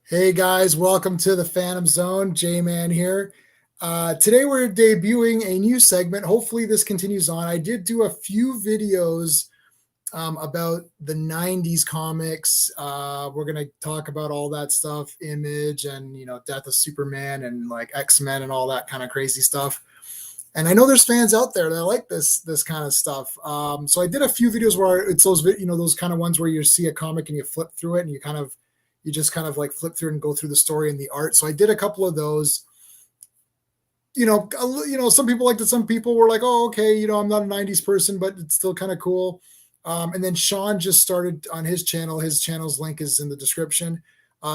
Hey guys, welcome to the Phantom Zone. J-Man here. Today we're debuting a new segment. Hopefully this continues on. I did do a few videos about the 90s comics. We're going to talk about all that stuff, Image and, Death of Superman and like X-Men and all that kind of crazy stuff. And I know there's fans out there that like this kind of stuff. So I did a few videos where it's those, those kind of ones where you see a comic and you flip through it and you just kind of like flip through and go through the story and the art. So I did a couple of those. Some people liked it. Some people were like, "Oh, okay, I'm not a '90s person, but it's still kind of cool." And then Sean just started on his channel. His channel's link is in the description.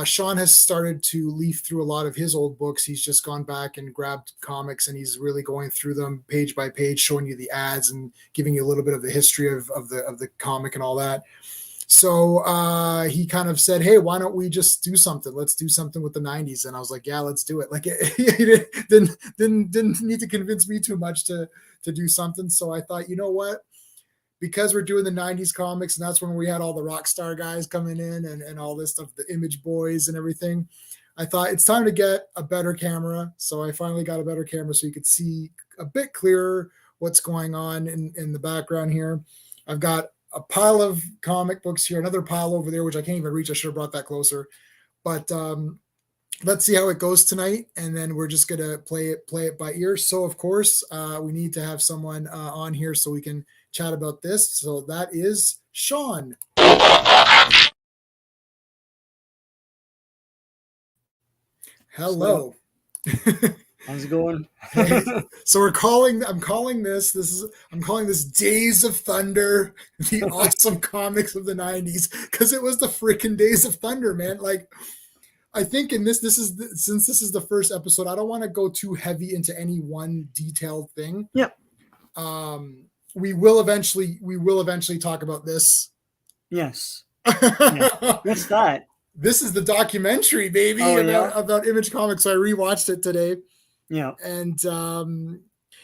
Sean has started to leaf through a lot of his old books. He's just gone back and grabbed comics, and he's really going through them page by page, showing you the ads and giving you a little bit of the history of the comic and all that. So he kind of said, "Hey, why don't we just do something? Let's do something with the '90s." And I was like, "Yeah, let's do it." Like, he didn't need to convince me too much to do something. So I thought, you know what? Because we're doing the '90s comics, and that's when we had all the Rockstar guys coming in and all this stuff, the Image Boys and everything. I thought it's time to get a better camera. So I finally got a better camera so you could see a bit clearer what's going on in the background here. I've got a pile of comic books here, another pile over there, which I can't even reach. I should have brought that closer. But let's see how it goes tonight. And then we're just going to play it by ear. So, of course, we need to have someone on here so we can chat about this. So that is Sean. Hello. How's it going? So I'm calling this Days of Thunder, the awesome comics of the 90s, because it was the freaking Days of Thunder, man. Like, I think since this is the first episode, I don't want to go too heavy into any one detailed thing. Yeah. We will eventually talk about this. Yes. Yeah. What's that? This is the documentary, baby, about Image Comics. So I rewatched it today. Yeah. And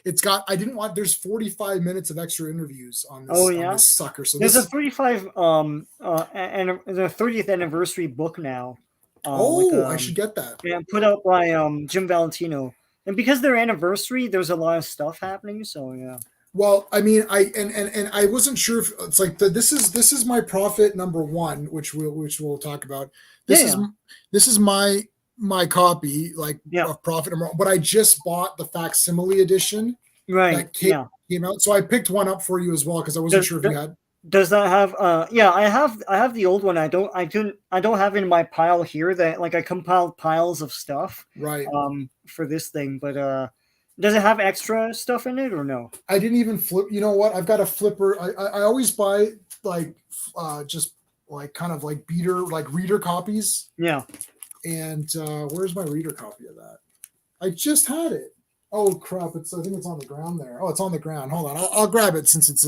there's 45 minutes of extra interviews on this, on this sucker. So there's a 35 and the 30th anniversary book now. I should get that. Yeah, put out by Jim Valentino. And because their anniversary, there's a lot of stuff happening. So yeah. Well, I mean, I wasn't sure if it's like this is my profit number one, which we'll talk about. This is my copy, of profit number one, but I just bought the facsimile edition. Right. That came out. So I picked one up for you as well because I wasn't sure if you had. Does that have I have the old one. I don't have it in my pile here that I compiled piles of stuff. Right. For this thing, but does it have extra stuff in it or no? I didn't even flip. You know what? I've got a flipper. I always buy just kind of beater reader copies. Yeah. And where's my reader copy of that? I just had it. Oh crap! I think it's on the ground there. Oh, it's on the ground. Hold on, I'll grab it since it's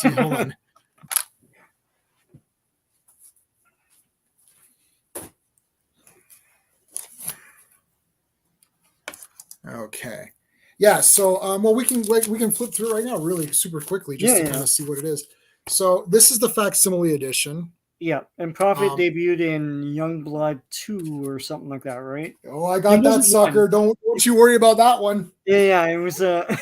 hold on. Okay. Yeah. So we can flip through it right now, really super quickly, just to kind of see what it is. So this is the facsimile edition. Yeah, and Prophet debuted in Youngblood 2 or something like that, right? Oh, I got that sucker. Don't you worry about that one. Yeah, it was Don't.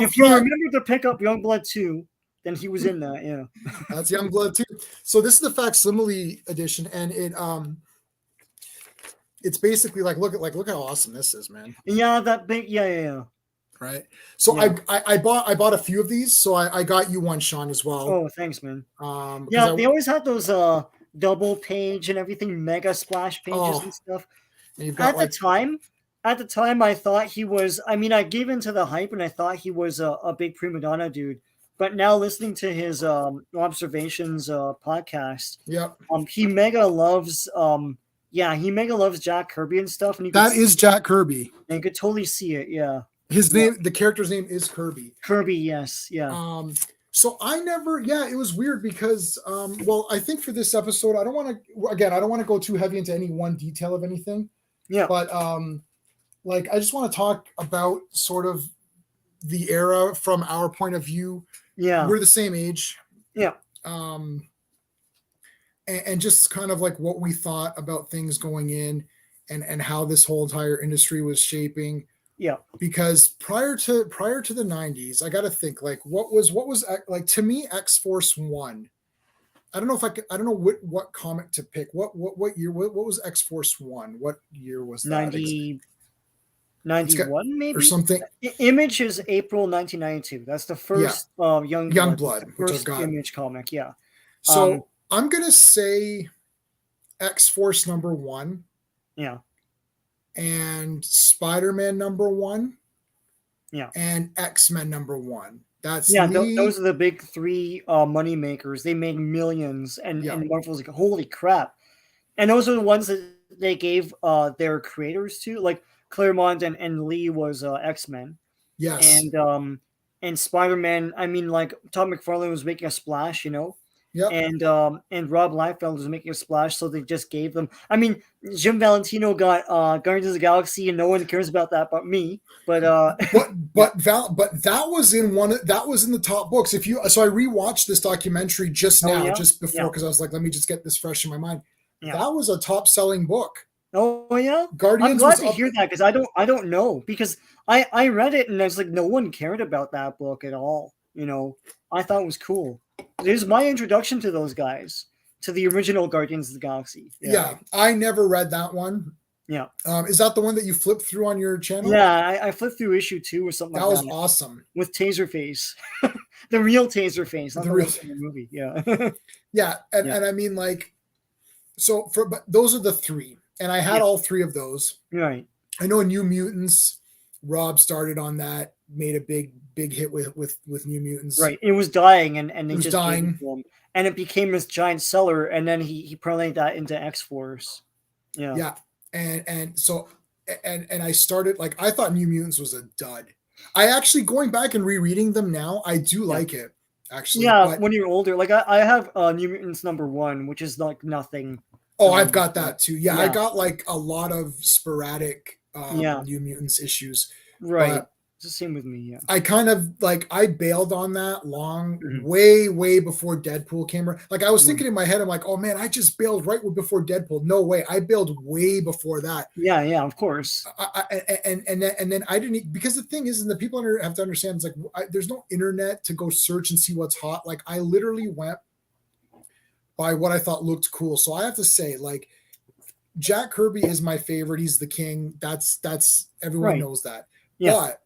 If you remember to pick up Youngblood 2, then he was in that. Yeah, that's Youngblood 2. So this is the facsimile edition, and it's basically look how awesome this is, man. Yeah, that big. Yeah. Right. So I bought a few of these. So I got you one, Sean, as well. Oh, thanks, man. They always had those double page and everything, mega splash pages and stuff. And at the time, I thought he was. I mean, I gave into the hype, and I thought he was a big prima donna dude. But now listening to his observations podcast, he mega loves. He mega loves Jack Kirby and stuff. And that is Jack Kirby. And you could totally see it. Yeah. His name, the character's name is Kirby. Kirby, yes, yeah. So it was weird because, I think for this episode, I don't want to go too heavy into any one detail of anything. Yeah. But like, I just want to talk about sort of the era from our point of view. Yeah. We're the same age. Yeah. And just kind of like what we thought about things going in and how this whole entire industry was shaping. Yeah. Because prior to the 90s, I got to think, like, what was like, to me, X-Force 1. I don't know if I don't know what comic to pick. What year? What was X-Force 1? What year was that? 91 maybe, or something. Image is April 1992. That's the first Youngblood, which I've got. Image comic. Yeah. So I'm gonna say X-Force #1. Yeah. And Spider-Man #1. Yeah. And X-Men #1. That's those are the big three money makers. They made millions, and Marvel was like, holy crap! And those are the ones that they gave their creators to, like Claremont and Lee was X-Men. Yes. And Spider-Man. I mean, like Todd McFarlane was making a splash, you know. Yep. And Rob Liefeld was making a splash, so they just gave them. I mean, Jim Valentino got Guardians of the Galaxy, and no one cares about that but me. But that was in the top books. I rewatched this documentary just now, just before, because I was like, let me just get this fresh in my mind. Yeah. That was a top selling book. Oh yeah, Guardians. I'm glad to hear that, because I don't know, because I read it and I was like, no one cared about that book at all. You know, I thought it was cool. It was my introduction to those guys, to the original Guardians of the Galaxy. Yeah, I never read that one. Yeah. Is that the one that you flipped through on your channel? Yeah, I flipped through issue 2 or something that like that. That was awesome. With Taserface. The real Taserface, not the real movie. Yeah. Yeah, and I mean, like, but those are the three. And I had all three of those. Right. I know New Mutants, Rob started on that, made a big hit with New Mutants. Right. It was dying, and it was dying. And it became this giant seller, and then he parlayed that into X-Force. Yeah. Yeah. And so I started, like, I thought New Mutants was a dud. I actually, going back and rereading them now, I do like it, actually. Yeah, when you're older. Like I have New Mutants #1, which is like nothing. Oh, I've got that too. Yeah, I got like a lot of sporadic New Mutants issues. Right. It's the same with me, yeah. I kind of, like, I bailed on that way before Deadpool came around. Like, I was thinking in my head, I'm like, oh man, I just bailed right before Deadpool. No way, I bailed way before that. Yeah, of course. And then I didn't, because the thing is, and the people have to understand, it's like, there's no internet to go search and see what's hot. Like, I literally went by what I thought looked cool. So I have to say, like, Jack Kirby is my favorite. He's the king. That's everyone knows that. Yeah. But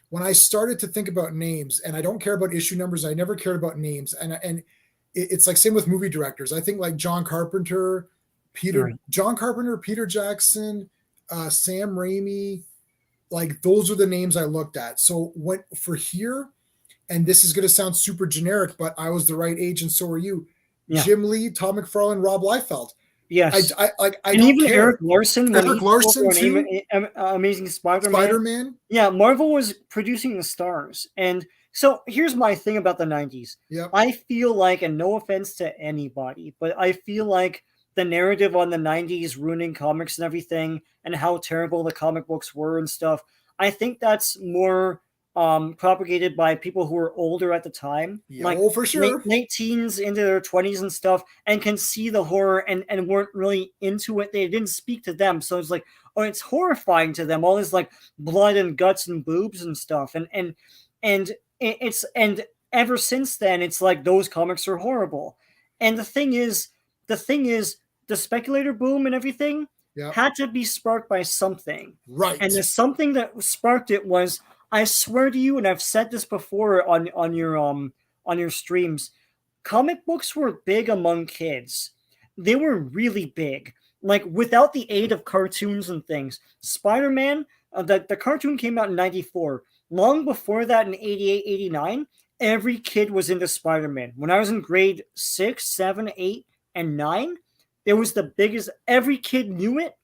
when I started to think about names, and I don't care about issue numbers, I never cared about names. And it's like, same with movie directors. I think like John Carpenter, Peter Jackson, Sam Raimi, like, those are the names I looked at. So for here, and this is going to sound super generic, but I was the right age, and so are you. Yeah. Jim Lee, Todd McFarlane, Rob Liefeld. Yes, I and even care. Eric Larson too. Amazing Spider-Man. Yeah, Marvel was producing the stars, and so here's my thing about the 90s. Yeah, I feel like, and no offense to anybody, but I feel like the narrative on the 90s ruining comics and everything, and how terrible the comic books were and stuff. I think that's more propagated by people who were older at the time, like, for sure, late teens into their 20s and stuff, and can see the horror and weren't really into it. They didn't speak to them, so it's like, oh, it's horrifying to them, all this like blood and guts and boobs and stuff, and ever since then, it's like those comics are horrible. And the thing is, the speculator boom and everything had to be sparked by something, right? And the something that sparked it was, I swear to you, and I've said this before on your streams, comic books were big among kids. They were really big. Like, without the aid of cartoons and things. Spider-Man, the cartoon came out in 94. Long before that, in 88, 89, every kid was into Spider-Man. When I was in grade 6, 7, 8, and 9, it was the biggest. Every kid knew it.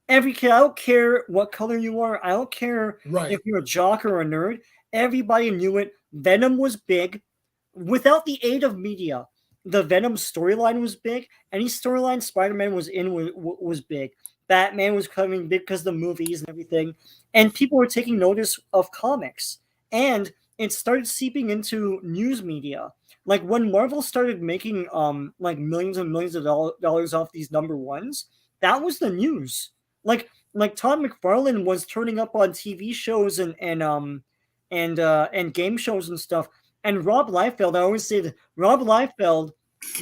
Every kid, I don't care what color you are. I don't care if you're a jock or a nerd. Everybody knew it. Venom was big. Without the aid of media, the Venom storyline was big. Any storyline Spider-Man was in was big. Batman was coming big because of the movies and everything, and people were taking notice of comics, and it started seeping into news media. Like when Marvel started making like millions and millions of dollars off these number ones, that was the news. Like Todd McFarlane was turning up on TV shows and game shows and stuff. And Rob Liefeld, I always say that Rob Liefeld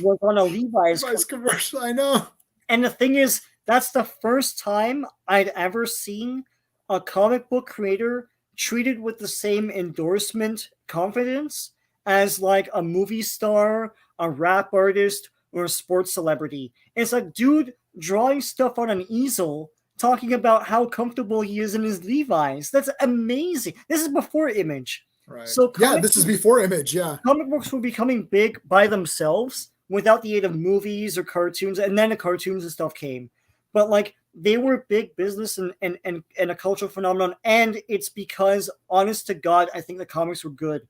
was on a Levi's commercial. I know. And the thing is, that's the first time I'd ever seen a comic book creator treated with the same endorsement confidence as like a movie star, a rap artist, or a sports celebrity. It's like, dude drawing stuff on an easel talking about how comfortable he is in his Levi's. That's amazing. This is before Image. Right. So this is before Image, yeah. Comic books were becoming big by themselves without the aid of movies or cartoons, and then the cartoons and stuff came. But like they were big business and a cultural phenomenon, and it's because, honest to God, I think the comics were good.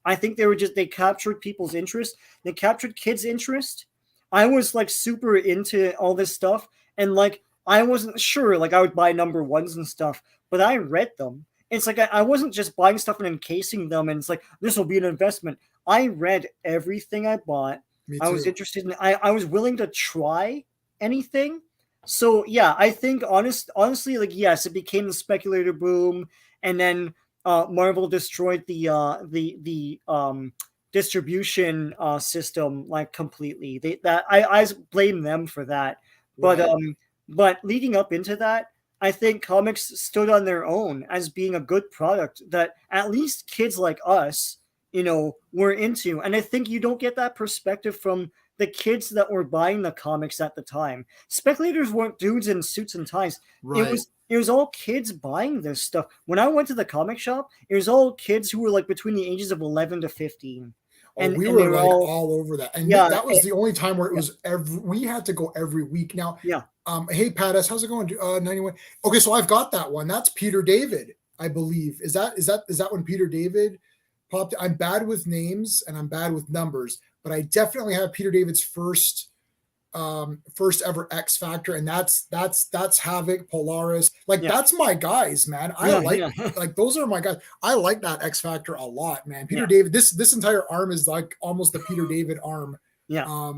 I think they captured people's interest. They captured kids' interest. I was like super into all this stuff, and like I wasn't sure, like I would buy number ones and stuff, but I read them. It's like I wasn't just buying stuff and encasing them, and it's like this will be an investment. I read everything I bought. I was interested in. I was willing to try anything. So yeah, I think honestly, like yes, it became the speculator boom, and then Marvel destroyed the distribution system like completely. I blame them for that. But leading up into that, I think comics stood on their own as being a good product that at least kids like us, were into. And I think you don't get that perspective from the kids that were buying the comics at the time. Speculators weren't dudes in suits and ties. Right. It was all kids buying this stuff. When I went to the comic shop, it was all kids who were like between the ages of 11 to 15. And we were like all over that. And yeah, that was the only time where it was we had to go every week. Now, hey Pattis, how's it going? 91. Okay, so I've got that one. That's Peter David, I believe. Is that when Peter David popped? I'm bad with names and I'm bad with numbers, but I definitely have Peter David's first ever X Factor, and that's Havoc, Polaris. Like that's my guys, man. Like those are my guys. I like that X Factor a lot, man. Peter David, this entire arm is like almost the Peter David arm. Yeah.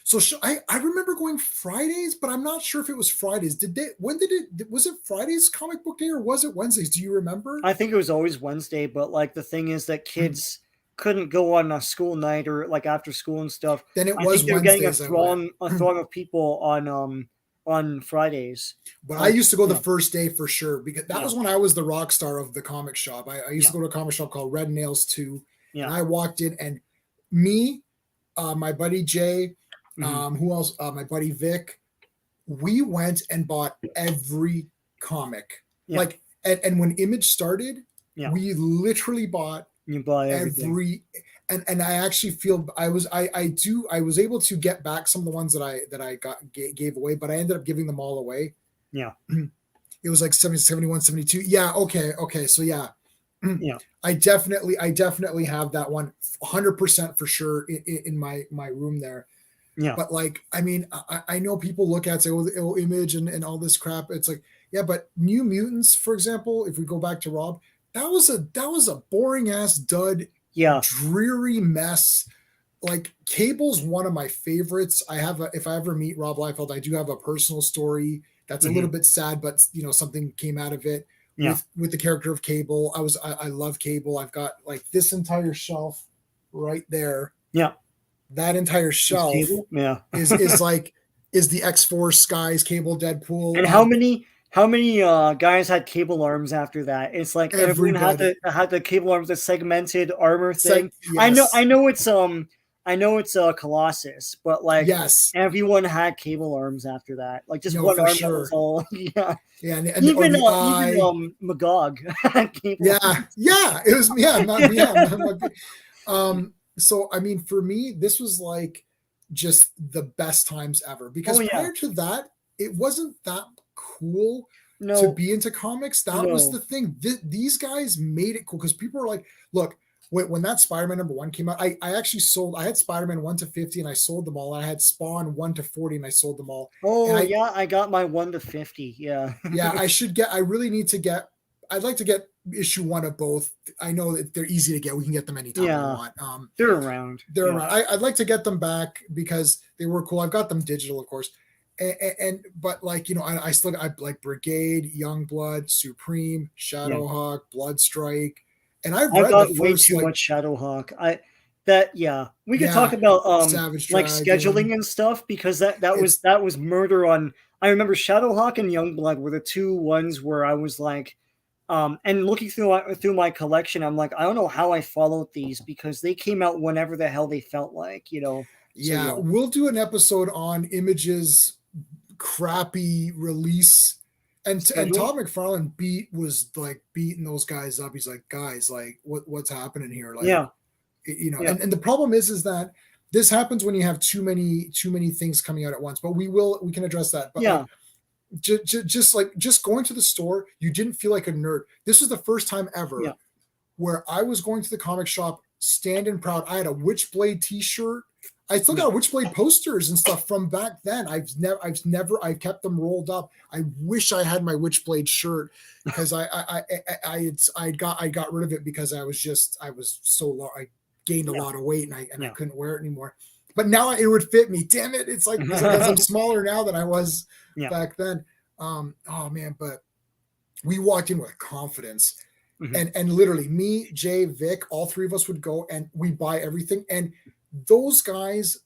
So I remember going Fridays, but I'm not sure if it was Fridays. Was it Fridays comic book day or was it Wednesdays? Do you remember? I think it was always Wednesday, but like the thing is that kids couldn't go on a school night or like after school and stuff. Then it was Wednesdays. Getting a throng of people on Fridays. But I used to go the first day for sure, because that was when I was the rock star of the comic shop. I used to go to a comic shop called Red Nails 2. Yeah. And I walked in, and me, my buddy Jay, who else? My buddy Vic, we went and bought every comic. Yeah. Like, and when Image started, we literally bought every, and I actually feel I was able to get back some of the ones that I gave away, but I ended up giving them all away. Yeah. It was like 70, 71, 72. Yeah. Okay. So yeah. I definitely have that one 100% for sure in my room there. Yeah. But like, I mean, I know people look at say, oh, Image and all this crap. It's like, yeah, but New Mutants, for example, if we go back to Rob, that was a boring ass dud, dreary mess. Like, Cable's one of my favorites. If I ever meet Rob Liefeld, I do have a personal story that's a little bit sad, but something came out of it with the character of Cable. I love Cable. I've got like this entire shelf right there. Yeah. That entire shelf is the X-Force, Skies, Cable, Deadpool. And how many guys had cable arms after that? It's like everyone had the cable arms, the segmented armor thing. Yes. I know it's Colossus, but like everyone had cable arms after that. Like just one arm that was all and even Magog had cable arms. It was so I mean, for me, this was like just the best times ever, because prior to that, it wasn't that cool to be into comics. That was the thing. These guys made it cool, because people were like, look, when that Spider-Man #1 came out, I actually sold. I had Spider-Man 1 to 50, and I sold them all. And I had Spawn 1 to 40, and I sold them all. Oh and I got my 1 to 50. Yeah. Yeah, I really need to get. I'd like to get issue 1 of both. I know that they're easy to get. We can get them anytime we want. They're around. They're around. I'd like to get them back because they were cool. I've got them digital, of course. But like, you know, I still like Brigade, Youngblood, Supreme, Shadowhawk, Bloodstrike, and I've read got way too much Shadowhawk. We could talk about Savage like Dragon. scheduling and stuff, because that was murder on. I remember Shadowhawk and Youngblood were the two ones where I was like, and looking through my collection, I'm like, I don't know how I followed these, because they came out whenever the hell they felt like, you know. Yeah, we'll do an episode on Image's crappy release, and Todd McFarlane was like beating those guys up. He's like, guys, like what's happening here? Like, you know, and the problem is that this happens when you have too many things coming out at once. But we can address that. But like, just going to the store, you didn't feel like a nerd. This was the first time ever where I was going to the comic shop, standing proud. I had a Witchblade T-shirt. I still got Witchblade posters and stuff from back then. I've kept them rolled up. I wish I had my Witchblade shirt, because I got rid of it because I was so long. I gained a lot of weight, and I couldn't wear it anymore. But now it would fit me. Damn it! It's like, because I'm smaller now than I was back then. Oh man! But we walked in with confidence, and literally me, Jay, Vic, all three of us would go and we buy everything. And those guys,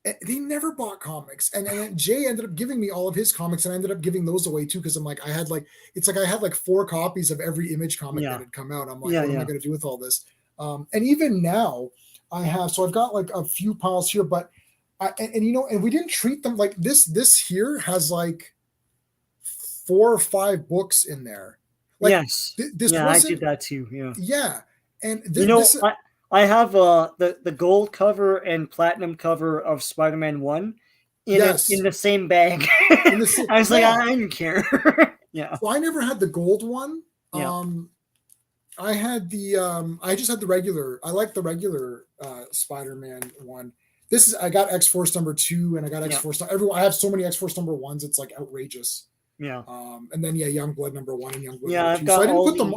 they never bought comics, and then Jay ended up giving me all of his comics, and I ended up giving those away too, because I'm like, I had like 4 copies of every Image comic that had come out. I'm like, what am I going to do with all this? And even now I have, so I've got like a few piles here, but you know, and we didn't treat them like this. This here has like 4 or 5 books in there. Like, yes. I did that too. Yeah. And I have the gold cover and platinum cover of Spider-Man 1 in the same bag. I was like, I didn't care. So I never had the gold one. I had I just had the regular. I like the regular Spider-Man one. I got X-Force #2, and I got X-Force. I have so many X-Force #1s. It's like outrageous. Yeah. And then Youngblood #1 and Youngblood #2. I've got, so I didn't put them.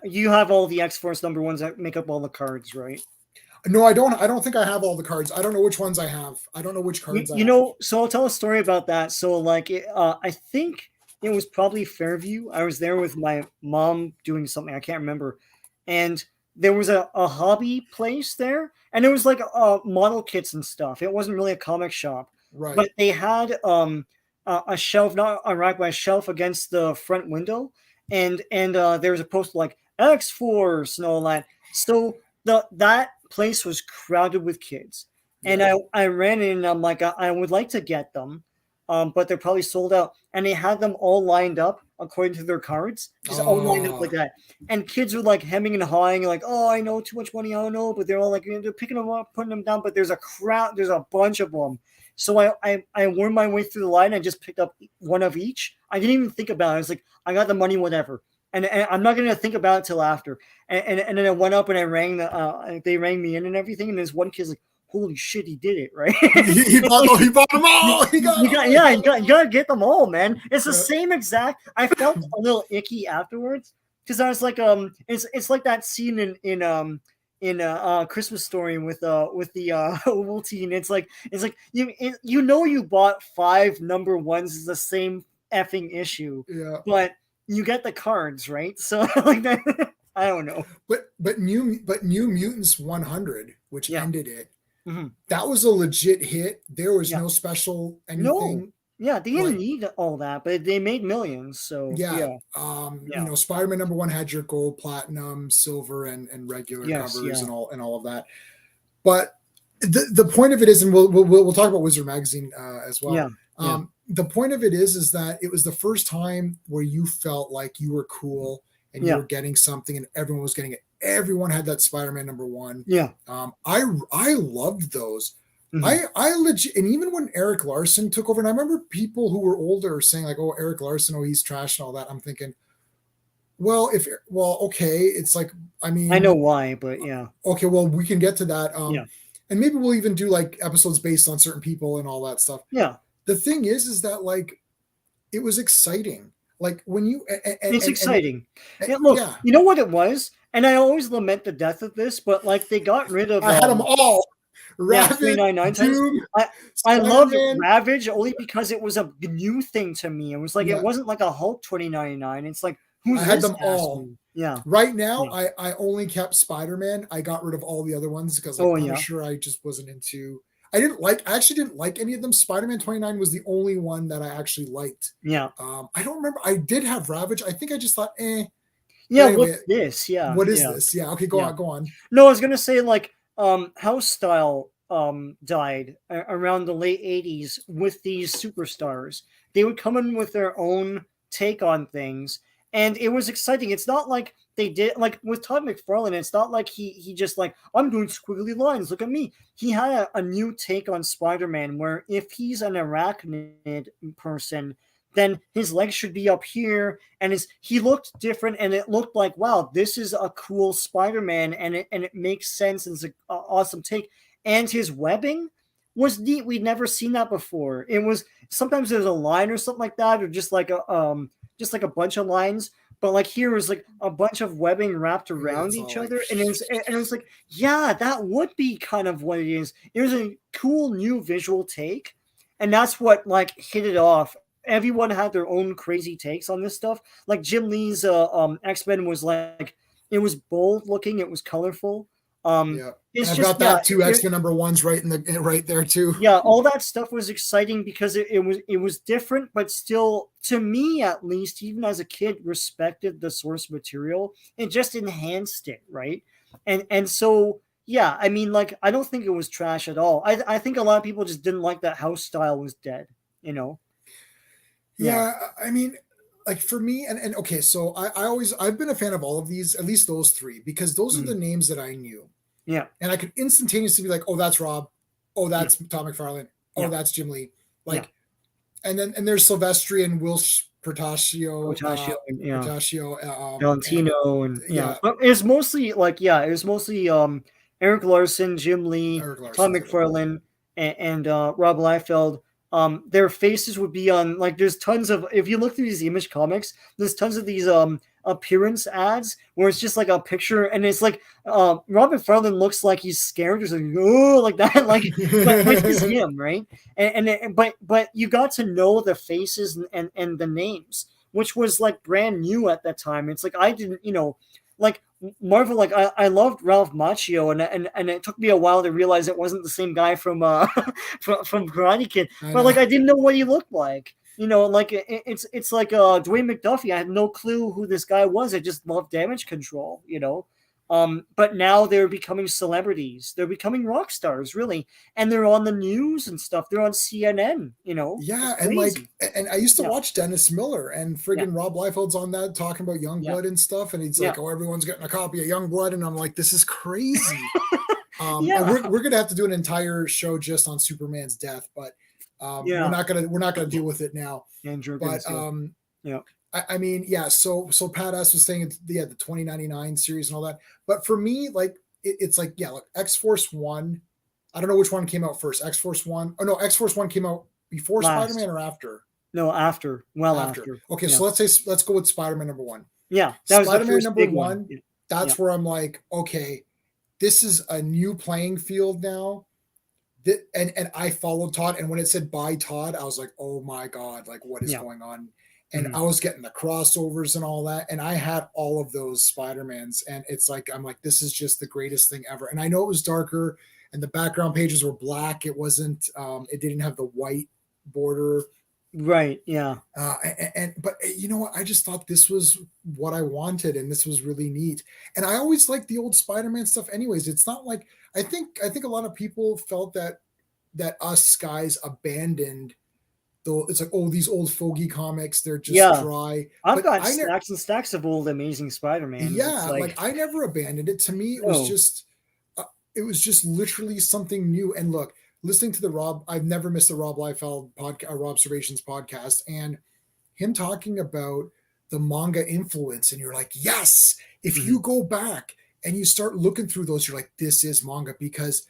You have all the X-Force #1s that make up all the cards, right? No, I don't. I don't think I have all the cards. I don't know which ones I have. I don't know which cards. You know, so I'll tell a story about that. So, like, I think it was probably Fairview. I was there with my mom doing something. I can't remember. And there was a hobby place there, and it was like model kits and stuff. It wasn't really a comic shop, right? But they had a shelf, not a rack, but a shelf against the front window. And there was a poster like X-Force and all that. So that place was crowded with kids. And I ran in and I'm like, I would like to get them, but they're probably sold out. And they had them all lined up according to their cards, just all lined up like that. And kids were like hemming and hawing, like, oh, I know too much money, I don't know. But they're all like, they're picking them up, putting them down. But there's a crowd, there's a bunch of them. So I wormed my way through the line. I just picked up one of each. I didn't even think about it. I was like, I got the money, whatever. And I'm not going to think about it till after. And then I went up and I rang they rang me in and everything. And this one kid's like, holy shit, he did it, right? he bought them all. You got to get them all, man. It's the same exact. I felt a little icky afterwards, because I was like, it's like that scene in a Christmas Story with the Ovaltine. It's like you know you bought 5 #1s is the same effing issue, but you get the cards, right? So like that, I don't know. But New Mutants 100, which ended it, that was a legit hit. There was no special anything. No. Yeah, they didn't need all that, but they made millions. So you know, Spider-Man #1 had your gold, platinum, silver, and regular covers and all of that. But the point of it is, and we'll talk about Wizard Magazine as well. The point of it is that it was the first time where you felt like you were cool and you were getting something, and everyone was getting it. Everyone had that Spider-Man #1. Yeah. I loved those. I legit, and even when Eric Larson took over, and I remember people who were older saying like, "Oh, Eric Larson, oh, he's trash and all that." I'm thinking, Okay, it's like, I mean, I know why, but yeah. Okay, well, we can get to that. Yeah. And maybe we'll even do like episodes based on certain people and all that stuff. Yeah. The thing is that like it was exciting. Like when you it's exciting. Look, you know what it was? And I always lament the death of this, but like they got rid of I had them all. Ravage, 399 Doom, I loved Ravage only because it was a new thing to me. It was like it wasn't like a Hulk 2099. It's like I had them all. Yeah. Right now, I only kept Spider-Man. I got rid of all the other ones because like Punisher, I just wasn't into. I actually didn't like any of them. Spider-Man 29 was the only one that I actually liked. Yeah. I don't remember. I did have Ravage. I think I just thought, Yeah, anyway, what's this? Yeah. What is this? Yeah. Okay, go on. No, I was gonna say like House Style died around the late 80s with these superstars. They would come in with their own take on things, and it was exciting. It's not like they did like with Todd McFarlane. It's not like he just like, I'm doing squiggly lines, look at me. He had a new take on Spider-Man where if he's an arachnid person, then his legs should be up here, and he looked different, and it looked like, wow, this is a cool Spider-Man, and it makes sense, and it's an awesome take. And his webbing was neat. We'd never seen that before. It was sometimes there's a line or something like that, or just like a bunch of lines. But like here was like a bunch of webbing wrapped around each other, and it was like, yeah, that would be kind of what it is. It was a cool new visual take, and that's what like hit it off. Everyone had their own crazy takes on this stuff. Like Jim Lee's X-Men was like, it was bold looking, it was colorful. I've got that two X-Men #1s right there too. Yeah, all that stuff was exciting because it was different, but still, to me at least, even as a kid, respected the source material. It just enhanced it, right? And so yeah, I mean, like I don't think it was trash at all. I think a lot of people just didn't like that House Style was dead, you know. Yeah, I mean, like for me, and okay, so I've been a fan of all of these, at least those three, because those are the names that I knew. Yeah. And I could instantaneously be like, oh, that's Rob. Oh, that's Todd McFarlane. Oh, that's Jim Lee. Like, and there's Silvestri and Will Portacio, Valentino, and But it's mostly like, it was mostly Eric Larson, Jim Lee, Todd McFarlane, and Rob Liefeld. Their faces would be on, like, there's tons of, if you look through these Image comics, there's tons of these appearance ads where it's just like a picture, and it's like Robert Farland looks like he's scared, just like, oh, like that, like, but it's him, right? But you got to know the faces and the names, which was like brand new at that time. It's like I didn't, like Marvel, like I loved Ralph Macchio, and it took me a while to realize it wasn't the same guy from from Karate Kid. But like I didn't know what he looked like. Like it's like Dwayne McDuffie. I had no clue who this guy was. I just loved Damage Control, But now they're becoming celebrities. They're becoming rock stars, really, and they're on the news and stuff. They're on CNN, Yeah, and I used to watch Dennis Miller, and friggin' Rob Liefeld's on that talking about Youngblood and stuff, and he's like, "Oh, everyone's getting a copy of Youngblood," and I'm like, "This is crazy." And we're gonna have to do an entire show just on Superman's death, but. We're not gonna deal with it now. But I mean, So Pat S was saying the 2099 series and all that. But for me, like it's like look, X-Force 1. I don't know which one came out first. X-Force 1. Oh no, X-Force 1 came out before Spider-Man or after? No, after. Well, after. Okay, so let's go with Spider-Man #1. Yeah, that Spider-Man was the first #1. That's where I'm like, okay, this is a new playing field now. And I followed Todd, and when it said "Bye Todd," I was like, "Oh my god! Like, what is going on?" And I was getting the crossovers and all that, and I had all of those Spider-Mans, and it's like I'm like, this is just the greatest thing ever. And I know it was darker, and the background pages were black. It wasn't. It didn't have the white border. Right. Yeah. But you know what? I just thought this was what I wanted, and this was really neat. And I always liked the old Spider-Man stuff. Anyways, it's not like I think a lot of people felt that us guys abandoned. Though it's like, oh, these old fogey comics, they're just dry. I've got stacks and stacks of old Amazing Spider-Man. Yeah, like I never abandoned it. To me, it was just literally something new. And look. Listening to I've never missed the Rob Liefeld podcast, Rob Observations podcast, and him talking about the manga influence, and you're like, yes. If you go back and you start looking through those, you're like, this is manga, because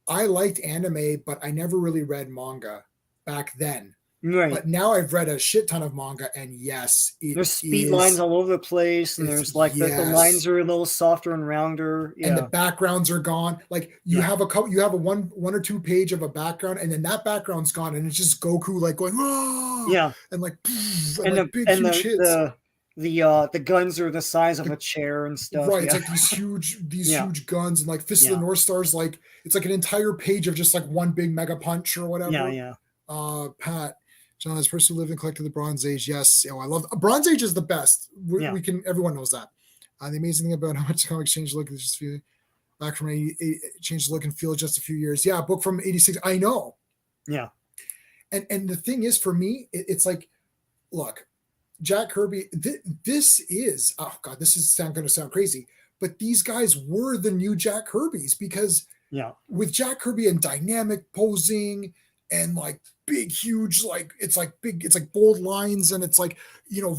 I liked anime, but I never really read manga back then. Right. But now I've read a shit ton of manga, and yes, there's speed lines all over the place, and there's like the lines are a little softer and rounder, and the backgrounds are gone. Like you have a couple, you have a one or two page of a background, and then that background's gone, and it's just Goku like going, oh! And like, and like big huge hits. The guns are the size of a chair and stuff. Right, it's like these huge guns, and like Fist of the North Star's like, it's like an entire page of just like one big mega punch or whatever. Pat, John, as a person who lived and collected the Bronze Age, yes. I love Bronze Age is the best. We can, everyone knows that. The amazing thing about how much comics changed look is just few back from 80, changed look and feel just a few years. Yeah, book from 86. I know. Yeah. And the thing is, for me, it's like, look, Jack Kirby, this is, oh God, this is going to sound crazy, but these guys were the new Jack Kirbys, because with Jack Kirby and dynamic posing and like big, huge, like it's like bold lines, and it's like,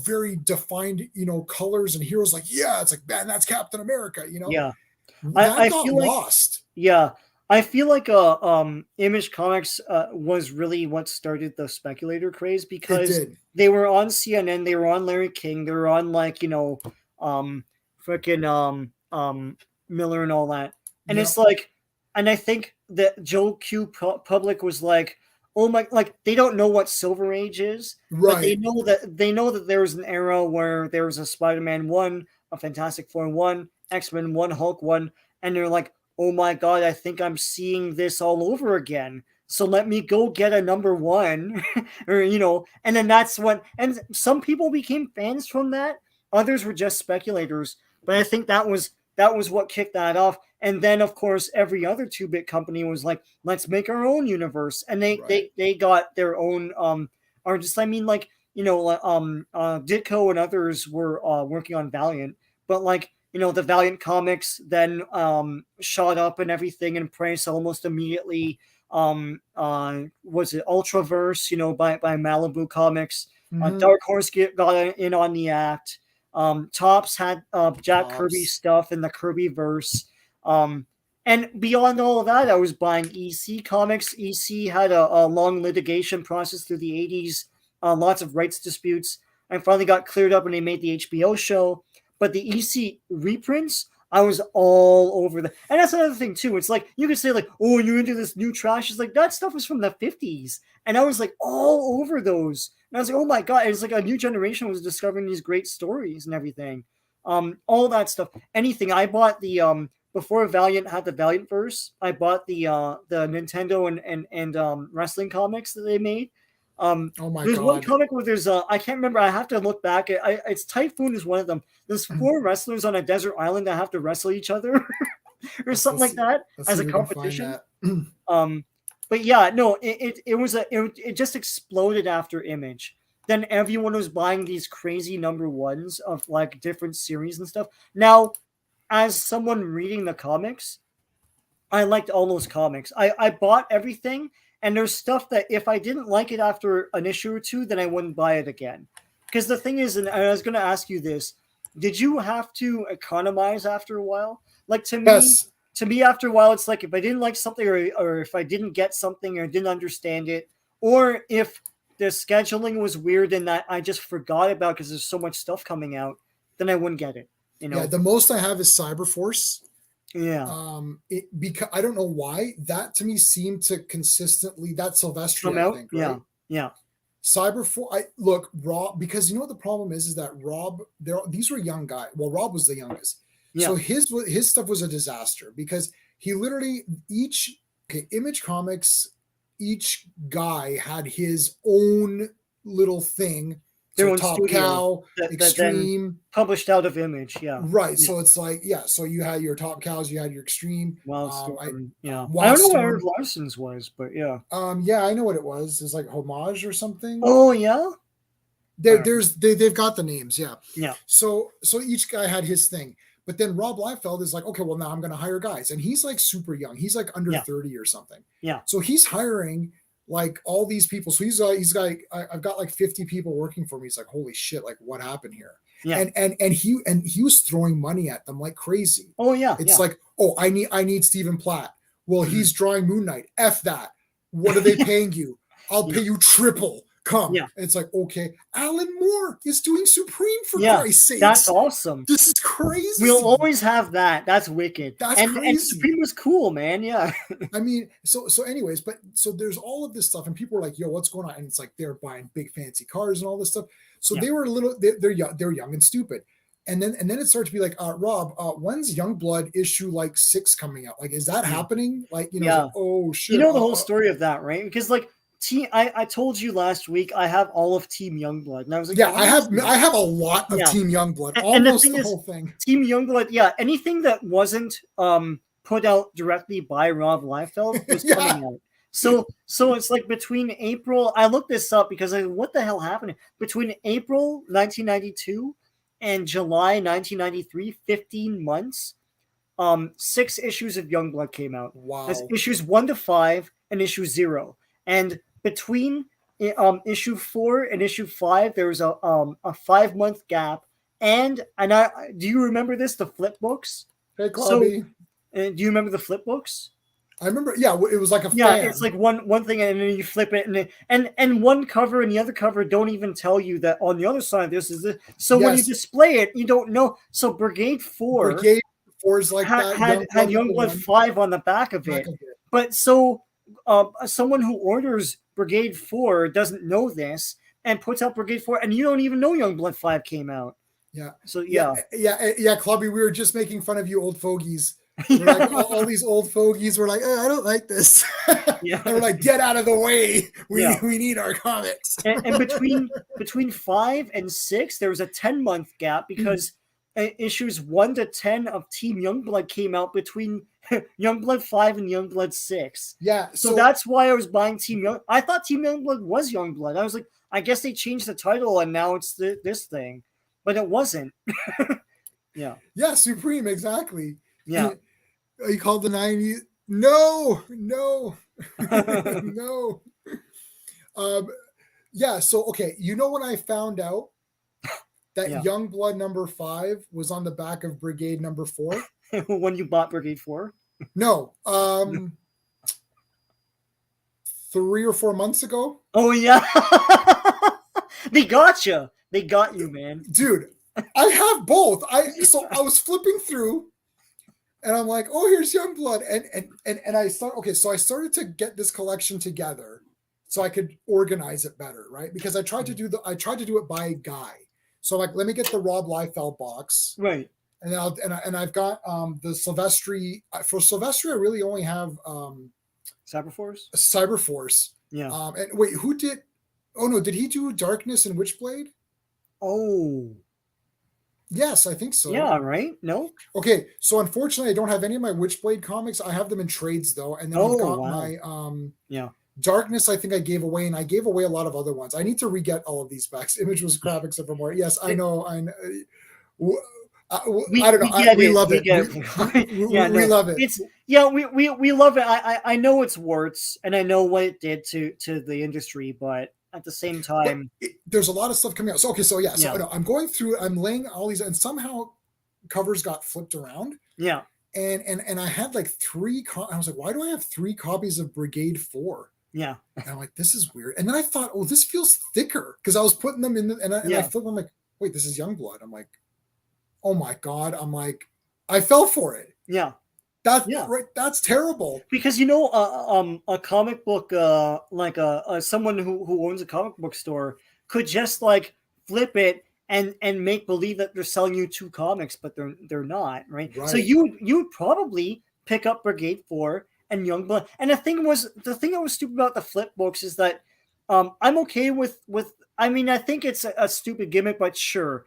very defined, colors and heroes. Like, it's like, man, that's Captain America, I got feel lost. I feel like Image Comics was really what started the speculator craze, because they were on CNN, they were on Larry King, they were on like, freaking Miller and all that. And it's like, and I think that Joe Q public was like, oh my, like they don't know what Silver Age is, but they know that there was an era where there was a Spider-Man 1, a Fantastic Four 1, X-Men 1, Hulk 1, and they're like, oh my God, I think I'm seeing this all over again. So let me go get a number 1, or, and then that's when, and some people became fans from that. Others were just speculators, but I think that was what kicked that off. And then, of course, every other 2-bit company was like, let's make our own universe. And they got their own artists. I mean, like, Ditko and others were working on Valiant, but like, the Valiant comics then shot up and everything in price almost immediately. Was it Ultraverse, by Malibu Comics? Dark Horse got in on the act. Topps had Jack Kirby stuff in the Kirby verse. And beyond all of that, I was buying EC comics. EC had a long litigation process through the 80s, lots of rights disputes, and finally got cleared up when they made the HBO show. But the EC reprints, I was all over that. And that's another thing, too. It's like, you could say, like, oh, you're into this new trash. It's like, that stuff was from the 50s. And I was, like, all over those. And I was like, oh, my God. It's like a new generation was discovering these great stories and everything. All that stuff. Anything. I bought the, before Valiant had the Valiant verse, I bought the Nintendo and wrestling comics that they made. Oh my there's God. One comic where there's I can't remember. I have to look back. It's Typhoon is one of them. There's 4 wrestlers on a desert island that have to wrestle each other, or something like that as a competition. But yeah, no, it just exploded after Image. Then everyone was buying these crazy number 1s of like different series and stuff. Now, as someone reading the comics, I liked all those comics. I bought everything. And there's stuff that if I didn't like it after an issue or 2, then I wouldn't buy it again. Because the thing is, and I was going to ask you this, did you have to economize after a while? Like to me, after a while, it's like if I didn't like something or if I didn't get something or didn't understand it, or if the scheduling was weird and that I just forgot about because there's so much stuff coming out, then I wouldn't get it. Yeah, the most I have is Cyberforce. Yeah. Because I don't know why that to me seemed to consistently, that's Silvestri, I think, right? Yeah. Cyberforce. Look, Rob, because you know what the problem is that Rob, these were young guys. Well, Rob was the youngest. Yeah. So his stuff was a disaster because he literally Image Comics, each guy had his own little thing. Their own Top studio Cow, Extreme, published out of Image, right. Yeah. So it's like, so you had your Top Cows, you had your Extreme. Wildstorm, I don't know where Larson's was, but yeah. I know what it was. It's like Homage or something. Oh yeah. They've got the names, yeah. So each guy had his thing, but then Rob Liefeld is like, okay, well now I'm going to hire guys, and he's like super young. He's like under 30 or something. Yeah. So he's hiring like all these people. So he's got I've got like 50 people working for me. He's like, holy shit, like what happened here? Yeah. And he was throwing money at them like crazy. Oh yeah. It's like, oh, I need Stephen Platt. Well, he's drawing Moon Knight. F that. What are they paying you? I'll pay you triple. Come. Yeah. And it's like, okay, Alan Moore is doing Supreme for Christ's sake. That's awesome. This is crazy. We'll always have that. That's wicked. That's crazy. And Supreme was cool, man. Yeah. I mean, so anyways, but so there's all of this stuff, and people are like, yo, what's going on? And it's like they're buying big fancy cars and all this stuff. So they were they're young and stupid. And then it started to be like, Rob, when's Youngblood issue like 6 coming out? Like, is that happening? Like, like, oh shit. You know the whole story of that, right? Because like I told you last week I have all of Team Youngblood, and I was like, I have a lot of Team Youngblood, almost the whole thing. Team Youngblood, anything that wasn't put out directly by Rob Liefeld was coming out. So it's like between April, I looked this up because what the hell happened between April 1992 and July 1993, 15 months. 6 issues of Youngblood came out. Wow. That's issues 1 to 5 and issue 0, and between issue 4 and issue 5, there was a 5-month gap. And do you remember this? The flip books. Hey, Clobby. Do you remember the flip books? I remember. Yeah, it was like a fan. Yeah, it's like one thing, and then you flip it, and one cover and the other cover don't even tell you that on the other side this is it. So when you display it, you don't know. So Brigade 4 is like had Youngblood 5 on the back of it. But so someone who orders Brigade 4 doesn't know this and puts out Brigade 4, and you don't even know Youngblood 5 came out. Yeah. So Clobby, we were just making fun of you old fogies. Like, all these old fogies were like, I don't like this. And we're like, get out of the way. We need our comics. and between 5 and 6, there was a 10-month gap because issues 1 to 10 of Team Youngblood came out between Youngblood 5 and Youngblood 6. Yeah. So that's why I was buying Team Young. I thought Team Youngblood was Youngblood. I was like, I guess they changed the title and now it's this thing. But it wasn't. Yeah, Supreme, exactly. Yeah. You called the 90s. No. No. So okay, when I found out that Youngblood number 5 was on the back of Brigade number 4. When you bought Brigade 4? No. 3 or 4 months ago. Oh yeah. They got you. They got you, man. Dude, I have both. I was flipping through and I'm like, oh, here's Youngblood. And I started to get this collection together so I could organize it better, right? Because I tried to do it by guy. So like, let me get the Rob Liefeld box. Right. And I've got the Silvestri. For Silvestri, I really only have Cyberforce. Yeah. And wait, who did? Oh no, did he do Darkness and Witchblade? Oh. Yes, I think so. Yeah, right? No? Okay, so unfortunately, I don't have any of my Witchblade comics. I have them in trades, though. And then I've got my Darkness, I think I gave away, and I gave away a lot of other ones. I need to re-get all of these backs. Image was crap except for more. Yes, I know. I don't know. We love it. We love it. We love it. I know it's warts, and I know what it did to the industry, but at the same time, there's a lot of stuff coming out. So I'm going through. I'm laying all these, and somehow covers got flipped around. Yeah, and I had like 3. I was like, why do I have 3 copies of Brigade 4? Yeah, and I'm like, this is weird. And then I thought, oh, this feels thicker because I was putting them in, I flipped. I'm like, wait, this is Youngblood. I'm like, oh my god. I'm like, I fell for it. Yeah. That's right. That's terrible. Because a comic book, like someone who owns a comic book store could just like flip it and make believe that they're selling you 2 comics, but they're not, right? So you'd probably pick up Brigade 4 and Youngblood. And the thing that was stupid about the flip books is that I'm okay with. I mean, I think it's a stupid gimmick, but sure.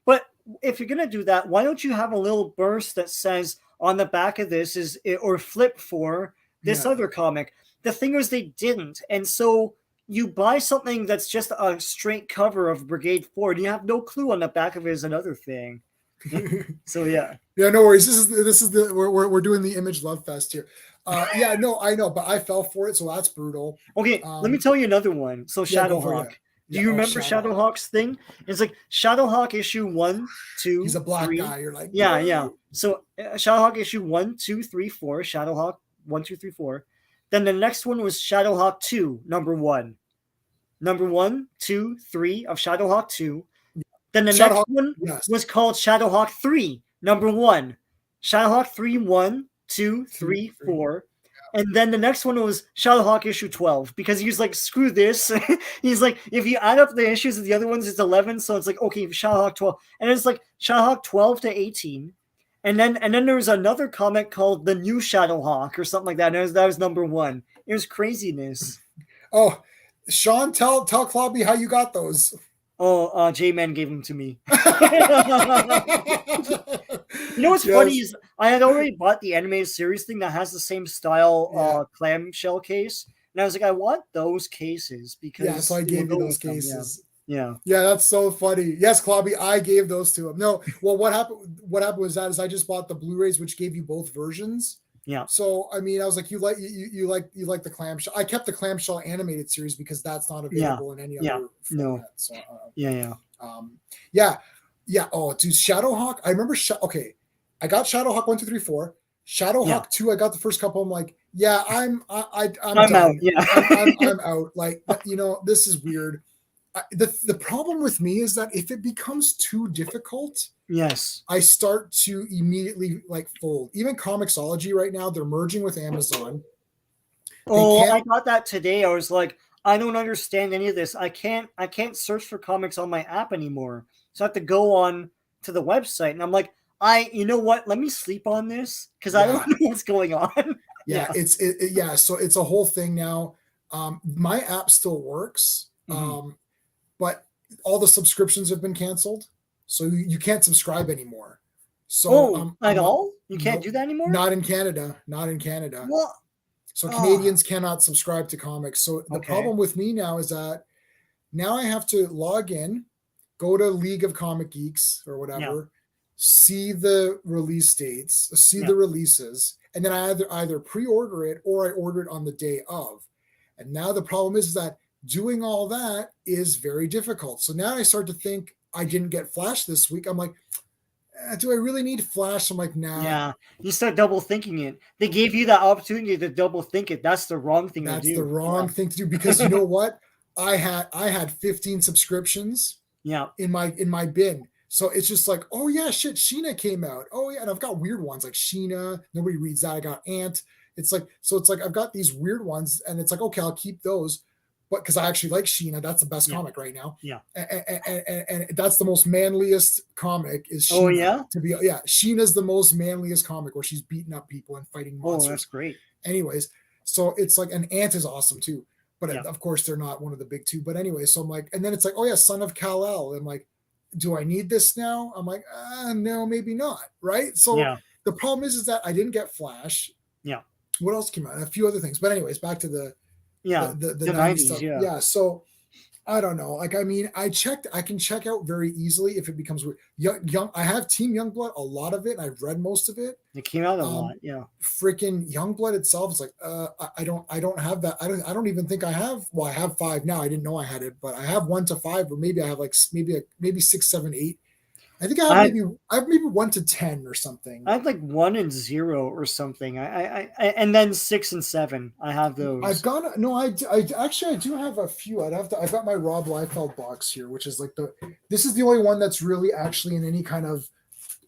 But if you're gonna do that, why don't you have a little burst that says on the back of this or flip for this other comic? The thing is, they didn't, and so you buy something that's just a straight cover of Brigade 4, and you have no clue on the back of it is another thing. So yeah, no worries. This is we're doing the Image Love Fest here. Yeah, no, I know, but I fell for it, so that's brutal. Okay, let me tell you another one. So Shadowhawk. Do you remember Shadowhawk's thing? It's like Shadowhawk issue 1, 2, he's a black 3. guy. You're like, yeah, yeah. So Shadowhawk issue 1, 2, 3, 4. Shadowhawk 1, 2, 3, 4. Then the next one was Shadowhawk 2, number 1. Number 1, 2, 3 of Shadowhawk 2. Then the next one was called Shadowhawk 3, number 1. Shadowhawk 3, 1, 2, 3, 4. And then the next one was Shadowhawk issue 12, because he's like, screw this. He's like, if you add up the issues of the other ones, it's 11. So it's like, okay, Shadowhawk 12. And it's like Shadowhawk 12 to 18. And then there was another comic called The New Shadowhawk or something like that. And that was number 1. It was craziness. Oh, Sean, tell Clobby how you got those. Oh, J-Man gave them to me. You know what's funny is I had already bought the animated series thing that has the same style clamshell case. And I was like, I want those cases because so I gave you those cases. Yeah, that's so funny. Yes, Clobby, I gave those to him. No, well, what happened was that I just bought the Blu-rays, which gave you both versions. Yeah. So I mean, I was like, you like the clamshell. I kept the clamshell animated series because that's not available in any other format. So, Oh, dude, Shadowhawk. I remember. Okay, I got Shadowhawk 1, 2, 3, 4. Shadowhawk 2. I got the first couple. I'm like, I'm out. Yeah, I'm out. Like, this is weird. The problem with me is that if it becomes too difficult, I start to immediately fold. Even Comixology right now, they're merging with Amazon. I got that today. I was like, I don't understand any of this. I can't search for comics on my app anymore. So I have to go on to the website, and I'm like, you know what? Let me sleep on this because I don't know what's going on. So it's a whole thing now. My app still works. But all the subscriptions have been canceled, so you can't subscribe anymore. So all? You can't do that anymore? Not in Canada. What? So Canadians cannot subscribe to comics. So the problem with me now is that now I have to log in, go to League of Comic Geeks or whatever, see the release dates, see the releases, and then I either pre-order it or I order it on the day of. And now the problem is that doing all that is very difficult. So now I start to think I didn't get Flash this week. I'm like, do I really need Flash? I'm like, nah. Yeah, you start double thinking it. They gave you that opportunity to double think it. That's the wrong thing to do. That's the wrong thing to do because you know what? I had 15 subscriptions. In my bin. So it's just like, oh yeah, shit, Sheena came out. Oh yeah, and I've got weird ones like Sheena. Nobody reads that. I got Ant. It's like I've got these weird ones, and it's like, okay, I'll keep those. But because I actually like Sheena, that's the best comic right now. Yeah, and that's the most manliest comic is Sheena. Sheena's the most manliest comic where she's beating up people and fighting monsters. Oh, that's great. Anyways, so it's like, an Ant is awesome too. But of course they're not one of the big two. But anyway, so I'm like, and then it's like, oh yeah, Son of Kal-El. I'm like, do I need this now? I'm like, no, maybe not. Right. So the problem is that I didn't get Flash. Yeah. What else came out? A few other things. But anyways, back to the 90s stuff. Yeah. So I don't know. Like, I mean, I can check out very easily if it becomes young. I have Team Youngblood, a lot of it. I've read most of it. It came out a lot. Yeah. Freaking Youngblood itself is like, I don't have that. I don't even think I have. Well, I have 5 now. I didn't know I had it, but I have 1 to 5, or maybe I have maybe 6, 7, 8. I think I have maybe 1 to 10 or something. I have like 1 and 0 or something. I and then 6 and 7. I have those. I do have a few. I've got my Rob Liefeld box here, which is like this is the only one that's really actually in any kind of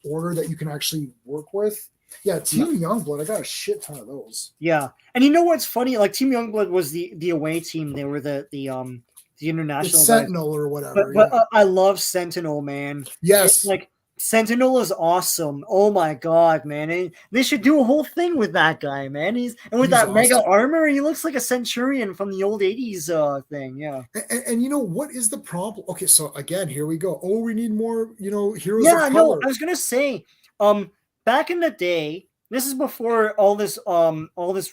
order that you can actually work with. Yeah, Team Youngblood. I got a shit ton of those. Yeah, and you know what's funny? Like Team Youngblood was the away team. They were the international Sentinel or whatever. But I love Sentinel, man. Yes. It's like Sentinel is awesome. Oh my god, man. And they should do a whole thing with that guy, man. He's with that awesome mega armor, he looks like a Centurion from the old 80s thing. Yeah. And you know what is the problem? Okay, so again, here we go. Oh, we need more, heroes of color. No, I was gonna say, back in the day, this is before all this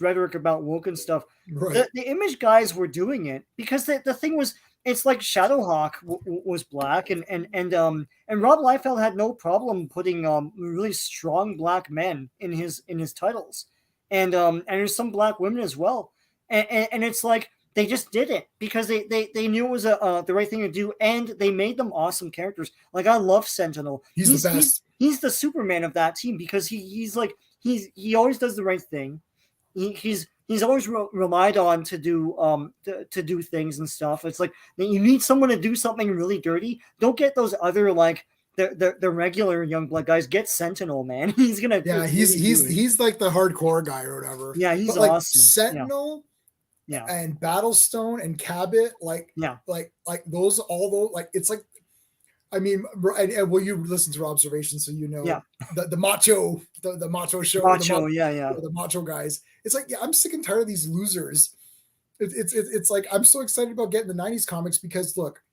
rhetoric about woke and stuff. Right. The Image guys were doing it because the thing was, it's like Shadowhawk was black, and Rob Liefeld had no problem putting really strong black men in his titles, and there's some black women as well, and it's like they just did it because they knew it was the right thing to do, and they made them awesome characters. Like I love Sentinel. He's the best. He's the Superman of that team because he always does the right thing. He's always relied on to do things and stuff. It's like you need someone to do something really dirty. Don't get those other like the regular Youngblood guys. Get Sentinel, man. He's gonna he's like the hardcore guy or whatever. Yeah, he's but, like, awesome. Sentinel, and Battlestone and Cabot, like those, all those, like it's like. I mean, and well, you listen to our observations, so you know the macho, the macho show, the macho guys. It's like, I'm sick and tired of these losers. It's like I'm so excited about getting the '90s comics because look,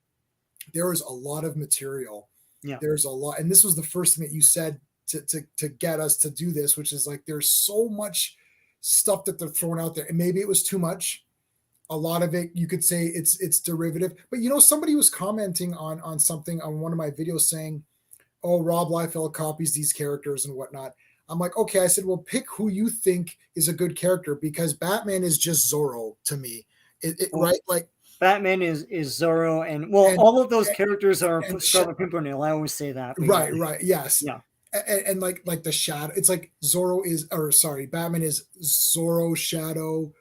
there is a lot of material. Yeah, there's a lot, and this was the first thing that you said to get us to do this, which is like there's so much stuff that they're throwing out there, and maybe it was too much. A lot of it, you could say it's derivative, but somebody was commenting on something on one of my videos saying, "Oh, Rob Liefeld copies these characters and whatnot." I'm like, okay. I said, well, pick who you think is a good character because Batman is just Zorro to me, right? Like Batman is Zorro, and all of those characters are Scarlet Pimpernel. I always say that. Right, yes, yeah. And like the Shadow, it's like Batman is Zorro, Shadow,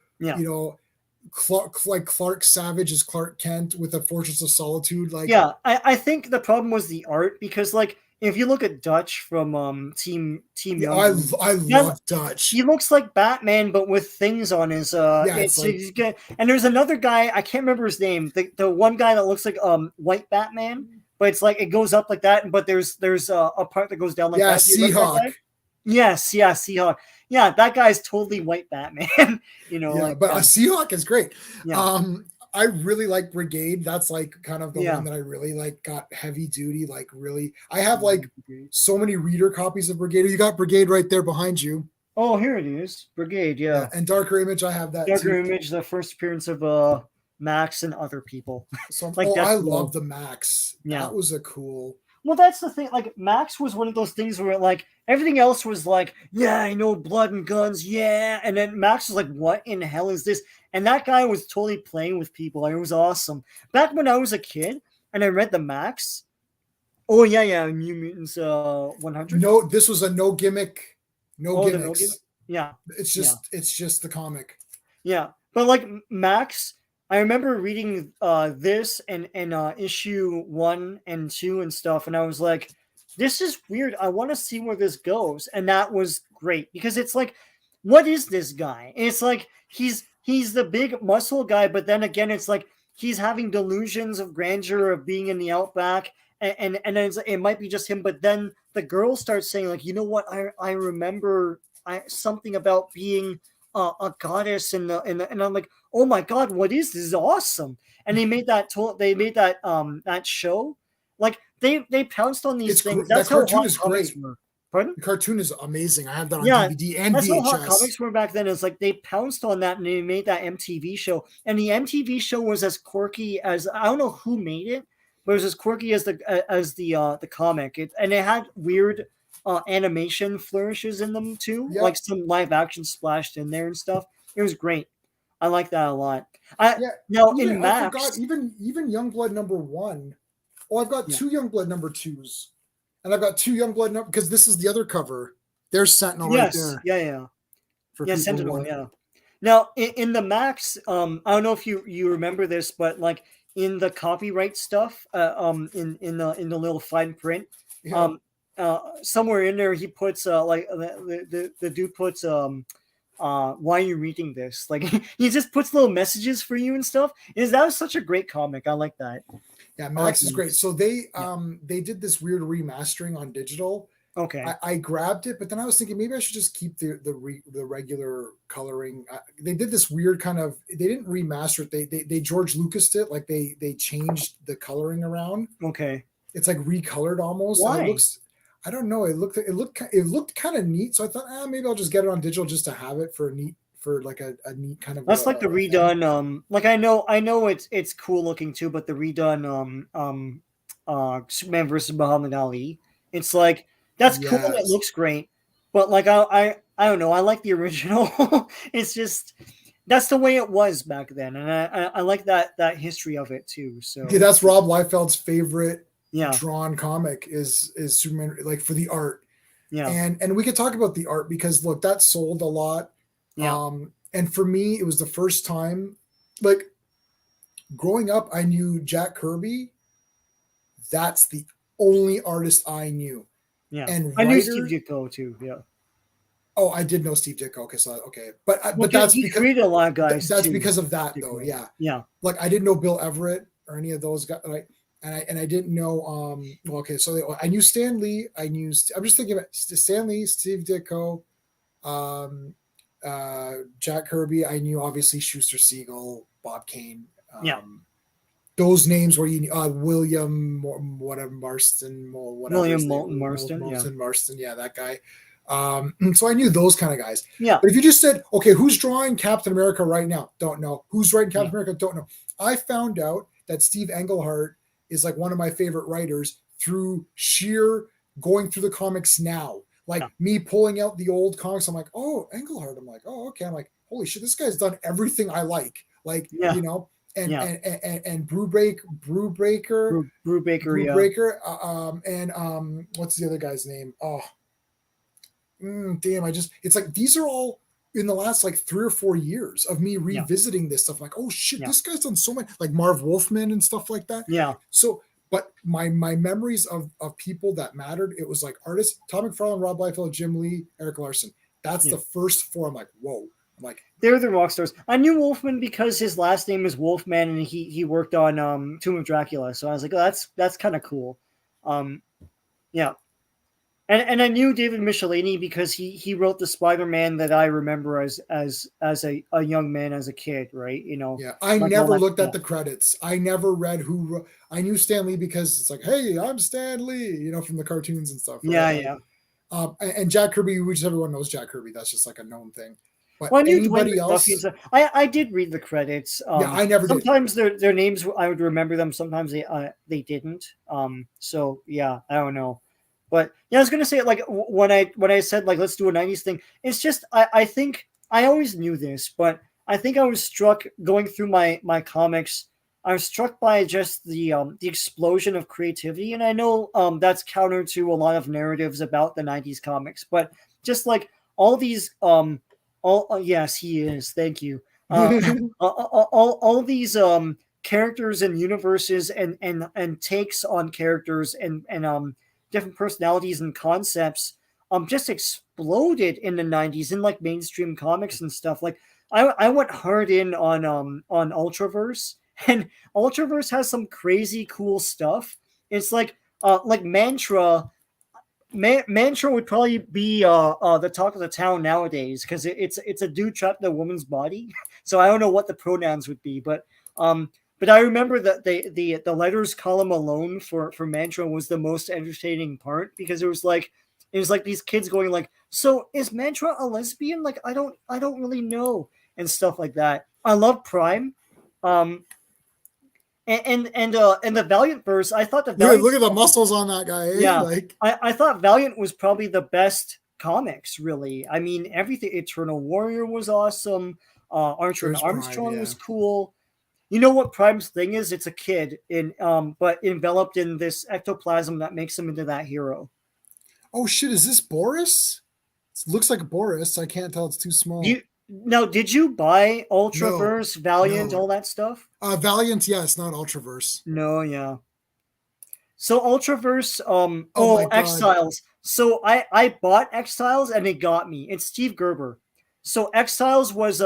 Clark Savage is Clark Kent with a Fortress of Solitude. Like, I think the problem was the art because, like, if you look at Dutch from Team Young, I love Dutch. He looks like Batman, but with things on his. And there's another guy, I can't remember his name. The one guy that looks like White Batman, but it's like it goes up like that, but there's a part that goes down like that. Seahawk. Yes, Seahawk. Yeah, that guy's totally White Batman. But Seahawk is great. Yeah. I really like Brigade. That's like kind of the one that I really like. Got heavy duty, like really. I have like so many reader copies of Brigade. You got Brigade right there behind you. Oh, here it is, Brigade. Yeah, and Darker Image. I have that. Darker Image, the first appearance of Max and other people. So I love the Max. Yeah, that was a cool. Well, that's the thing. Like Max was one of those things where like everything else was like, yeah, I know blood and guns, yeah, and then Max was like, what in hell is this? And that guy was totally playing with people. Like, it was awesome. Back when I was a kid and I read the Max. Oh yeah, New Mutants 100. No, this was a no gimmick, gimmicks. Yeah, it's just the comic. Yeah, but like Max. I remember reading this and issue 1 and 2 and stuff, and I was like, this is weird. I want to see where this goes. And that was great because it's like, what is this guy? And it's like he's the big muscle guy, but then again, it's like he's having delusions of grandeur of being in the outback, and it might be just him. But then the girl starts saying, like, you know what? I remember something about being a goddess and I'm like, oh my god, what is this? This is awesome. And they made that that show, like they pounced on these things. That's how cartoon is great. Pardon? The cartoon is amazing. I have that on DVD and that's VHS. How hot comics were back then. It's like they pounced on that and they made that MTV show. And the MTV show was as quirky as, I don't know who made it, but it was as quirky as the comic. And it had weird animation flourishes in them too, like some live action splashed in there and stuff. It was great. I like that a lot. In Max, I forgot, even Youngblood #1. Oh, I've got 2 Youngblood #2s, and I've got 2 Youngblood because this is the other cover. There's Sentinel right there. Yeah, Sentinel. Yeah. Now in the Max, I don't know if you remember this, but like in the copyright stuff, in the little fine print, somewhere in there he puts like the dude puts why are you reading this? Like he just puts little messages for you and stuff. That was such a great comic. I like that. Yeah, Max is great. So they did this weird remastering on digital. Okay. I grabbed it, but then I was thinking maybe I should just keep the regular coloring. They did this weird kind of. They didn't remaster it. They George Lucased it. Like they changed the coloring around. Okay. It's like recolored almost. Why? And it looks. I don't know. It looked kind of neat. So I thought, maybe I'll just get it on digital just to have it for a neat kind of. That's like the redone. Like I know it's cool looking too, but the redone Superman versus Muhammad Ali. It's like that's cool. It looks great, but like I I don't know. I like the original. It's just that's the way it was back then, and I like that history of it too. So yeah, that's Rob Liefeld's favorite yeah, drawn comic is Superman, like for the art. yeah, And we could talk about the art because look, that sold a lot. yeah. And for me, it was the first time, like growing up, I knew Jack Kirby. That's the only artist I knew. Yeah, And I knew Steve writers. Ditko too. Yeah. Oh, I did know Steve Ditko. Okay, so okay, but Well, that's he because created a lot of guys that's too. because of that though. Ditko. Yeah, Yeah. like I didn't know Bill Everett or any of those guys. Like, and I didn't know. Well, okay, so I knew Stan Lee. I'm just thinking about Stan Lee, Steve Ditko, um, Jack Kirby. I knew obviously Schuster, Siegel, Bob Kane. Yeah. Those names where you William whatever Marston or whatever William Moulton Marston. Yeah. Marston, yeah, that guy. So I knew those kind of guys. Yeah. But if you just said, okay, who's drawing Captain America right now? Don't know. Who's writing Captain America? Don't know. I found out that Steve Englehart is like one of my favorite writers through sheer going through the comics now. Like me pulling out the old comics, I'm like, oh, Englehart. I'm like, oh, okay. I'm like, holy shit, this guy's done everything I like. Like, you know, and Brubaker, and what's the other guy's name? Oh, damn! It's like these are all in the last like 3 or 4 years of me revisiting this stuff. Like, oh shit, this guy's done so much, like Marv Wolfman and stuff like that. Yeah. So, but my memories of people that mattered, it was like artists: Todd McFarlane, Rob Liefeld, Jim Lee, Eric Larson. That's the first 4. I'm like, whoa. I'm like, they're the rock stars. I knew Wolfman because his last name is Wolfman, and he worked on Tomb of Dracula. So I was like, oh, that's kind of cool. Yeah. And I knew David Michelini because he wrote the Spider-Man that I remember as a young man, as a kid, right? You know. Yeah, I never looked at the credits. I never read who wrote. I knew Stan Lee because it's like, hey, I'm Stan Lee, you know, from the cartoons and stuff. Right? Yeah, and Jack Kirby, which everyone knows Jack Kirby. That's just like a known thing. But well, I knew anybody else? I did read the credits. Yeah, I never sometimes did. Their names, I would remember them. Sometimes they didn't. So yeah, I don't know. But yeah, I was gonna say, like, when I said, like, let's do a 90s thing, it's just I think I always knew this, but I think I was struck going through my comics. I was struck by just the explosion of creativity, and I know that's counter to a lot of narratives about the 90s comics, but just like all these yes, he is. Thank you. All these characters and universes and takes on characters and different personalities and concepts just exploded in the 90s in like mainstream comics and stuff. Like I went hard in on Ultraverse, and Ultraverse has some crazy cool stuff. It's like Mantra would probably be the talk of the town nowadays because it's a dude trapped in a woman's body. So I don't know what the pronouns would be, but I remember that the letters column alone for Mantra was the most entertaining part because it was like these kids going like, so is Mantra a lesbian? Like I don't really know, and stuff like that. I love Prime. And the Valiant verse, I thought the Valiant, look at the muscles on that guy. Eh? Yeah, like I thought Valiant was probably the best comics. Really, I mean everything. Eternal Warrior was awesome. Archer and Armstrong was cool. You know what Prime's thing is? It's a kid but enveloped in this ectoplasm that makes him into that hero. Oh shit! Is this Boris? It looks like Boris. I can't tell. It's too small. Now, did you buy Ultraverse, Valiant, all that stuff? Valiant, yes, not Ultraverse. No, yeah. So Ultraverse, Exiles. So I bought Exiles and it got me. It's Steve Gerber. So Exiles was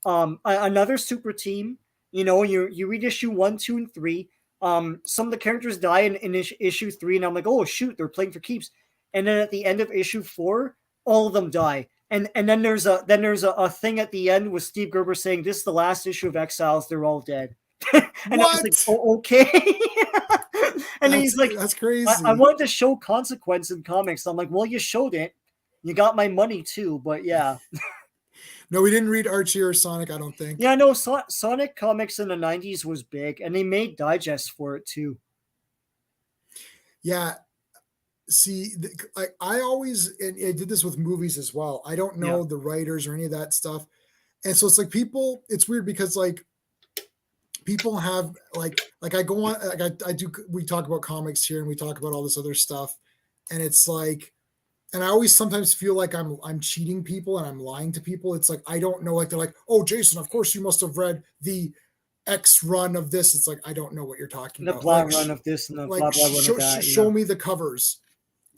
another super team. You know, you read issue 1, 2, and 3. Some of the characters die in issue 3, and I'm like, oh shoot, they're playing for keeps. And then at the end of issue 4, all of them die. And then there's a thing at the end with Steve Gerber saying this is the last issue of Exiles, they're all dead. And what? I was like, oh, okay. And then he's like, that's crazy. I wanted to show consequence in comics. I'm like, well, you showed it. You got my money too, but yeah. No, we didn't read Archie or Sonic, I don't think. Yeah, no, Sonic comics in the 90s was big, and they made digests for it too. Yeah. see, I always, and I did this with movies as well. I don't know the writers or any of that stuff. And so it's like people, it's weird because like people have like I go on, like I do, we talk about comics here and we talk about all this other stuff. And it's like, and I always sometimes feel like I'm cheating people and I'm lying to people. It's like, I don't know. Like they're like, oh, Jason, of course you must have read the X run of this. It's like, I don't know what you're talking about. The blah run of this and the blah blah run of that. Show me the covers.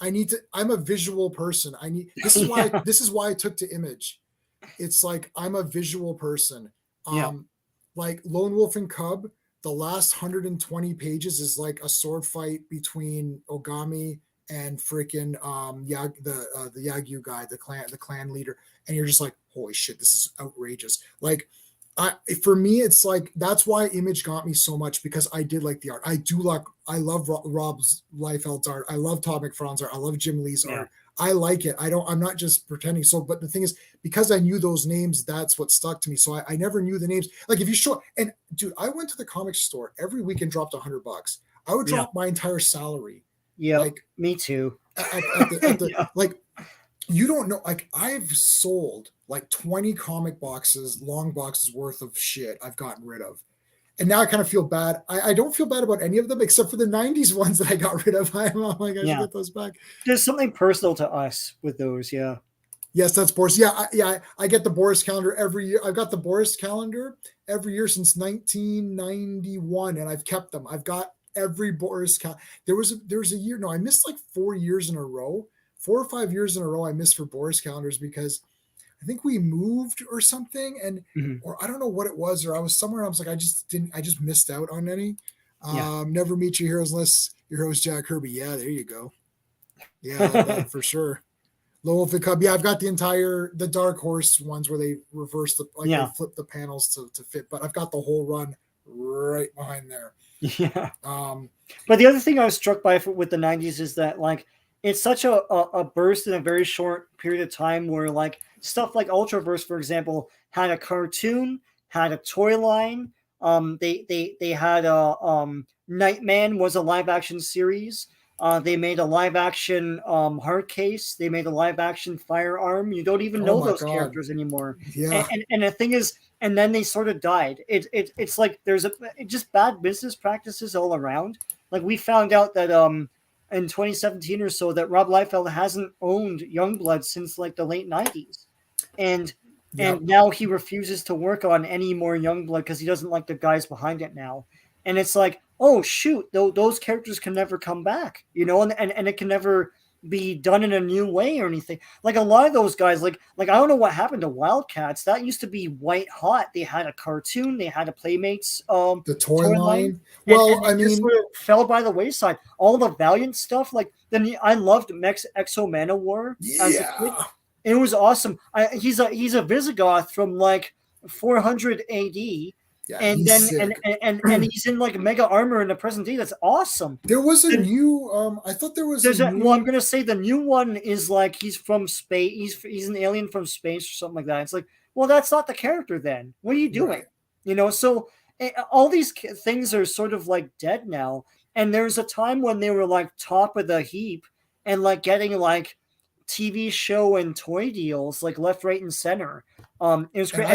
I need to, I'm a visual person. I need, this is why, this is why I took to Image. It's like, I'm a visual person. Like Lone Wolf and Cub, the last 120 pages is like a sword fight between Ogami and freaking the Yagyu guy, the clan leader. And you're just like, holy shit, this is outrageous. Like, for me, it's like, that's why Image got me so much, because I did like the art. I love Rob Liefeld's art. I love Todd McFarlane's art. I love Jim Lee's art. I like it. I'm not just pretending. So, but the thing is, because I knew those names, that's what stuck to me. So I never knew the names. Like if you show, and dude, I went to the comic store every week and dropped $100. I would drop my entire salary. Yeah, like me too. Like, you don't know, like I've sold like 20 comic boxes, long boxes worth of shit I've gotten rid of. And now I kind of feel bad. I don't feel bad about any of them except for the 90s ones that I got rid of. I'm like, I should get those back. There's something personal to us with those. Yeah. Yes, that's Boris. I get the Boris calendar every year. I've got the Boris calendar every year since 1991, and I've kept them. I've got every Boris calendar. There was a year. No, I missed like 4 years in a row. 4 or 5 years in a row I missed for Boris calendars because I think we moved or something, and or I don't know what it was, or I was somewhere and I was like, I just missed out on any. Never meet your heroes unless your hero is Jack Kirby. Yeah, there you go. Yeah, that for sure. Lone Wolf and Cub. Yeah, I've got the Dark Horse ones where they reverse they flip the panels to fit, but I've got the whole run right behind there. Yeah. But the other thing I was struck by with the 90s is that like it's such a burst in a very short period of time where like stuff like Ultraverse, for example, had a cartoon, had a toy line. They had a Nightman was a live action series. They made a live action hard case. They made a live action firearm. You don't even know those characters anymore. Yeah. And the thing is, and then they sort of died. It's like there's just bad business practices all around. Like we found out that in 2017 or so that Rob Liefeld hasn't owned Youngblood since like the late 90s. And now he refuses to work on any more Youngblood because he doesn't like the guys behind it now. And it's like, oh shoot, those characters can never come back, you know, and it can never be done in a new way or anything. Like a lot of those guys, like I don't know what happened to Wildcats. That used to be white hot. They had a cartoon, they had a Playmates, the toy line. Well, I mean, sort of fell by the wayside. All the Valiant stuff, like then I loved Exo Manowar as a kid. It was awesome. He's a Visigoth from like 400 AD. Yeah, and then and he's in like mega armor in the present day. That's awesome. There was a new I thought there was well, I'm gonna say the new one is like he's from space, he's an alien from space or something like that. It's like, well, that's not the character then. What are you doing? Right. You know, so all these things are sort of like dead now. And there's a time when they were like top of the heap and like getting like TV show and toy deals like left, right, and center. It was great.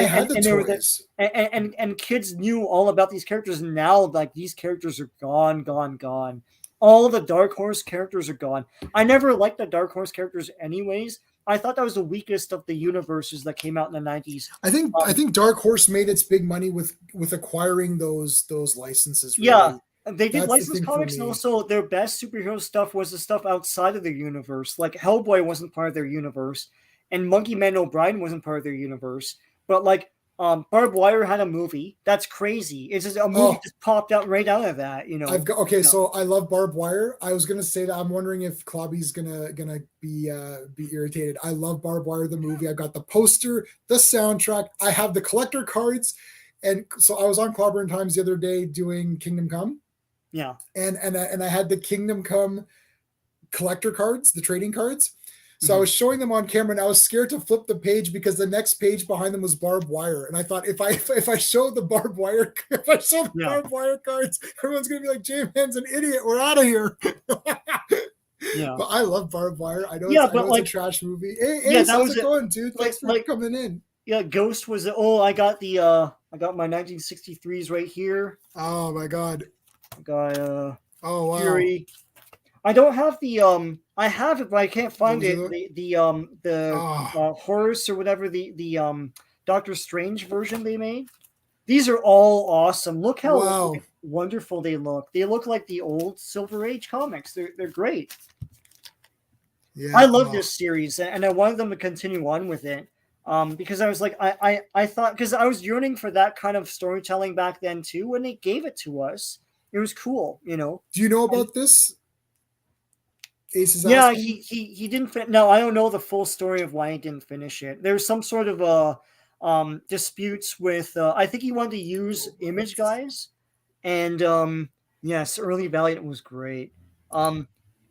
And kids knew all about these characters, and now like these characters are gone. All the Dark Horse characters are gone. I never liked the Dark Horse characters anyways. I thought that was the weakest of the universes that came out in the 90s. I think Dark Horse made its big money with acquiring those licenses. Really. Yeah. They did license comics, and also their best superhero stuff was the stuff outside of their universe. Like Hellboy wasn't part of their universe, and Monkey Man O'Brien wasn't part of their universe. But like Barbed Wire had a movie. That's crazy. It's just a movie just popped out right out of that. You know. So I love Barbed Wire. I was gonna say that I'm wondering if Clobby's gonna be irritated. I love Barbed Wire the movie. I've got the poster, the soundtrack. I have the collector cards, and so I was on Clobberin Times the other day doing Kingdom Come. Yeah. And I had the Kingdom Come collector cards, the trading cards. So I was showing them on camera, and I was scared to flip the page because the next page behind them was Barbed Wire. And I thought if I show the Barbed Wire, Barbed Wire cards, everyone's gonna be like, J-Man's an idiot. We're out of here. Yeah. But I love Barbed Wire. I know it's a trash movie. Hey, yeah, Ace, how's it going, dude? Thanks for coming in. Yeah, Ghost was. Oh, I got my 1963s right here. Oh my god. I got oh wow. Fury. I don't have the I have it, but I can't find it. The Horus or whatever the Doctor Strange version they made. These are all awesome. Look how wonderful they look. They look like the old Silver Age comics. They're great. Yeah, I love this series, and I wanted them to continue on with it. Because I was like, I thought, because I was yearning for that kind of storytelling back then too. When they gave it to us, it was cool, you know. Do you know about this? Ace is yeah, asking? he didn't. No, I don't know the full story of why he didn't finish it. There's some sort of disputes with. I think he wanted to use Image Guys, and yes, Early Valiant was great.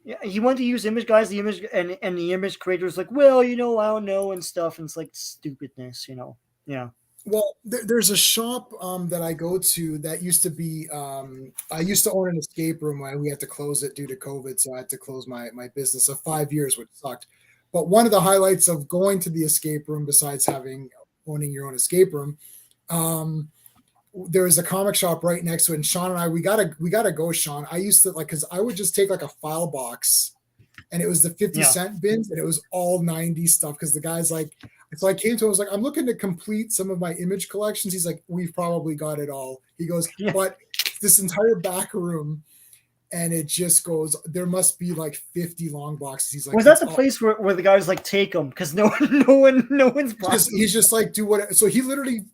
Yeah, he wanted to use Image Guys, the Image and the Image creators like, well, you know, I don't know and stuff, and it's like stupidness, you know. Yeah. Well, there's a shop that I go to that used to be. I used to own an escape room. We had to close it due to COVID, so I had to close my business of 5 years, which sucked. But one of the highlights of going to the escape room, besides owning your own escape room, there was a comic shop right next to it. And Sean and I, we gotta go, Sean. I used to because I would just take like a file box, and it was the 50-cent bins, and it was all 90s stuff. Because the guy's like, so I came to him, I was like, I'm looking to complete some of my Image collections. He's like, we've probably got it all. He goes, but this entire back room, and it just goes, there must be like 50 long boxes. He's like, was that the place where the guy's like, take them? Because no one's he's just like, do what. So he literally,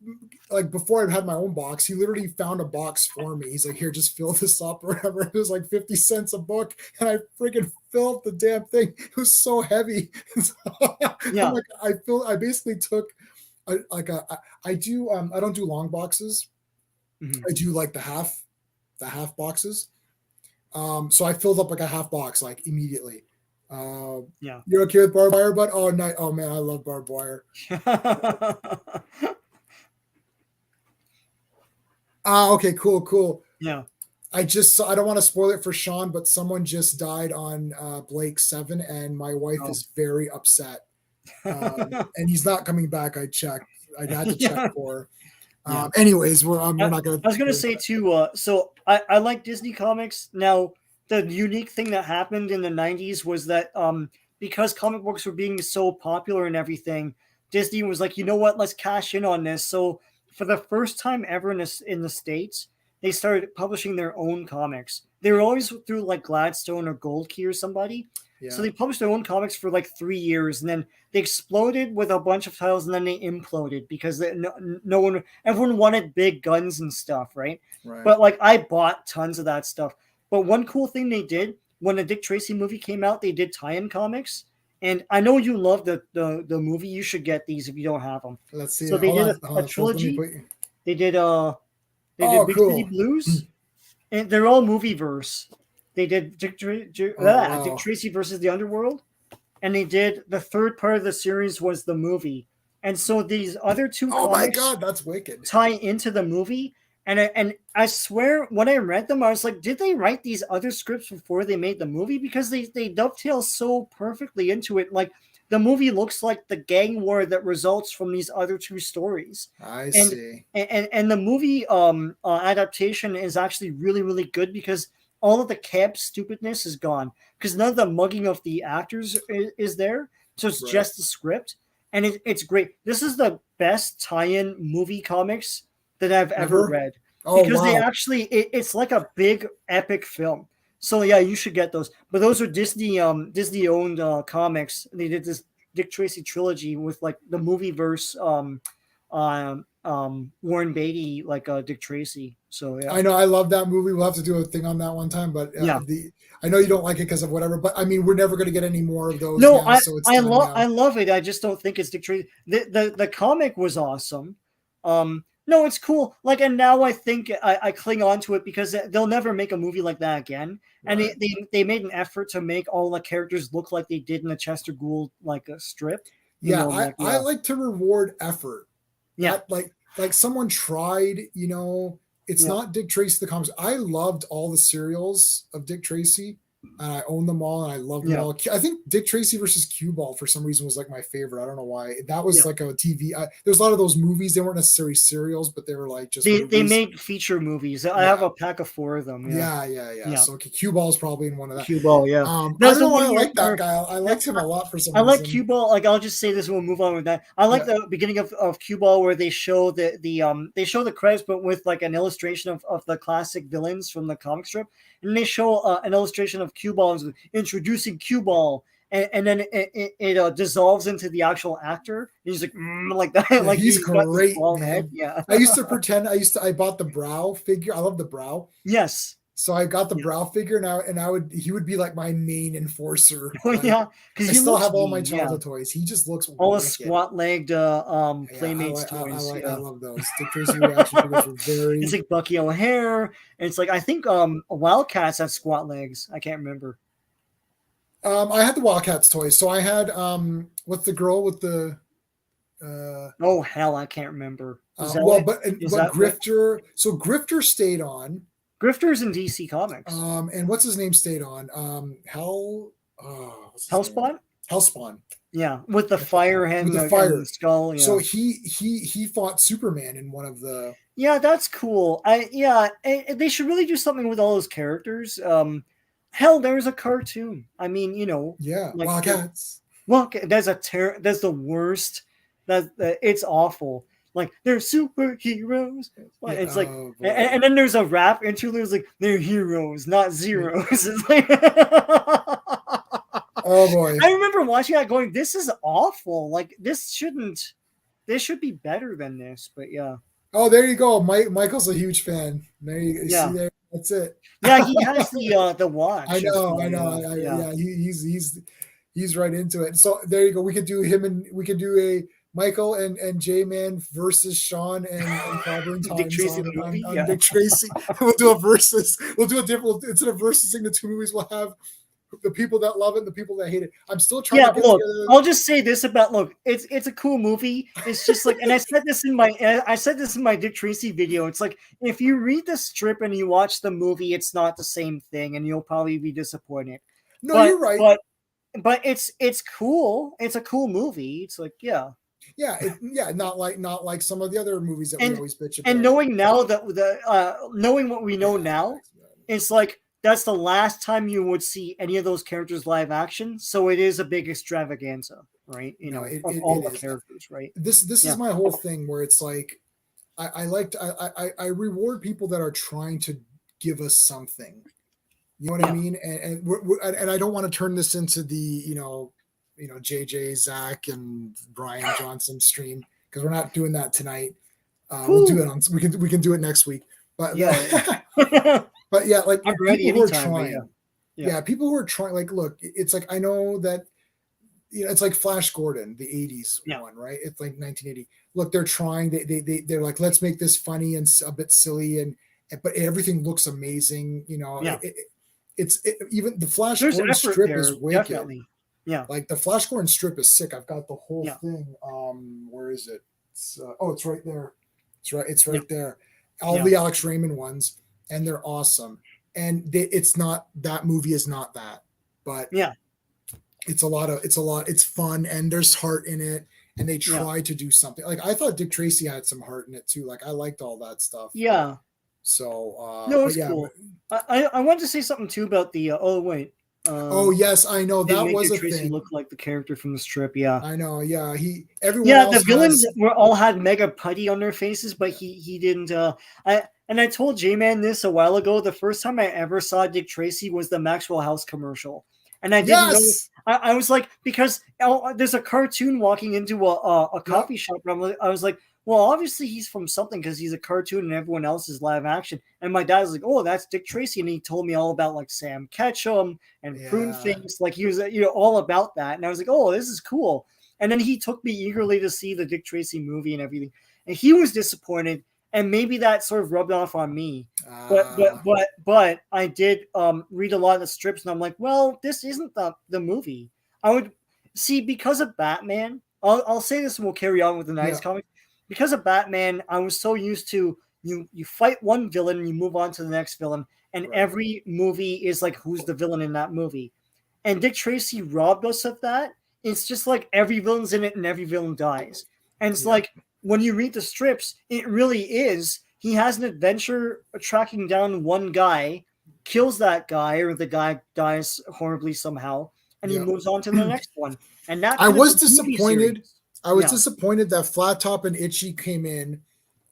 like, before I had my own box, he literally found a box for me. He's like, here, just fill this up or whatever. It was like 50 cents a book, and I freaking filled the damn thing. It was so heavy. Yeah. Like, I basically took I don't do long boxes. Mm-hmm. I do like the half boxes. So I filled up like a half box, like immediately. Yeah. You're okay with Barbed Wire, bud? Oh, no. Oh man, I love Barbed Wire. Okay, cool. Yeah. I don't want to spoil it for Sean, but someone just died on Blake 7, and my wife is very upset. And he's not coming back. I checked. I had to check for. Anyways, we're not gonna. I was gonna say too. So I like Disney comics. Now, the unique thing that happened in the 90s was that because comic books were being so popular and everything, Disney was like, you know what? Let's cash in on this. So for the first time ever in the States, they started publishing their own comics. They were always through like Gladstone or Gold Key or somebody. Yeah. So they published their own comics for like 3 years, and then they exploded with a bunch of titles, and then they imploded because everyone wanted big guns and stuff, right? But like I bought tons of that stuff. But one cool thing they did when the Dick Tracy movie came out, they did tie-in comics. And I know you love the movie. You should get these if you don't have them. Let's see. So they did a trilogy. They did Big cool. City Blues, and they're all movie verse. They did Dick Tracy versus the Underworld, and they did the third part of the series was the movie. And so these other two comics, my god, that's wicked, tie into the movie. And I swear, when I read them, I was like, did they write these other scripts before they made the movie? Because they dovetail so perfectly into it. Like, the movie looks like the gang war that results from these other two stories. I see. And the movie adaptation is actually really, really good because all of the camp stupidness is gone. Because none of the mugging of the actors is there. So it's just the script. And it's great. This is the best tie-in movie comics that I've ever read. Because they actually, it's like a big epic film. So yeah, you should get those. But those are Disney owned comics. They did this Dick Tracy trilogy with like the movie verse Warren Beatty like Dick Tracy. So yeah, I know, I love that movie. We'll have to do a thing on that one time. But I know you don't like it because of whatever. But I mean, we're never going to get any more of those. No, now, so it's I love it. I just don't think it's Dick Tracy. The comic was awesome. No, it's cool. Like, and now I think I cling on to it because they'll never make a movie like that again. And they made an effort to make all the characters look like they did in the Chester Gould like a strip. I like to reward effort. Yeah, like someone tried. It's not Dick Tracy the comics. I loved all the serials of Dick Tracy. and I own them all, and I love them all. I think Dick Tracy versus Cue Ball for some reason was like my favorite. I don't know why. That was like a TV. There's a lot of those movies. They weren't necessarily serials, but they were like just they made feature movies. I have a pack of 4 of them. Yeah. So Cue Ball is probably in one of that. Cue Ball, yeah. I don't know why I like that guy. I liked him a lot for some reason. I like Cue Ball. Like, I'll just say this, and we'll move on with that. I like the beginning of Cue Ball where they show they show the credits, but with like an illustration of the classic villains from the comic strip, and they show an illustration of Cue Ball introducing Cue Ball, and then it dissolves into the actual actor. And he's like that. Yeah, like he's great, man. Head. Yeah. I used to pretend. I bought the Brow figure. I love the Brow. Yes. So I got the Brow figure now, and he would be like my main enforcer. Oh yeah, because I still have all my childhood toys. He just looks all the squat-legged Playmates toys. I love those. Dick Tracy reaction figures were very. It's like Bucky O'Hare. And it's like I think Wildcats have squat legs. I can't remember. I had the Wildcats toys. So I had what's the girl with the? Oh hell, I can't remember. But Grifter. So Grifter stayed on. Grifter's in DC Comics. And what's his name stayed on? Hellspawn? Hellspawn. Yeah, with the fire hand, with the fire and the skull. Yeah. So he fought Superman in one of the. Yeah, that's cool. They should really do something with all those characters. Hell, there's a cartoon. I mean, Yeah, like, Wildcats. Look, that's the worst. It's awful. Like, they're superheroes. It's like, and then there's a rap interlude. It's like, they're heroes, not zeros. It's like, oh boy! I remember watching that, going, "This is awful. Like, this should be better than this." But yeah. Oh, there you go. Michael's a huge fan. There you see there. That's it. Yeah, he has the watch. I know. He's right into it. So there you go. We could do him, and we could do a Michael and J-Man versus Sean and Clobberin Dick Tracy on Dick Tracy. We'll do a versus. We'll do a different. Instead of versing the 2 movies, we'll have the people that love it and the people that hate it. I'm still trying to get look, together. I'll just say this about it's a cool movie. It's just like, and I said this in my Dick Tracy video. It's like, if you read the strip and you watch the movie, it's not the same thing, and you'll probably be disappointed. You're right. But it's cool. It's a cool movie. It's like, not like some of the other movies that we always bitch about. And knowing now that knowing what we know now, it's like that's the last time you would see any of those characters live action. So it is a big extravaganza, right? Of all the characters, right? This is my whole thing where it's like I reward people that are trying to give us something. You know what I mean? And I don't want to turn this into the JJ, Zach, and Brian Johnson stream, because we're not doing that tonight. We'll do it we can do it next week. But but yeah, like I'm ready people who are anytime, trying. People who are trying. Like, look, it's like, I know that it's like Flash Gordon, the 80s one, right? It's like 1980. Look, they're trying. They're like, let's make this funny and a bit silly, but everything looks amazing. Even the Flash Gordon strip is wicked. Definitely. Yeah, like the Flash Gordon strip is sick. I've got the whole thing. Where is it? It's right there. It's right there. All the Alex Raymond ones, and they're awesome. And it's not, that movie is not that, but it's fun, and there's heart in it, and they try to do something. Like, I thought Dick Tracy had some heart in it too. Like, I liked all that stuff. Yeah. So no, it's cool. I wanted to say something too about the yes, I know that was a Tracy thing. Looked like the character from the strip. Yeah, I know. Yeah, the villains all had mega putty on their faces, but he didn't. I told J-Man this a while ago. The first time I ever saw Dick Tracy was the Maxwell House commercial, and I didn't know. I was like, because there's a cartoon walking into a coffee shop, and I was like, well, obviously he's from something, because he's a cartoon and everyone else is live action. And my dad was like, oh, that's Dick Tracy. And he told me all about like Sam Ketchum and Prune Things. Like, he was all about that. And I was like, oh, this is cool. And then he took me eagerly to see the Dick Tracy movie and everything. And he was disappointed. And maybe that sort of rubbed off on me. But I did read a lot of the strips, and I'm like, well, this isn't the movie. I would see, because of Batman. I'll say this, and we'll carry on with the next comic. Because of Batman, I was so used to you fight one villain and you move on to the next villain, and every movie is like, who's the villain in that movie? And Dick Tracy robbed us of that. It's just like every villain's in it and every villain dies. And it's like, when you read the strips, it really is, he has an adventure tracking down one guy, kills that guy, or the guy dies horribly somehow, and he moves on to the next one. And that I was disappointed. I was disappointed that Flat Top and Itchy came in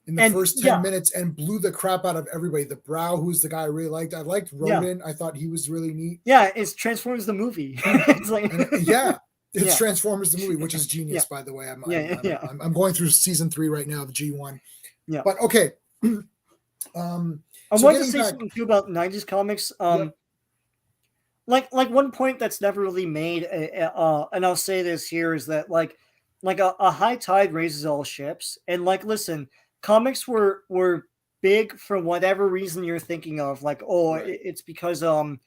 the first 10 minutes and blew the crap out of everybody. The Brow, who's the guy I really liked. I liked Rodin. I thought he was really neat. Yeah, it's Transformers the movie. It's like it's Transformers the movie, which is genius, by the way. I'm going through season 3 right now of G1. Yeah. But okay. I want to say something too about 90s comics. Like one point that's never really made, and I'll say this here, is that like a high tide raises all ships. And like, listen, comics were big for whatever reason you're thinking of. Like, it's because of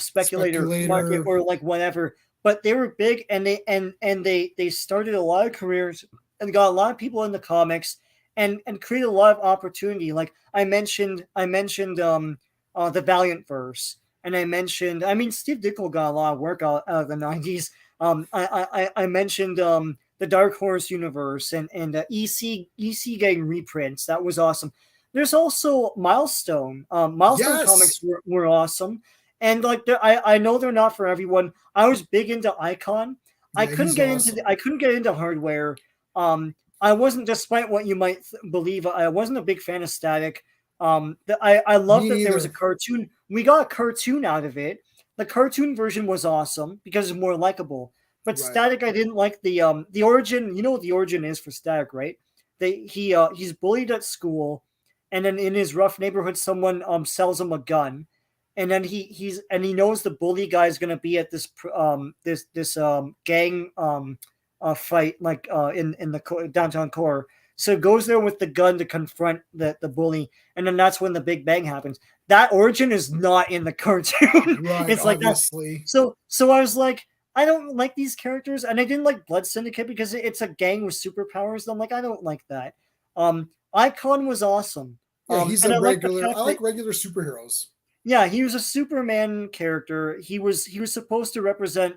speculator market or like whatever. But they were big, and they started a lot of careers and got a lot of people into comics and created a lot of opportunity. Like I mentioned the Valiant verse, and I mean Steve Ditko got a lot of work out of the 90s. I mentioned the Dark Horse universe and EC getting reprints. That was awesome. There's also Milestone. Milestone comics were awesome. And like I know they're not for everyone. I was big into Icon. I couldn't get into Hardware. I wasn't, despite what you might believe, I wasn't a big fan of Static. I love that there was a cartoon. We got a cartoon out of it. The cartoon version was awesome because it's more likable. But Static, I didn't like the origin. You know what the origin is for Static, right? He's bullied at school, and then in his rough neighborhood, someone sells him a gun. And then he knows the bully guy is going to be at this gang fight, like in the downtown core. So goes there with the gun to confront the bully, and then that's when the big bang happens. That origin is not in the cartoon. It's like obviously. So I was like, I don't like these characters, and I didn't like Blood Syndicate because it's a gang with superpowers. And I'm like, I don't like that. Icon was awesome. He's a regular. I like regular superheroes. Yeah, he was a Superman character. He was supposed to represent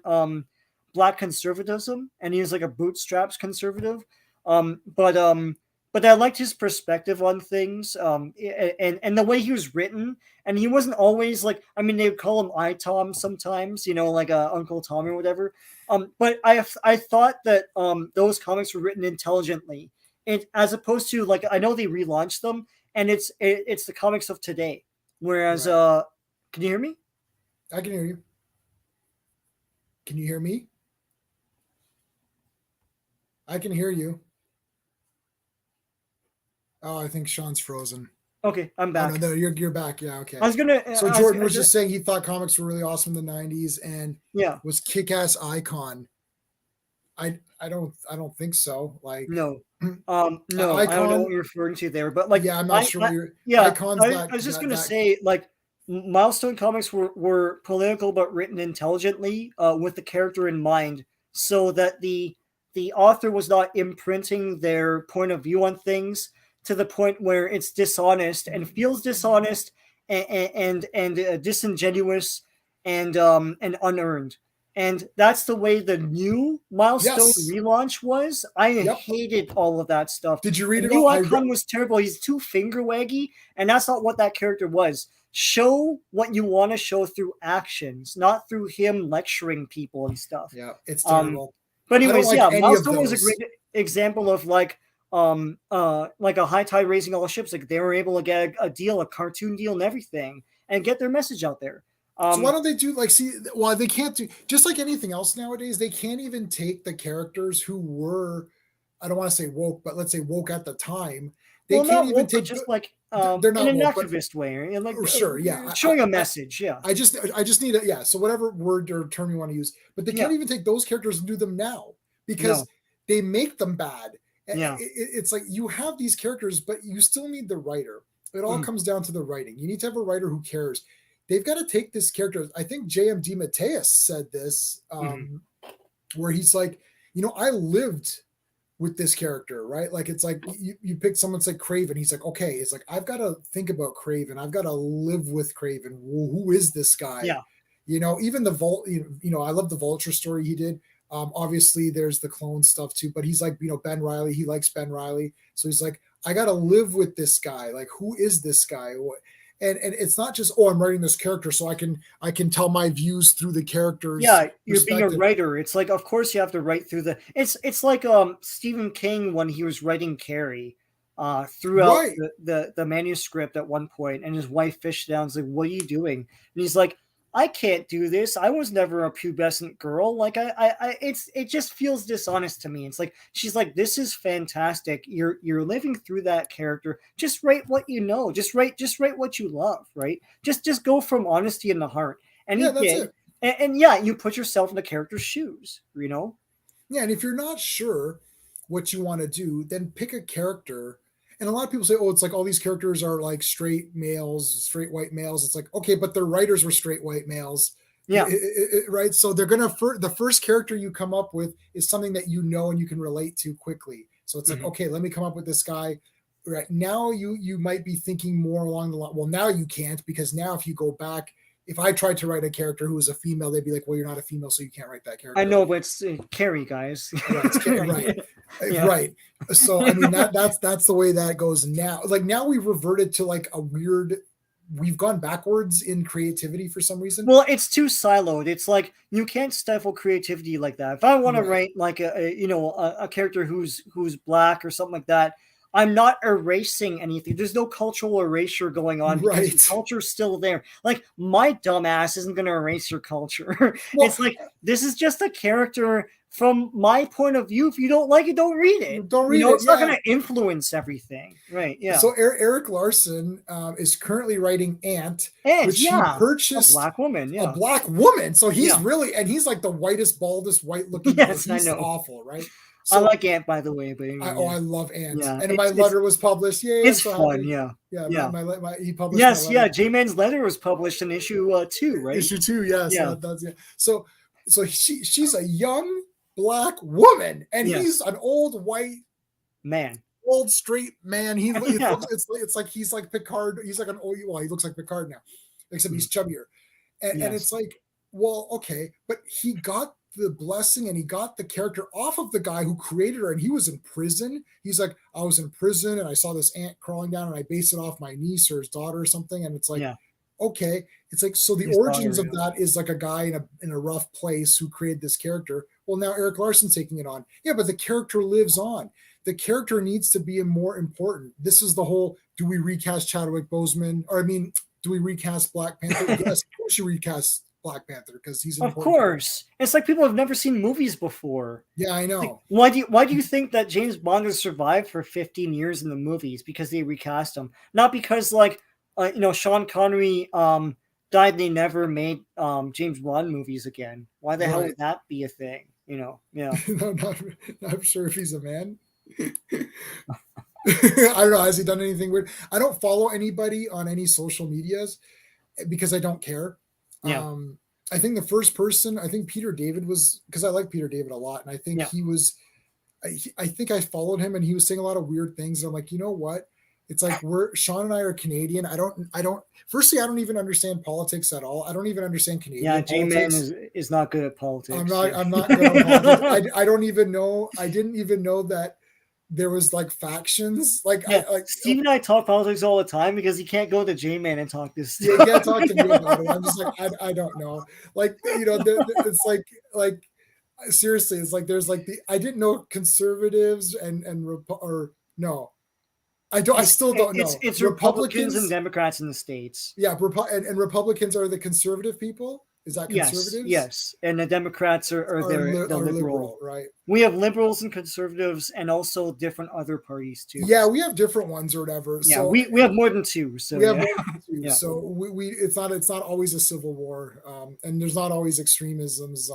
Black conservatism, and he was like a bootstraps conservative. But I liked his perspective on things, and the way he was written. And he wasn't always like, I mean, they would call him I Tom sometimes, like Uncle Tom or whatever. But I thought that those comics were written intelligently, as opposed to, like, I know they relaunched them, and it's the comics of today. Whereas, can you hear me? I can hear you. Can you hear me? I can hear you. Oh, I think Sean's frozen. Okay, I'm back. Oh, no, you're back. Yeah, okay. I was gonna. So Jordan was just saying he thought comics were really awesome in the 90s and was kick-ass Icon. I don't think so. Like no, no, Icon, I don't know what you're referring to there, but like I'm not sure. Icon's I was just gonna say, like, Milestone comics were political but written intelligently, with the character in mind, so that the author was not imprinting their point of view on things to the point where it's dishonest and feels dishonest and disingenuous and unearned. And that's the way the new Milestone relaunch was. I hated all of that stuff. Did you read it? The new Icon was terrible. He's too finger waggy, and that's not what that character was. Show what you want to show through actions, not through him lecturing people and stuff. Yeah, it's terrible. But anyways, Milestone was a great example of like a high tide raising all ships. Like, they were able to get a cartoon deal and everything, and get their message out there. So why don't they do they can't do, just like anything else nowadays, they can't even take the characters who were, I don't want to say woke, but let's say woke at the time. They can't even take, just like they're not in an activist way, like showing a message. I just need so whatever word or term you want to use, but they can't even take those characters and do them now because they make them bad. It's like you have these characters, but you still need the writer. It all comes down to the writing. You need to have a writer who cares. They've got to take this character. I think J.M. DeMatteis said this, where he's like, I lived with this character, right? Like it's like you pick someone's like Craven. He's like, okay, it's like I've got to think about Craven. I've got to live with Craven. Who is this guy? Yeah. Even the I love the Vulture story he did. Obviously there's the clone stuff too, but he's like, Ben Reilly, he likes Ben Reilly. So he's like, I got to live with this guy. Like, who is this guy? And it's not just, I'm writing this character so I can tell my views through the characters. Yeah, you're being a writer. It's like, of course you have to write through it's like Stephen King when he was writing Carrie throughout the manuscript at one point, and his wife fished down. Is like, what are you doing? And he's like, I can't do this. I was never a pubescent girl. Like it just feels dishonest to me. It's like, she's like, this is fantastic. You're living through that character. Just write what you know. Just write what you love. Right. Just go from honesty in the heart. And he did. And you put yourself in the character's shoes. Yeah. And if you're not sure what you want to do, then pick a character. And a lot of people say, it's like all these characters are like straight males, straight white males. It's like, okay, but their writers were straight white males. Yeah. Right. So they're going to, the first character you come up with is something that you know and you can relate to quickly. So it's like, okay, let me come up with this guy. Right now you might be thinking more along the line. Well, now you can't, because now if you go back, if I tried to write a character who was a female, they'd be like, well, you're not a female, so you can't write that character. I know, but it's Carrie, guys. Yeah, it's Carrie, right. Yeah. Right. So, I mean, that's the way that goes now. Like now we've reverted to like we've gone backwards in creativity for some reason. Well, it's too siloed. It's like, you can't stifle creativity like that. If I want to write like a character who's black or something like that, I'm not erasing anything. There's no cultural erasure going on because the culture's still there. Like, my dumbass isn't going to erase your culture. Well, it's like, this is just a character from my point of view. If you don't like it, don't read it. Don't read it. It's not going to influence everything. Right. Yeah. So Eric Larson is currently writing Ant, which he purchased a black woman. Yeah. A black woman. So he's really, and he's like the whitest, baldest, white looking. Yes, he's I know. Awful, right? So, I like Ant, by the way. But anyway, I love Ant. Yeah, and my letter was published. Yeah, it's fun. Yeah. He published. Yes, Jammin's letter was published in issue 2, right? Issue 2, yes. Yeah. So she's a young black woman, and he's an old white man, old straight man. It's like he's like Picard. He's like he looks like Picard now, except he's chubbier, and it's like, well, okay, but he got the blessing and he got the character off of the guy who created her, and he was in prison. He's like, I was in prison and I saw this ant crawling down and I based it off my niece or his daughter or something. And it's like, okay, it's like, so the his origins daughter, of that is like a guy in a rough place who created this character. Well, now Eric Larson's taking it on. Yeah, but the character lives on. The character needs to be more important. This is the whole, do we recast Chadwick Boseman? Or do we recast Black Panther? Yes, of course you recast Black Panther because he's of course character. It's like people have never seen movies before. Yeah, I know. Like, why do you think that James Bond has survived for 15 years in the movies? Because they recast him, not because Sean Connery died. They never made James Bond movies again. Why the hell would that be a thing? Yeah. No, not sure if he's a man. I don't know. Has he done anything weird? I don't follow anybody on any social medias because I don't care. Yeah. I think the first person, Peter David was, because I like Peter David a lot. And I think he was, I think I followed him and he was saying a lot of weird things. And I'm like, you know what? It's like Sean and I are Canadian. Firstly, I don't even understand politics at all. I don't even understand Canadian politics. Jammin is not good at politics. I'm not good at politics. I don't even know. I didn't even know that there was like factions. Steve and I talk politics all the time because he can't go to J-Man and talk this stuff. You can't talk to me about it. I'm just like, I don't know. It's like seriously, it's like there's like I didn't know conservatives I still don't know. It's Republicans and Democrats in the States. Yeah, and Republicans are the conservative people. Is that conservatives? Yes. And the Democrats are the liberal, right? We have liberals and conservatives, and also different other parties too. Yeah, we have different ones or whatever. Yeah, so we have more than two. So we have more than two. Yeah. So we it's not always a civil war, and there's not always extremisms.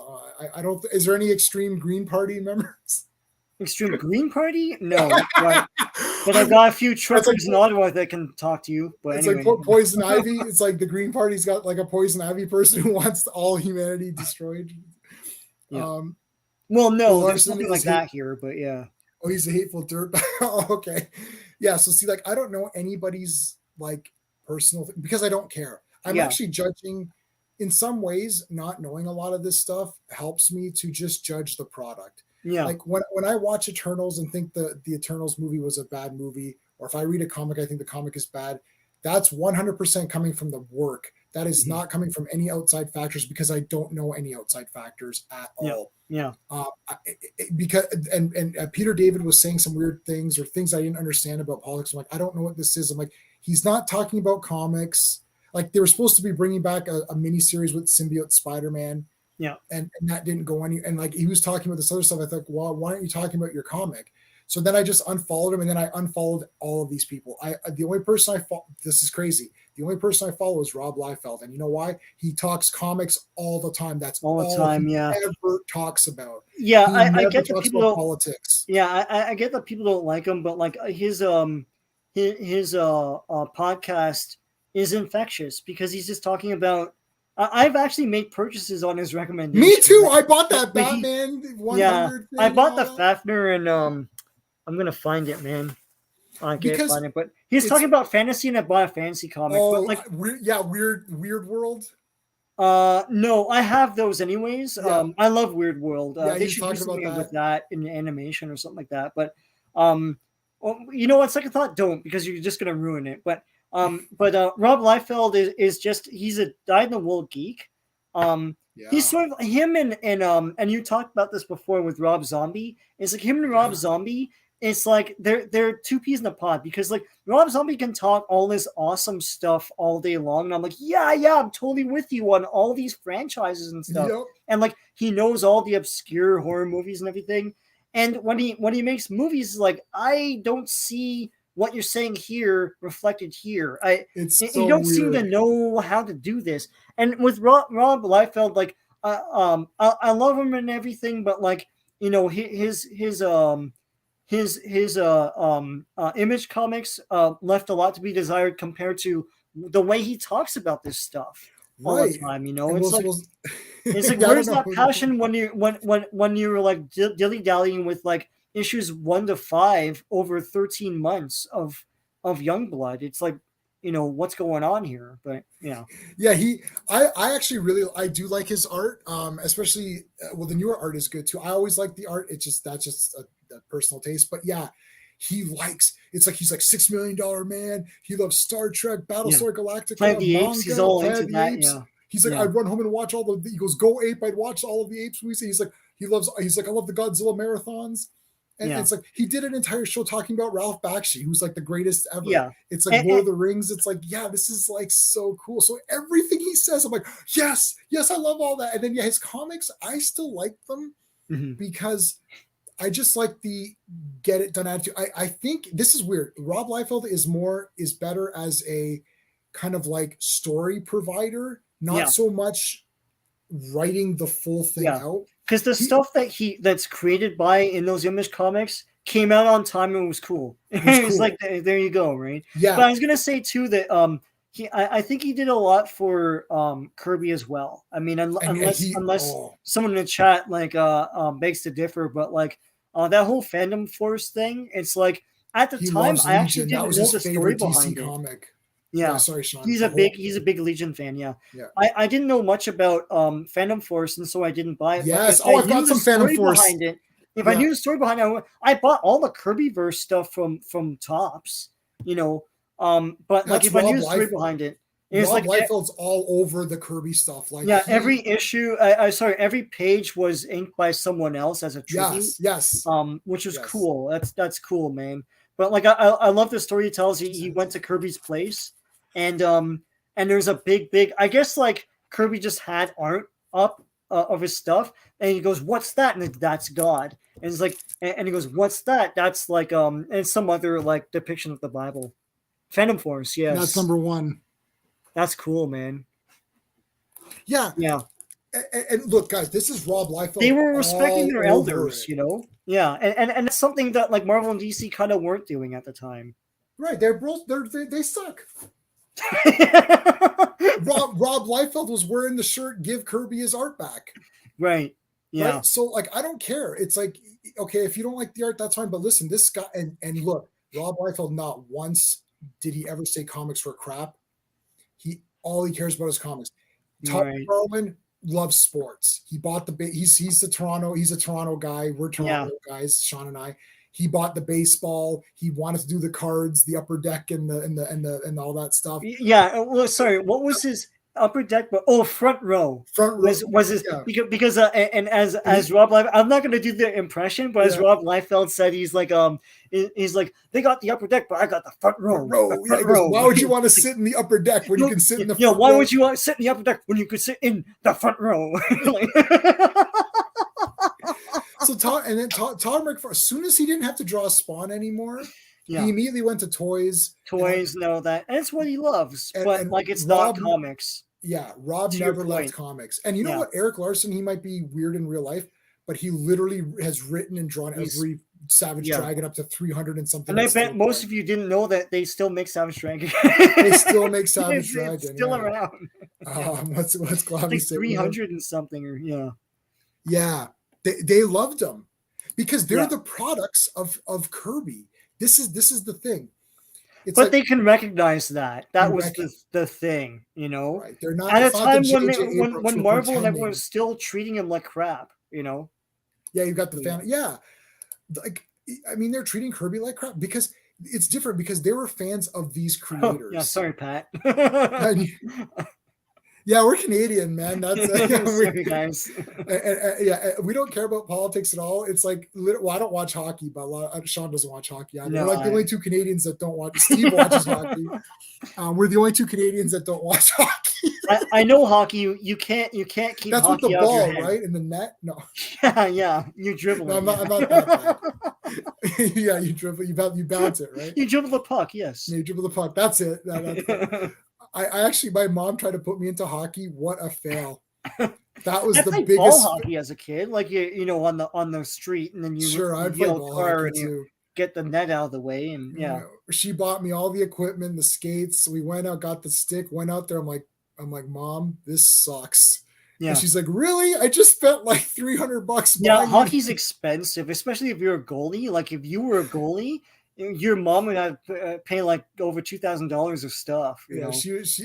I don't. Is there any extreme Green Party members? Extreme Green Party? No. But I've got a few truckers in Ottawa that can talk to you. But it's like Poison Ivy. It's like the Green Party's got like a Poison Ivy person who wants all humanity destroyed. Yeah. Well, no, there's something like that here, but yeah. Oh, he's a hateful dirt. Oh, okay. Yeah. So see, like, I don't know anybody's like personal because I don't care. I'm actually judging in some ways. Not knowing a lot of this stuff helps me to just judge the product. Yeah. Like when I watch Eternals and think the Eternals movie was a bad movie, or if I read a comic, I think the comic is bad. That's 100% coming from the work. That is not coming from any outside factors because I don't know any outside factors at all. Yeah. Because and Peter David was saying some weird things or things I didn't understand about politics. I'm like, I don't know what this is. I'm like, he's not talking about comics. Like they were supposed to be bringing back a mini series with symbiote Spider-Man. Yeah. And that didn't go any. And like he was talking about this other stuff. I thought, well, why aren't you talking about your comic? So then I just unfollowed him, and then I unfollowed all of these people. The only person I follow, this is crazy. The only person I follow is Rob Liefeld, and you know why? He talks comics all the time. That's all the time. He ever talks about. Yeah, I get that people don't politics. Yeah, I get that people don't like him, but like his podcast is infectious because he's just talking about. I've actually made purchases on his recommendation. Me too. I bought that Batman 100. I bought the Fafner and I'm gonna find it, man. I can't find it, but he's talking about fantasy, and I bought a fantasy comic. Oh, but like, Weird World. No, I have those anyways. Yeah. I love Weird World. They should do something with that in animation or something like that. But well, you know what? Second thought, don't, because you're just gonna ruin it. But Rob Liefeld is just he's a dyed-in-the-wool geek. He's sort of him and you talked about this before with Rob Zombie. It's like him and Rob Zombie. It's like they're two peas in a pod because like Rob Zombie can talk all this awesome stuff all day long, and I'm like, yeah, I'm totally with you on all these franchises and stuff. Yep. And like he knows all the obscure horror movies and everything. And when he makes movies, like I don't see what you're saying here reflected here. You don't seem to know how to do this. And with Rob Liefeld, like I love him and everything, but like you know his Image Comics left a lot to be desired compared to the way he talks about this stuff all the time. You know, it's like where's that passion when you're like dilly dallying with like issues 1 to 5 over 13 months of Youngblood? It's like, you know, what's going on here? But I actually I do like his art, especially the newer art is good too. I always like the art. That's just a personal taste, but he's like $6 million man. He loves Star Trek, Battlestar Galactica, Planet of the Apes. He's all into that. Apes. He's like, I'd run home and watch he goes, Go Ape. I'd watch all of the Apes movies. He's like, I love the Godzilla marathons. And it's like he did an entire show talking about Ralph Bakshi, who's like the greatest ever. Yeah. It's like Lord of the Rings. It's like, this is like so cool. So everything he says, I'm like, yes, I love all that. And then his comics, I still like them because I just like the get it done attitude. I think this is weird. Rob Liefeld is better as a kind of like story provider, not so much writing the full thing out. Because the stuff that's created by in those Image comics came out on time and was cool. It's like there you go, right? Yeah. But I was gonna say too that I think he did a lot for Kirby as well. I mean, unless someone in the chat like begs to differ, but like that whole Fandom Force thing, it's like at the time I actually didn't know the story behind it. Yeah, sorry, Sean. He's a big Legion fan. Yeah. I didn't know much about Fandom Force, and so I didn't buy it. Yes, I've got some Fandom Force behind it. If I knew the story behind it, I bought all the Kirbyverse stuff from Topps. You know, but like if I knew the story behind it, it's Rob Liefeld's all over the Kirby stuff. Like every issue. Every page was inked by someone else as a tribute. Yes. Which was cool. That's cool, man. But like I love the story he tells. He went to Kirby's place. And there's a big, I guess like Kirby just had art up of his stuff, and he goes, "What's that?" And that's God. And it's like, and he goes, "What's that?" That's like and some other like depiction of the Bible. Phantom Force, yes. That's number 1. That's cool, man. Yeah. And look, guys, this is Rob Liefeld. They were respecting their elders, you know. Yeah, and it's something that like Marvel and DC kind of weren't doing at the time. Right, they suck. Rob Liefeld was wearing the shirt, "Give Kirby his art back." Right. Yeah. Right? So like, I don't care. It's like, okay, if you don't like the art, that's fine. But listen, this guy, and look, Rob Liefeld, not once did he ever say comics were crap. All he cares about is comics. Tom McFarlane loves sports. He bought he's a Toronto guy. We're Toronto guys, Sean and I. He bought the baseball. He wanted to do the cards, the upper deck, and all that stuff. Yeah. Well, sorry. What was his upper deck? Front row. Front row was his because and as Rob Liefeld, I'm not going to do the impression, but as Rob Liefeld said, he's like they got the upper deck, but I got the front row. Front row. Why would you want to sit in the upper deck when you can sit in the front row? Why would you want to sit in the upper deck when you could sit in the front row? So Todd McFarlane, as soon as he didn't have to draw Spawn anymore, he immediately went to toys. Know that, and it's what he loves, but like it's not comics. Yeah, Rob never left comics. And you know what? Eric Larson, he might be weird in real life, but he literally has written and drawn every Savage Dragon up to 300 and something. And I bet most of you didn't know that they still make Savage Dragon. They still make Savage Dragon. It's still around. What's Globby like 300 and something, or yeah. They loved them because they're the products of Kirby. This is the thing. But like, they can recognize that. That was the thing, Right. They're not at a time when Marvel and everyone was still treating him like crap, Yeah, you got the fan. Yeah. Like, I mean, they're treating Kirby like crap because it's different because they were fans of these creators. Yeah, sorry, Pat. Yeah, we're Canadian, man. That's sorry, guys. We don't care about politics at all. It's like, well, I don't watch hockey, but Sean doesn't watch hockey either. We're like the only two Canadians that don't watch. Steve watches hockey. We're the only two Canadians that don't watch hockey. I know hockey. You can't keep. That's hockey with the ball, right? In the net. No. Yeah. You dribble. No, I'm not that bad. Yeah, you dribble. You bounce it, right? You dribble the puck. Yes. Yeah, you dribble the puck. That's it. That's I actually, my mom tried to put me into hockey. What a fail! That was the biggest ball hockey as a kid, like on the street, and then I played ball hockey too. Get the net out of the way, and she bought me all the equipment, the skates. We went out, got the stick, went out there. I'm like, Mom, this sucks. Yeah. And she's like, really? I just spent like $300. Yeah, hockey's expensive, especially if you're a goalie. Like if you were a goalie, your mom would have pay like over $2,000 of stuff. You know?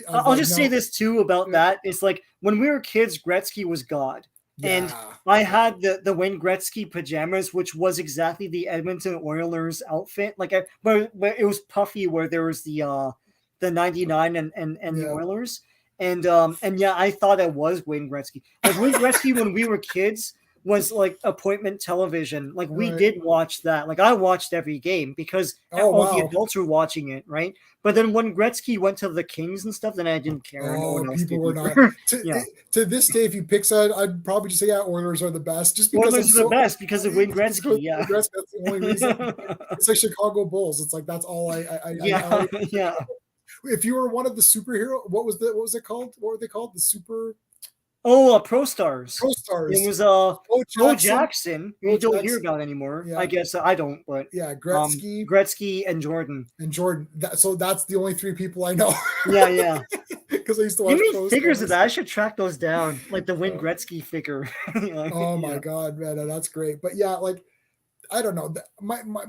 I'll just say this too about that. It's like when we were kids, Gretzky was God. Yeah. And I had the Wayne Gretzky pajamas, which was exactly the Edmonton Oilers outfit. Like, but it was puffy where there was the 99 and the Oilers. And I thought I was Wayne Gretzky. Like Wayne Gretzky when we were kids was like appointment television. Like we did watch that. Like I watched every game because all the adults were watching it, right? But then when Gretzky went to the Kings and stuff, then I didn't care. People were not. To this day, if you pick side, I'd probably just say, Oilers are the best. Just because Oilers are the best because of Wayne Gretzky. Yeah, that's the only reason. It's like Chicago Bulls. It's like that's all I yeah. If you were one of the superhero, what was it called? What were they called? The super. Pro Stars. Pro Stars. It was Bo Jackson. You don't hear about anymore. Yeah. I guess I don't, but yeah, Gretzky and Jordan. So that's the only three people I know. Yeah. Because I used to watch. You mean figures of that? I should track those down, like the Wayne Gretzky figure. Oh my god, man, that's great. But yeah, like I don't know.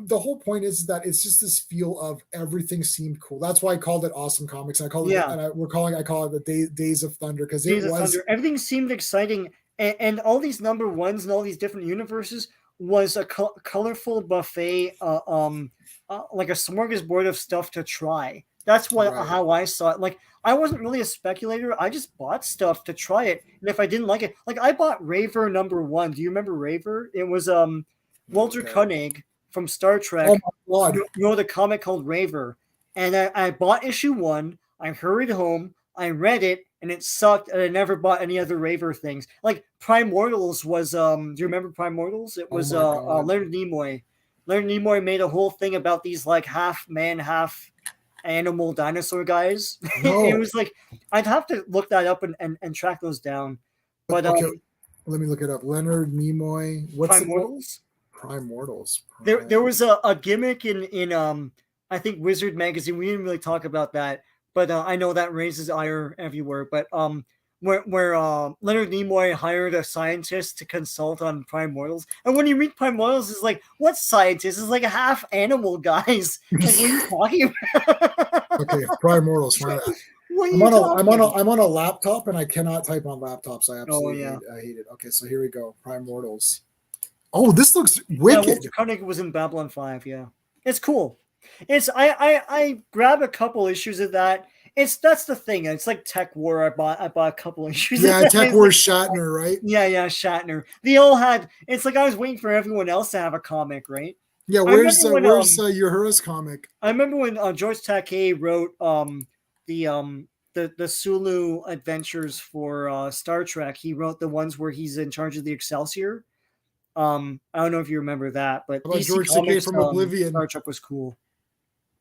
The whole point is that it's just this feel of everything seemed cool. That's why I called it Awesome Comics. I call it, I call it the Days of Thunder because it was everything seemed exciting, and all these number ones and all these different universes was a colorful buffet, like a smorgasbord of stuff to try. That's how I saw it. Like I wasn't really a speculator. I just bought stuff to try it, and if I didn't like it, like I bought Raver #1. Do you remember Raver? It was Walter Koenig from Star Trek. Oh my God. Wrote a comic called Raver. And I bought issue 1. I hurried home. I read it, and it sucked, and I never bought any other Raver things. Like Primordials was do you remember Primordials? It was Leonard Nimoy. Leonard Nimoy made a whole thing about these like half man, half animal dinosaur guys. No. It was like I'd have to look that up and track those down. But okay. Let me look it up. Leonard Nimoy. What's Primordials? Primordials. There was a gimmick in I think Wizard magazine. We didn't really talk about that, but I know that raises ire everywhere. But where Leonard Nimoy hired a scientist to consult on primordials, and when you read primordials, it's like, what scientist? It's like a half animal, guys. Like, what are you talking about? Okay, primordials. I'm on a laptop and I cannot type on laptops. I absolutely hate it. Okay, so here we go. Primordials. Oh, this looks wicked. Yeah, Walter Koenig was in Babylon 5. Yeah, it's cool. It's I grabbed a couple issues of that. That's the thing. It's like Tech War. I bought a couple issues. Yeah, Tech War Shatner, right? Yeah, Shatner. They all had. It's like I was waiting for everyone else to have a comic, right? Yeah, where's Uhura's comic? I remember when George Takei wrote the Sulu adventures for Star Trek. He wrote the ones where he's in charge of the Excelsior. I don't know if you remember that, but DC George Takei from Oblivion. Star Trek was cool.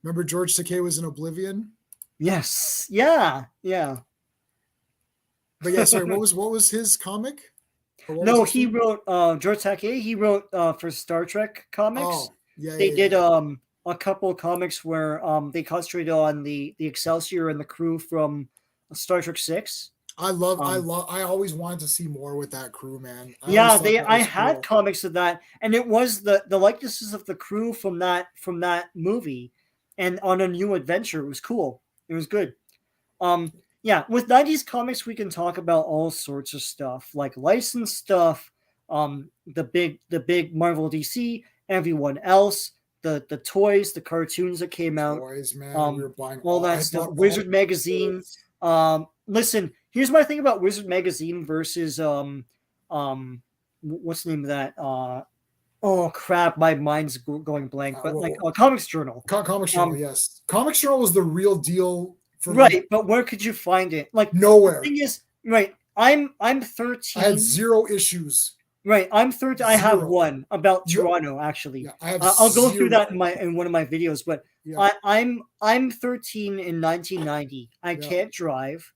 Remember George Takei was in Oblivion? Yes. Yeah. But yeah, sorry, what was his comic? No, he wrote George Takei. He wrote for Star Trek comics. Oh, yeah. They did a couple of comics where they concentrated on the Excelsior and the crew from Star Trek 6. I always wanted to see more with that crew, man. I had comics of that, and it was the likenesses of the crew from that movie, and on a new adventure. It was cool. It was good. With 90s comics, we can talk about all sorts of stuff, like licensed stuff, the big Marvel, DC, everyone else, the toys, the cartoons that came out. Toys, man. We were buying all that stuff. Wizard Magazine. Listen, here's my thing about Wizard Magazine versus what's the name of that? Oh crap, my mind's going blank. But Comics Journal. Comics Journal, yes. Comics Journal was the real deal for me. But where could you find it? Like nowhere. The thing is, right? I'm 13. I had 0 issues. Right, I'm 13. I have one about Toronto, actually. Yeah, I'll go through that in one of my videos. But I'm 13 in 1990. I can't drive.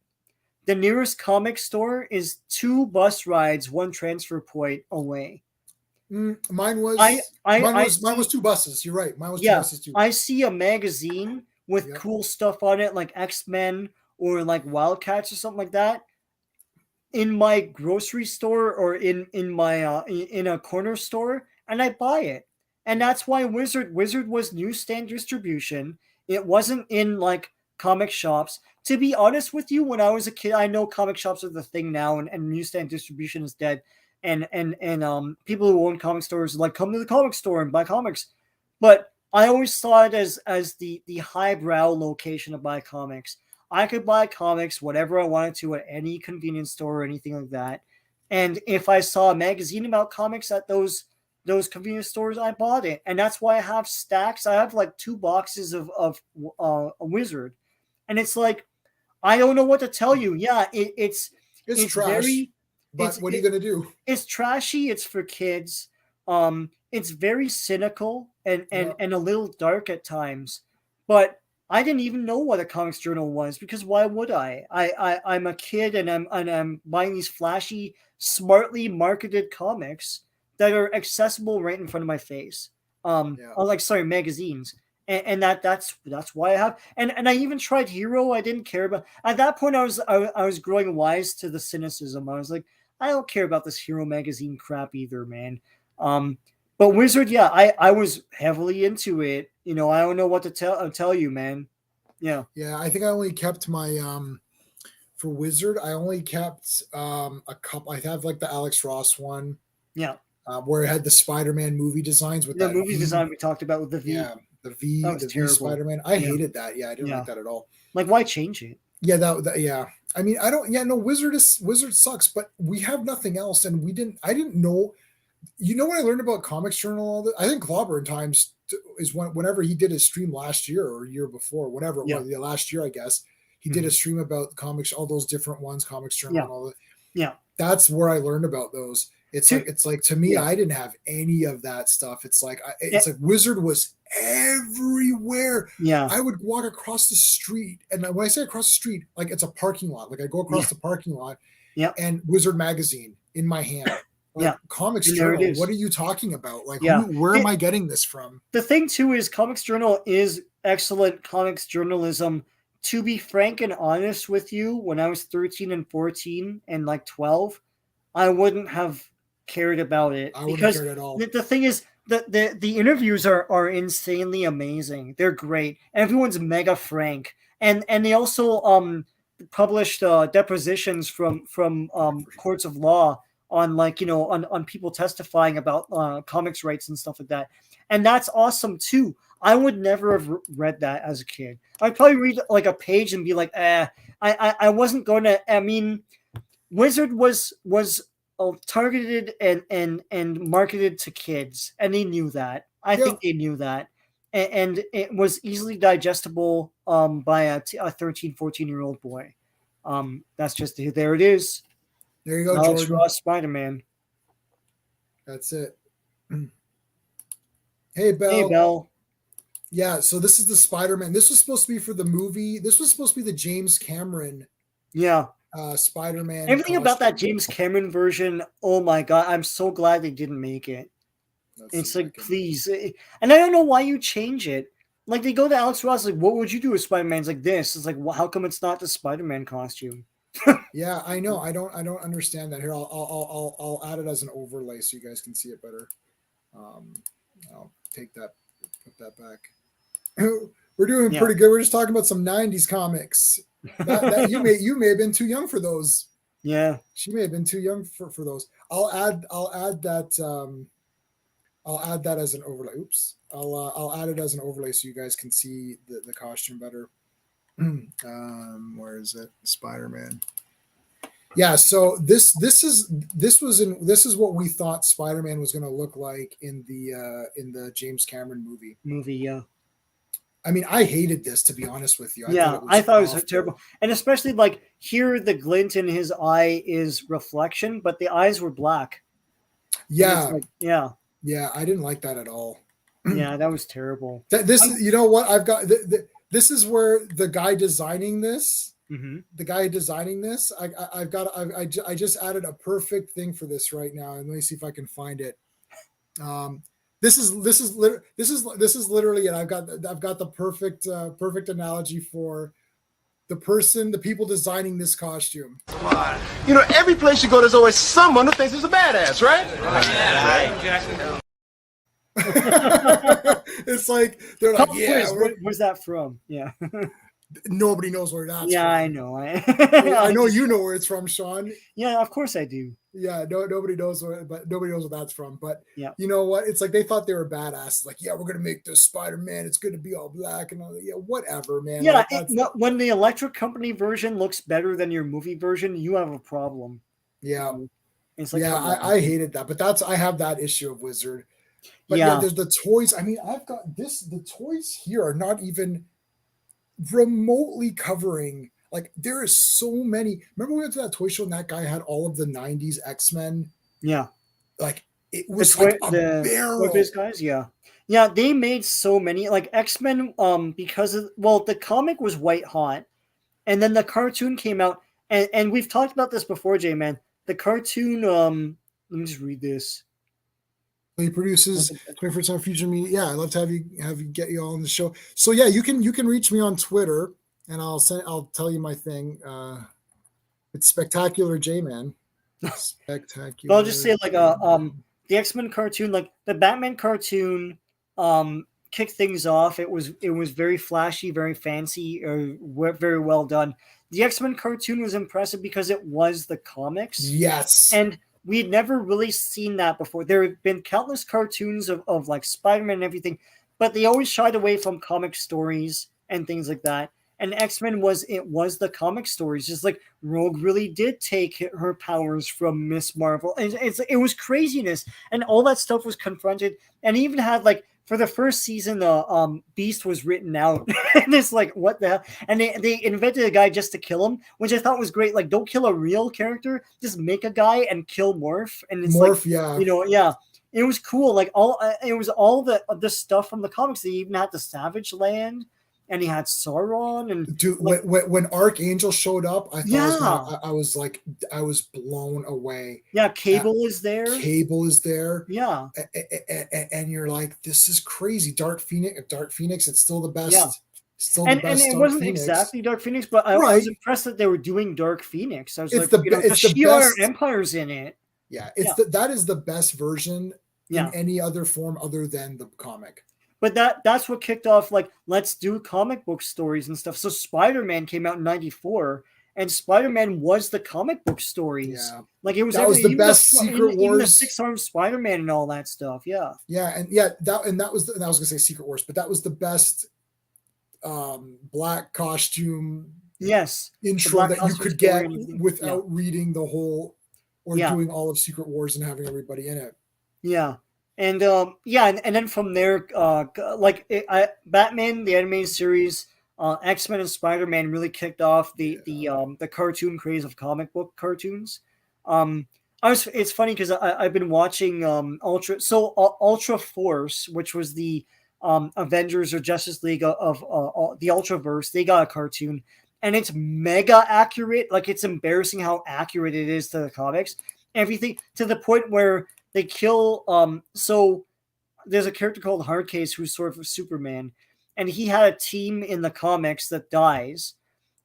The nearest comic store is 2 bus rides, 1 transfer point away. Mine was 2 buses. You're right. Mine was 2 buses too. I see a magazine with cool stuff on it, like X-Men or like Wildcats or something like that, in my grocery store or in my in a corner store, and I buy it. And that's why Wizard was newsstand distribution. It wasn't in like comic shops. To be honest with you, when I was a kid, I know comic shops are the thing now, and newsstand distribution is dead. And people who own comic stores are like, come to the comic store and buy comics. But I always saw it as the highbrow location to buy comics. I could buy comics whatever I wanted to at any convenience store or anything like that. And if I saw a magazine about comics at those convenience stores, I bought it. And that's why I have stacks. I have like 2 boxes of a Wizard. And it's like, I don't know what to tell you. Yeah, it's trash. But what are you going to do? It's trashy. It's for kids. It's very cynical and a little dark at times. But I didn't even know what a Comics Journal was, because why would I? I'm a kid and I'm buying these flashy, smartly marketed comics that are accessible right in front of my face. Magazines. And that's why I have. And I even tried Hero. I didn't care about. At that point, I was growing wise to the cynicism. I was like, I don't care about this Hero magazine crap either, man. But Wizard, I was heavily into it. I don't know what to tell you, man. Yeah. Yeah, I think I only kept my for Wizard. I only kept a couple. I have like the Alex Ross one. Yeah. Where it had the Spider-Man movie designs with the movie design we talked about with the V. Yeah, the V Spider-Man. I hated that. Yeah, I didn't like that at all. Like, why change it? Yeah, that. I mean, I don't. Yeah, no. Wizard sucks, but we have nothing else, and I didn't know. When I learned about Comics Journal, all that, I think Clobberin times is whenever he did his stream last year or year before, whatever it was, last year, I guess, he did a stream about comics, all those different ones, Comics Journal, and all that. Yeah, that's where I learned about those. It's like to me, I didn't have any of that stuff. It's like like Wizard was everywhere. Yeah, I would walk across the street, and when I say across the street, like it's a parking lot. Like I go across the parking lot, and Wizard magazine in my hand. Like, Comics Journal. What are you talking about? Like, where am I getting this from? The thing too is Comics Journal is excellent comics journalism to be frank and honest with you, when I was 13 and 14 and like 12, I wouldn't have cared about it. I wouldn't have cared at all. The thing is, the interviews are insanely amazing. They're great. Everyone's mega frank, and they also published depositions from courts of law on like on people testifying about comics rights and stuff like that, and that's awesome too. I would never have read that as a kid. I'd probably read like a page and be like, I wasn't going to. I mean, Wizard was targeted and marketed to kids, and they knew that. I think they knew that, and it was easily digestible by a 13, 14-year-old boy. That's just there. It is. There you go, Alex Ross, Spider-Man. That's it. Hey, Belle. Hey, Belle. Yeah, so this is the Spider-Man. This was supposed to be for the movie. This was supposed to be the James Cameron. Yeah. Spider-Man. Everything about that James Cameron version, oh my god, I'm so glad they didn't make it. It's like, please. And I don't know why you change it. Like, they go to Alex Ross, like, what would you do with Spider-Man? It's like this. It's like, well, how come it's not the Spider-Man costume? Yeah, I know. I don't understand that. Here, I'll add it as an overlay so you guys can see it better. I'll take that, put that back. We're doing pretty good. We're just talking about some 90s comics. That you may have been too young for those. Yeah. She may have been too young for those. I'll add that as an overlay. Oops. I'll add it as an overlay so you guys can see the costume better. Where is it? Spider-Man. Yeah, so this is what we thought Spider-Man was going to look like in the James Cameron movie. Yeah. I mean, I hated this, to be honest with you. I thought it was terrible. And especially like here, the glint in his eye is reflection, but the eyes were black. Yeah. Like, yeah. Yeah. I didn't like that at all. Yeah, that was terrible. This is, you know what? I've got, this is where the guy designing this, I just added a perfect thing for this right now. And let me see if I can find it. This is literally it. I've got the perfect analogy for the people designing this costume. You know, every place you go, there's always someone who thinks he's a badass, right? It's like they're like, where's that from? Yeah. Nobody knows where that's from. Yeah, I know. I know you know where it's from, Sean. Yeah, of course I do. Yeah, nobody knows where that's from. But yeah, you know what? It's like they thought they were badass. Like, yeah, we're gonna make this Spider-Man. It's gonna be all black and all that. Yeah, whatever, man. Yeah, like, when the Electric Company version looks better than your movie version, you have a problem. Yeah, it's like, I hated that. But I have that issue of Wizard. But yeah, there's the toys. I mean, I've got this. The toys here are not even remotely covering. Like, there is so many. Remember we went to that toy show and that guy had all of the 90s X-Men? Yeah. Like, it was like a barrel. With these guys, yeah. Yeah, they made so many. Like, X-Men, because of, the comic was white hot. And then the cartoon came out. And we've talked about this before, J-Man. The cartoon, let me just read this. He produces 21st Future Media. Yeah, I'd love to have you get you all on the show. So yeah, you can reach me on Twitter, and I'll tell you my thing. It's Spectacular J-Man. Spectacular. I'll just say like the X-Men cartoon, like the Batman cartoon, kicked things off. It was very flashy, very fancy, very well done. The X-Men cartoon was impressive because it was the comics. Yes. And we had never really seen that before. There have been countless cartoons of like Spider-Man and everything, but they always shied away from comic stories and things like that. And X-Men was the comic stories. Just like Rogue really did take her powers from Miss Marvel. And it was craziness. And all that stuff was confronted. And even had like, for the first season, Beast was written out. And it's like, what the hell? And they invented a guy just to kill him, which I thought was great. Like, don't kill a real character, just make a guy and kill Morph. And it's Morph, like, yeah. You know, yeah. It was cool. Like, it was all the stuff from the comics. They even had the Savage Land, and he had Sauron. And dude, like, when Archangel showed up, I thought I was blown away. Yeah, Cable is there. Yeah, and you're like, this is crazy. Dark Phoenix, it's still the best. Yeah. Still and the best it Dark wasn't Phoenix. exactly Dark Phoenix, but I was impressed that they were doing Dark Phoenix. I was it's like, it's the best. Empire's in it. Yeah, that is the best version in any other form other than the comic. But that's what kicked off, like, let's do comic book stories and stuff. So Spider-Man came out in 94, and Spider-Man was the comic book stories. Yeah. Like, it was that was the best Secret Wars. Even the Six-Armed Spider-Man and all that stuff. Yeah. Yeah, and that was I was gonna say Secret Wars, but that was the best black costume intro that you could get without reading the whole or doing all of Secret Wars and having everybody in it. Yeah. And and then from there, Batman, the animated series, X-Men and Spider-Man really kicked off the cartoon craze of comic book cartoons. It's funny because I've been watching Ultra Force, which was the Avengers or Justice League of the Ultraverse. They got a cartoon, and it's mega accurate. Like, it's embarrassing how accurate it is to the comics. Everything to the point where they kill. So there's a character called Hardcase who's sort of a Superman, and he had a team in the comics that dies,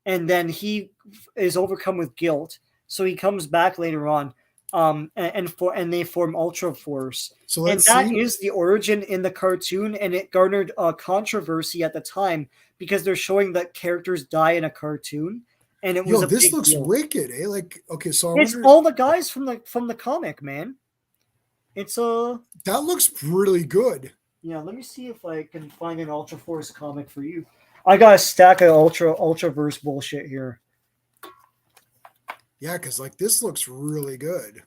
and then he is overcome with guilt. So he comes back later on, and they form Ultra Force. So that is the origin in the cartoon, and it garnered controversy at the time because they're showing that characters die in a cartoon, and it was this looks wicked, eh? Like, okay, so it's all the guys from the comic, man. It's that looks really good. Yeah, let me see if I can find an Ultra Force comic for you. I got a stack of Ultraverse bullshit here. Yeah, because like this looks really good.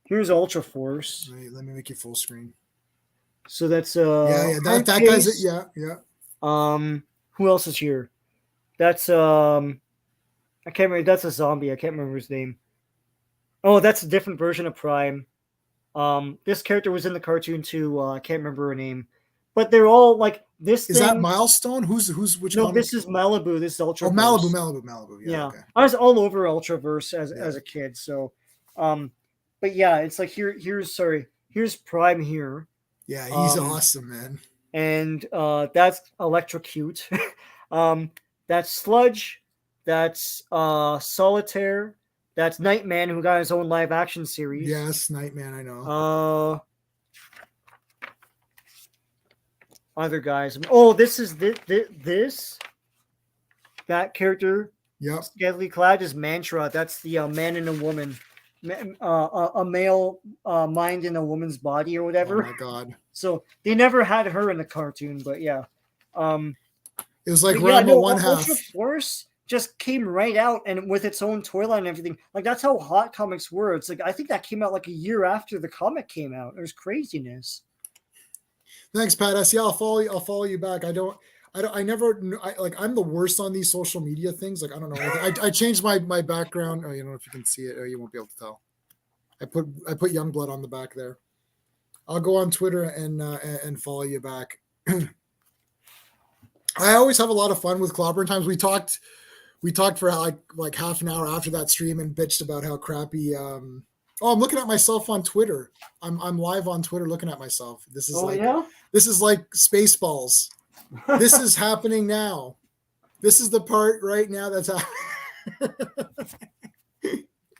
Here's Ultra Force. Let me make you full screen. So that's that guy's it. Yeah. Who else is here? That's I can't remember. That's a zombie. I can't remember his name. Oh, that's a different version of Prime. This character was in the cartoon too. I can't remember her name, but they're all like this. Is that Milestone? Who's which? No, comic? This is Malibu. This is Ultraverse. Oh, Malibu. Yeah. Okay. I was all over Ultraverse as a kid. So, but yeah, it's like here's Prime here. Yeah, he's awesome, man. And that's Electrocute. That's Sludge. That's Solitaire. That's Nightman, who got his own live action series. Yes, Nightman, I know. Other guys. Oh, this is this. That character. Yep. Scantily clad is Mantra. That's the man and a woman. A male mind in a woman's body or whatever. Oh my god. So they never had her in the cartoon, but yeah. It was like Rambo one half. Ultra Force just came right out and with its own toy line and everything. Like, that's how hot comics were. It's like, I think that came out like a year after the comic came out. There's craziness. Thanks, Pat. I'll follow you back. I'm the worst on these social media things. Like, I don't know. I changed my background. Oh, you don't know if you can see it. Oh, you won't be able to tell. I put Youngblood on the back there. I'll go on Twitter and follow you back. I always have a lot of fun with Clobberin times. We talked for like half an hour after that stream and bitched about how crappy. I'm looking at myself on Twitter. I'm live on Twitter looking at myself. This is this is like Spaceballs. This is happening now. This is the part right now that's happening.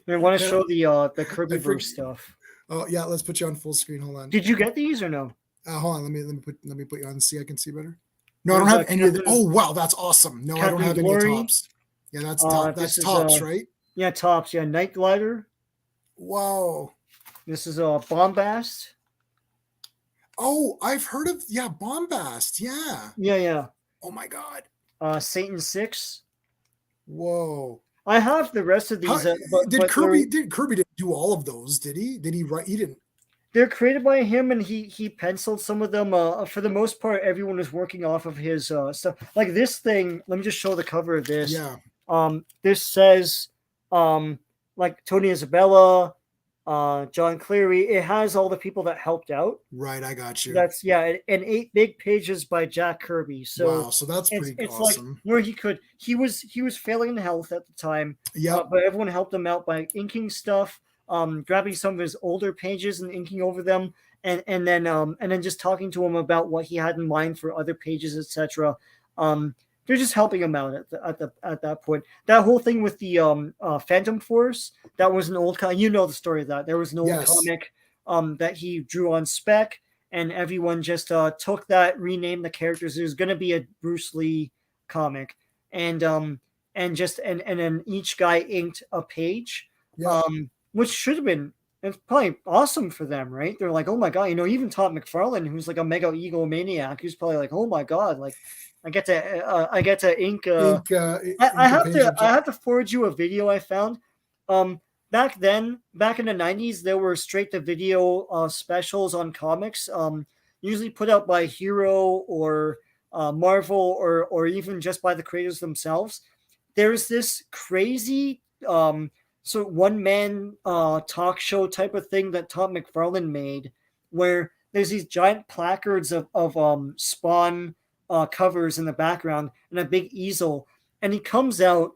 I want to show the Kirby verse stuff. Oh yeah, let's put you on full screen. Hold on. Did you get these or no? Hold on. Let me put you on and see. I can see better. No, I don't have any of them. Oh wow, that's awesome. No, I don't have any tops. Yeah, that's that's tops, right? Yeah, tops. Yeah, Night Glider. Wow. This is Bombast. Oh, I've heard of Bombast. Yeah. Yeah. Oh my god. Satan 6. Whoa. I have the rest of these. Kirby didn't do all of those, did he? Did he write? He didn't. They're created by him, and he penciled some of them. For the most part, everyone is working off of his stuff. Like this thing. Let me just show the cover of this. Yeah. This says, like Tony Isabella, John Cleary. It has all the people that helped out. Right, I got you. That's and 8 big pages by Jack Kirby. So wow, so that's pretty awesome. Like where he was failing in health at the time. Yeah, but everyone helped him out by inking stuff. Grabbing some of his older pages and inking over them, and then just talking to him about what he had in mind for other pages, etc. They're just helping him out at that point. That whole thing with the Phantom Force, that was an old comic. You know the story of that. There was an old comic that he drew on spec, and everyone just took that, renamed the characters. It was going to be a Bruce Lee comic, and then each guy inked a page, which should have been. It's probably awesome for them, right? They're like, oh my god, even Todd McFarlane, who's like a mega egomaniac, who's probably like, oh my god, like I get to ink. I have to forward you a video I found. Back in the 90s, there were straight to video specials on comics, usually put out by Hero or Marvel or even just by the creators themselves. There's this crazy sort of one-man talk show type of thing that Todd McFarlane made, where there's these giant placards of Spawn covers in the background and a big easel, and he comes out,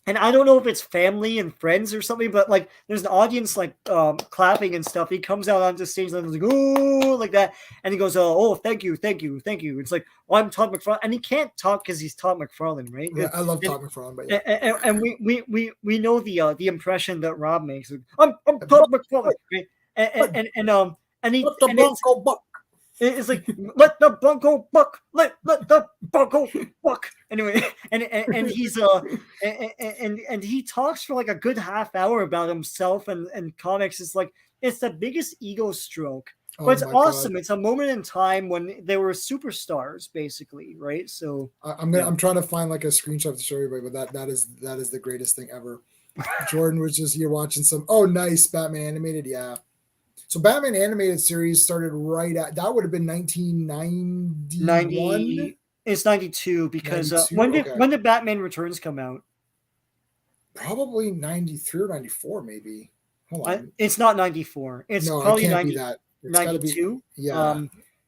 and I don't know if it's family and friends or something, but like there's an audience like clapping and stuff. He comes out onto stage and like, oh, like that, and he goes, oh, thank you. It's like, oh, I'm Todd McFarlane, and he can't talk because he's Todd McFarlane, right? Yeah, I love Todd McFarlane, but yeah. And we know the impression that Rob makes. I'm Todd McFarlane, right? And he it's like, let the bunko buck, let the bunko buck. Anyway, and he's and he talks for like a good half hour about himself and comics. It's like, it's the biggest ego stroke, but it's awesome. God. It's a moment in time when they were superstars, basically, right? So I'm trying to find like a screenshot to show everybody, but that is the greatest thing ever. Jordan was just here watching some. Oh, nice Batman animated, yeah. So Batman animated series started right at, that would have been 1991. It's 92 because 92? When did Batman Returns come out? Probably 93 or 94, maybe. Hold on. It's not 94. It's probably 92. Yeah.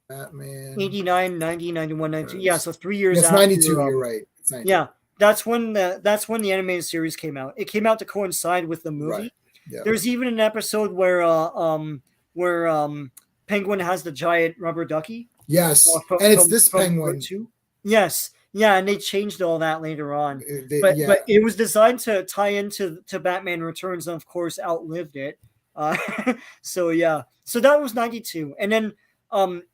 Batman 89, 90, 91, 92. Yeah, so 3 years after. 92. You're right. It's 92. Yeah, that's when the animated series came out. It came out to coincide with the movie. Right. Yeah. There's even an episode where Penguin has the giant rubber ducky. Yes, and it's this Penguin too. Yes, yeah, and they changed all that later on. But it was designed to tie into Batman Returns, and of course outlived it. So that was 92, and then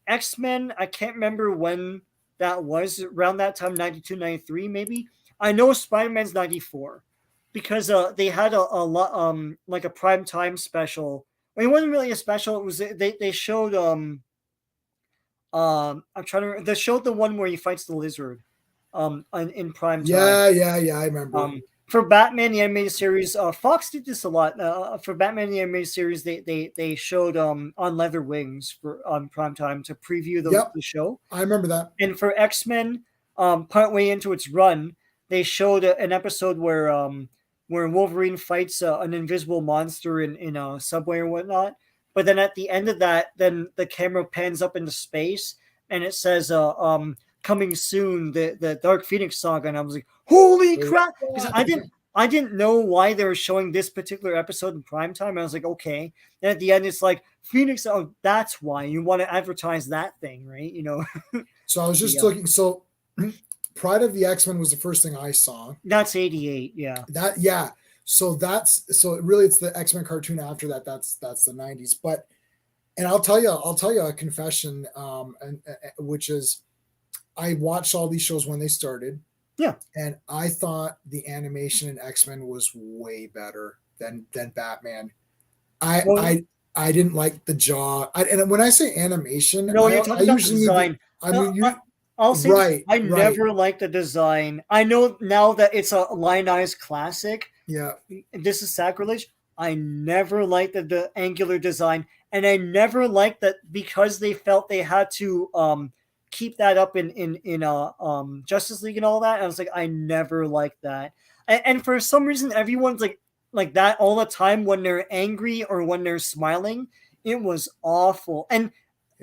X-Men. I can't remember when that was. Around that time, 92, 93 maybe. I know Spider-Man's 94 because they had a lot like a prime time special. I mean, it wasn't really a special. It was they showed I'm trying to. They showed the one where he fights the lizard, in prime time. Yeah, I remember. For Batman the animated series, Fox did this a lot. For Batman the animated series, they showed on Leather Wings for on prime time to preview the show. I remember that. And for X-Men, partway into its run, they showed an episode where Wolverine fights an invisible monster in a subway or whatnot. But then at the end of that, then the camera pans up into space and it says, coming soon, the Dark Phoenix saga. And I was like, holy crap. Because I didn't know why they were showing this particular episode in primetime. I was like, okay. And at the end, it's like, Phoenix, oh, that's why you want to advertise that thing, right? So I was just looking. So Pride of the X-Men was the first thing I saw. That's 88, yeah. So really it's the X-Men cartoon after that. That's the 90s. And I'll tell you a confession, which is I watched all these shows when they started. Yeah. And I thought the animation in X-Men was way better than Batman. I didn't like the jaw. And when I say animation, no, you're talking about design. I'll say right. I never liked the design. I know now that it's a Line-Eyes classic. Yeah. This is sacrilege. I never liked the angular design. And I never liked that because they felt they had to keep that up in Justice League and all that. I was like, I never liked that. And for some reason, everyone's like that all the time when they're angry or when they're smiling. It was awful. And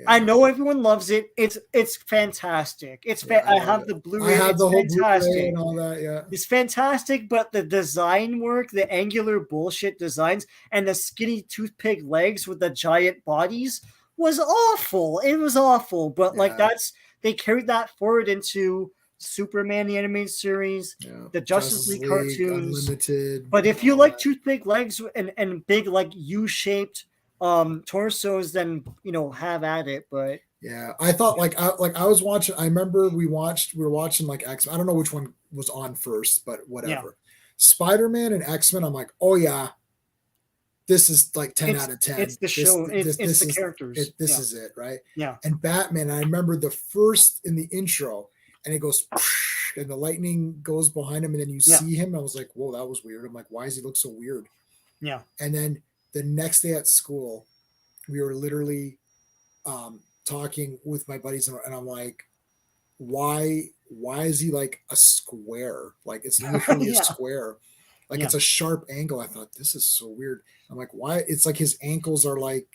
I know everyone loves it. It's fantastic. I have the Blu-ray. I have the whole fantastic. Blu-ray and all that. Yeah, it's fantastic. But the design work, the angular bullshit designs, and the skinny toothpick legs with the giant bodies. was awful. It was awful, but like Yeah. they carried that forward into Superman the animated series, the Justice League cartoons, Unlimited. But if you like toothpick legs and big like U-shaped torsos, then have at it. But yeah, I thought I was watching. I remember we were watching like X. I don't know which one was on first, but whatever. Spider-Man and X-Men. I'm like, oh yeah, this is like 10 out of 10. It's the show. It's the characters. This is it, right? Yeah. And Batman. I remember the first in the intro, and it goes, and the lightning goes behind him, and then you see him. And I was like, whoa, that was weird. I'm like, why does he look so weird? Yeah. And then the next day at school, we were literally talking with my buddies, and I'm like, why is he like a square? Like it's literally a square. Like it's a sharp angle. I thought this is so weird. I'm like, why? It's like his ankles are like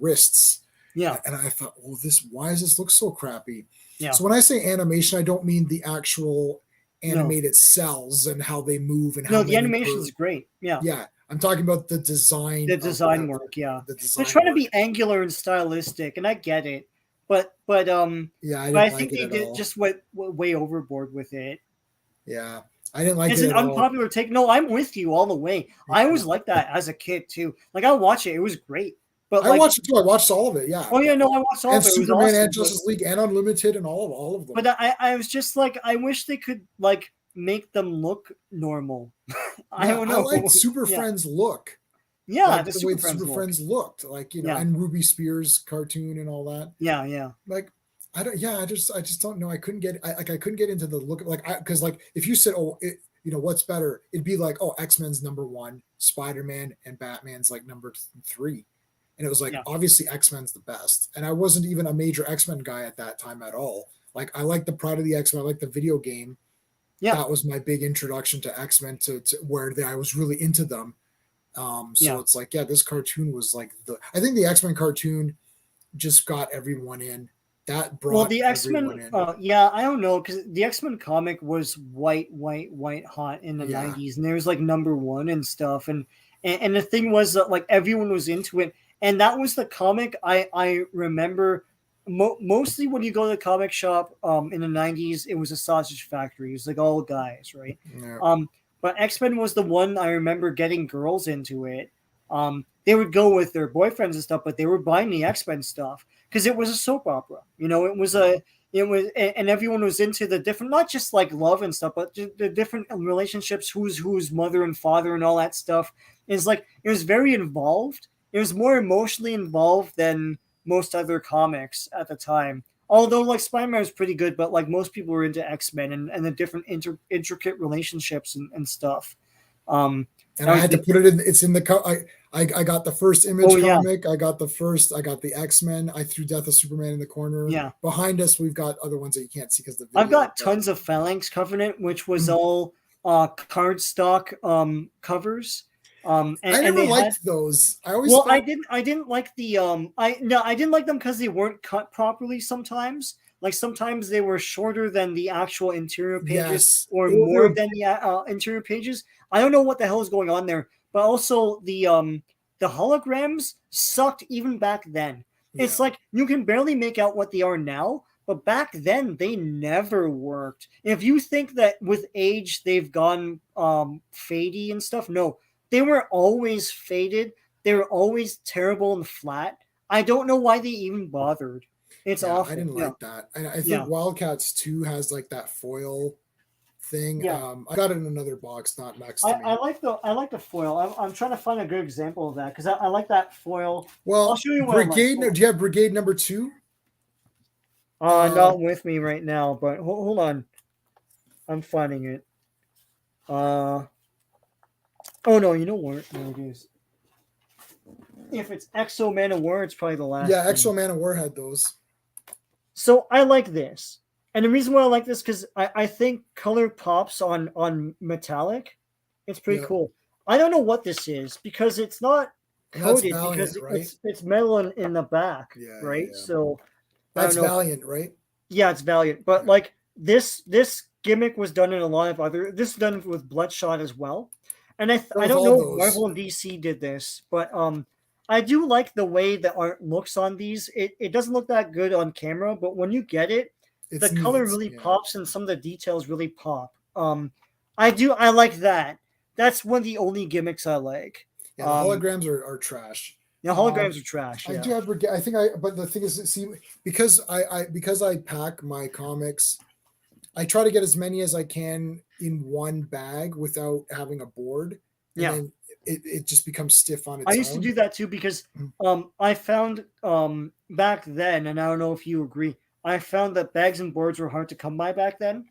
wrists. Yeah. And I thought, well, why does this look so crappy? Yeah. So when I say animation, I don't mean the actual animated cells and how they move and how. No, the animation is great. Yeah. Yeah. I'm talking about the design. The design work, yeah. They're trying to be angular and stylistic, and I get it. But I think they did just went way overboard with it. Yeah. I didn't like it. It's an unpopular take. No, I'm with you all the way. I always liked that as a kid too. Like I watch it, it was great. But I watched it too. I watched all of it. Yeah. Oh yeah, no, I watched all of it. Superman awesome, and Justice League and Unlimited and all of them. But I was just like, I wish they could like make them look normal. I don't know. I like Super Friends look. Yeah, like the way Super Friends looked, like and Ruby Spears cartoon and all that. Yeah, yeah. Like I just don't know. I couldn't get into the look because if you said what's better, it'd be like X-Men's number 1, Spider-Man and Batman's like number 3, and it was like obviously X-Men's the best. And I wasn't even a major X-Men guy at that time at all. Like I like the Pride of the X-Men, I like the video game. Yeah, that was my big introduction to X-Men to where I was really into them. It's like this cartoon was like I think the X-Men cartoon just got everyone in. That brought the X-Men. I don't know, because the X-Men comic was white hot in the 90s, and there was like number 1 and stuff, and the thing was that like everyone was into it, and that was the comic I remember. Mostly when you go to the comic shop in the 90s, it was a sausage factory. It was like all guys, right? Yeah. But X-Men was the one I remember getting girls into it. They would go with their boyfriends and stuff, but they were buying the X-Men stuff because it was a soap opera. And everyone was into the different, not just like love and stuff, but the different relationships, who's mother and father and all that stuff. It's like, it was very involved. It was more emotionally involved than most other comics at the time. Although like Spider-Man was pretty good, but like most people were into X-Men and the different intricate relationships and stuff. And I had to put it in. It's in the. I got the first Image comic. I got the X-Men. I threw Death of Superman in the corner. Yeah. Behind us, we've got other ones that you can't see because the. I've got tons of Phalanx Covenant, which was all cardstock covers. I never liked those. I didn't like the I didn't like them because they weren't cut properly sometimes. Like sometimes they were shorter than the actual interior pages or more than the interior pages. I don't know what the hell is going on there. But also the holograms sucked even back then. Yeah. It's like you can barely make out what they are now, but back then they never worked. If you think that with age they've gone fadey and stuff, no. They were always faded. They were always terrible and flat. I don't know why they even bothered. It's awful. I didn't like that. I think Wildcats 2 has like that foil thing. Yeah. I got it in another box, not next to me. I like the foil. I'm trying to find a good example of that because I like that foil. Well, I'll show you Brigade. Do you have Brigade number 2? Not with me right now, but hold on. I'm finding it. Oh no, you know what? No, it is. If it's Exo Man of War, it's probably the last. Yeah, Exo Man of War had those. So I like this. And the reason why I like this because I think color pops on metallic. It's pretty cool. I don't know what this is because it's not coated because it's metal in the back, right? Yeah. So that's Valiant, right? Yeah, it's Valiant. But like this gimmick was done in a lot of other. This is done with Bloodshot as well. And I don't know if Marvel and DC did this, but I do like the way the art looks on these. It doesn't look that good on camera, but when you get it, the color really pops and some of the details really pop. I like that. That's one of the only gimmicks I like. Yeah, the holograms are trash. Yeah, holograms are trash. I yeah. do have. But the thing is, see, because I pack my comics, I try to get as many as I can in one bag without having a board. And then it just becomes stiff on its own. I used to do that too because I found back then, and I don't know if you agree, I found that bags and boards were hard to come by back then.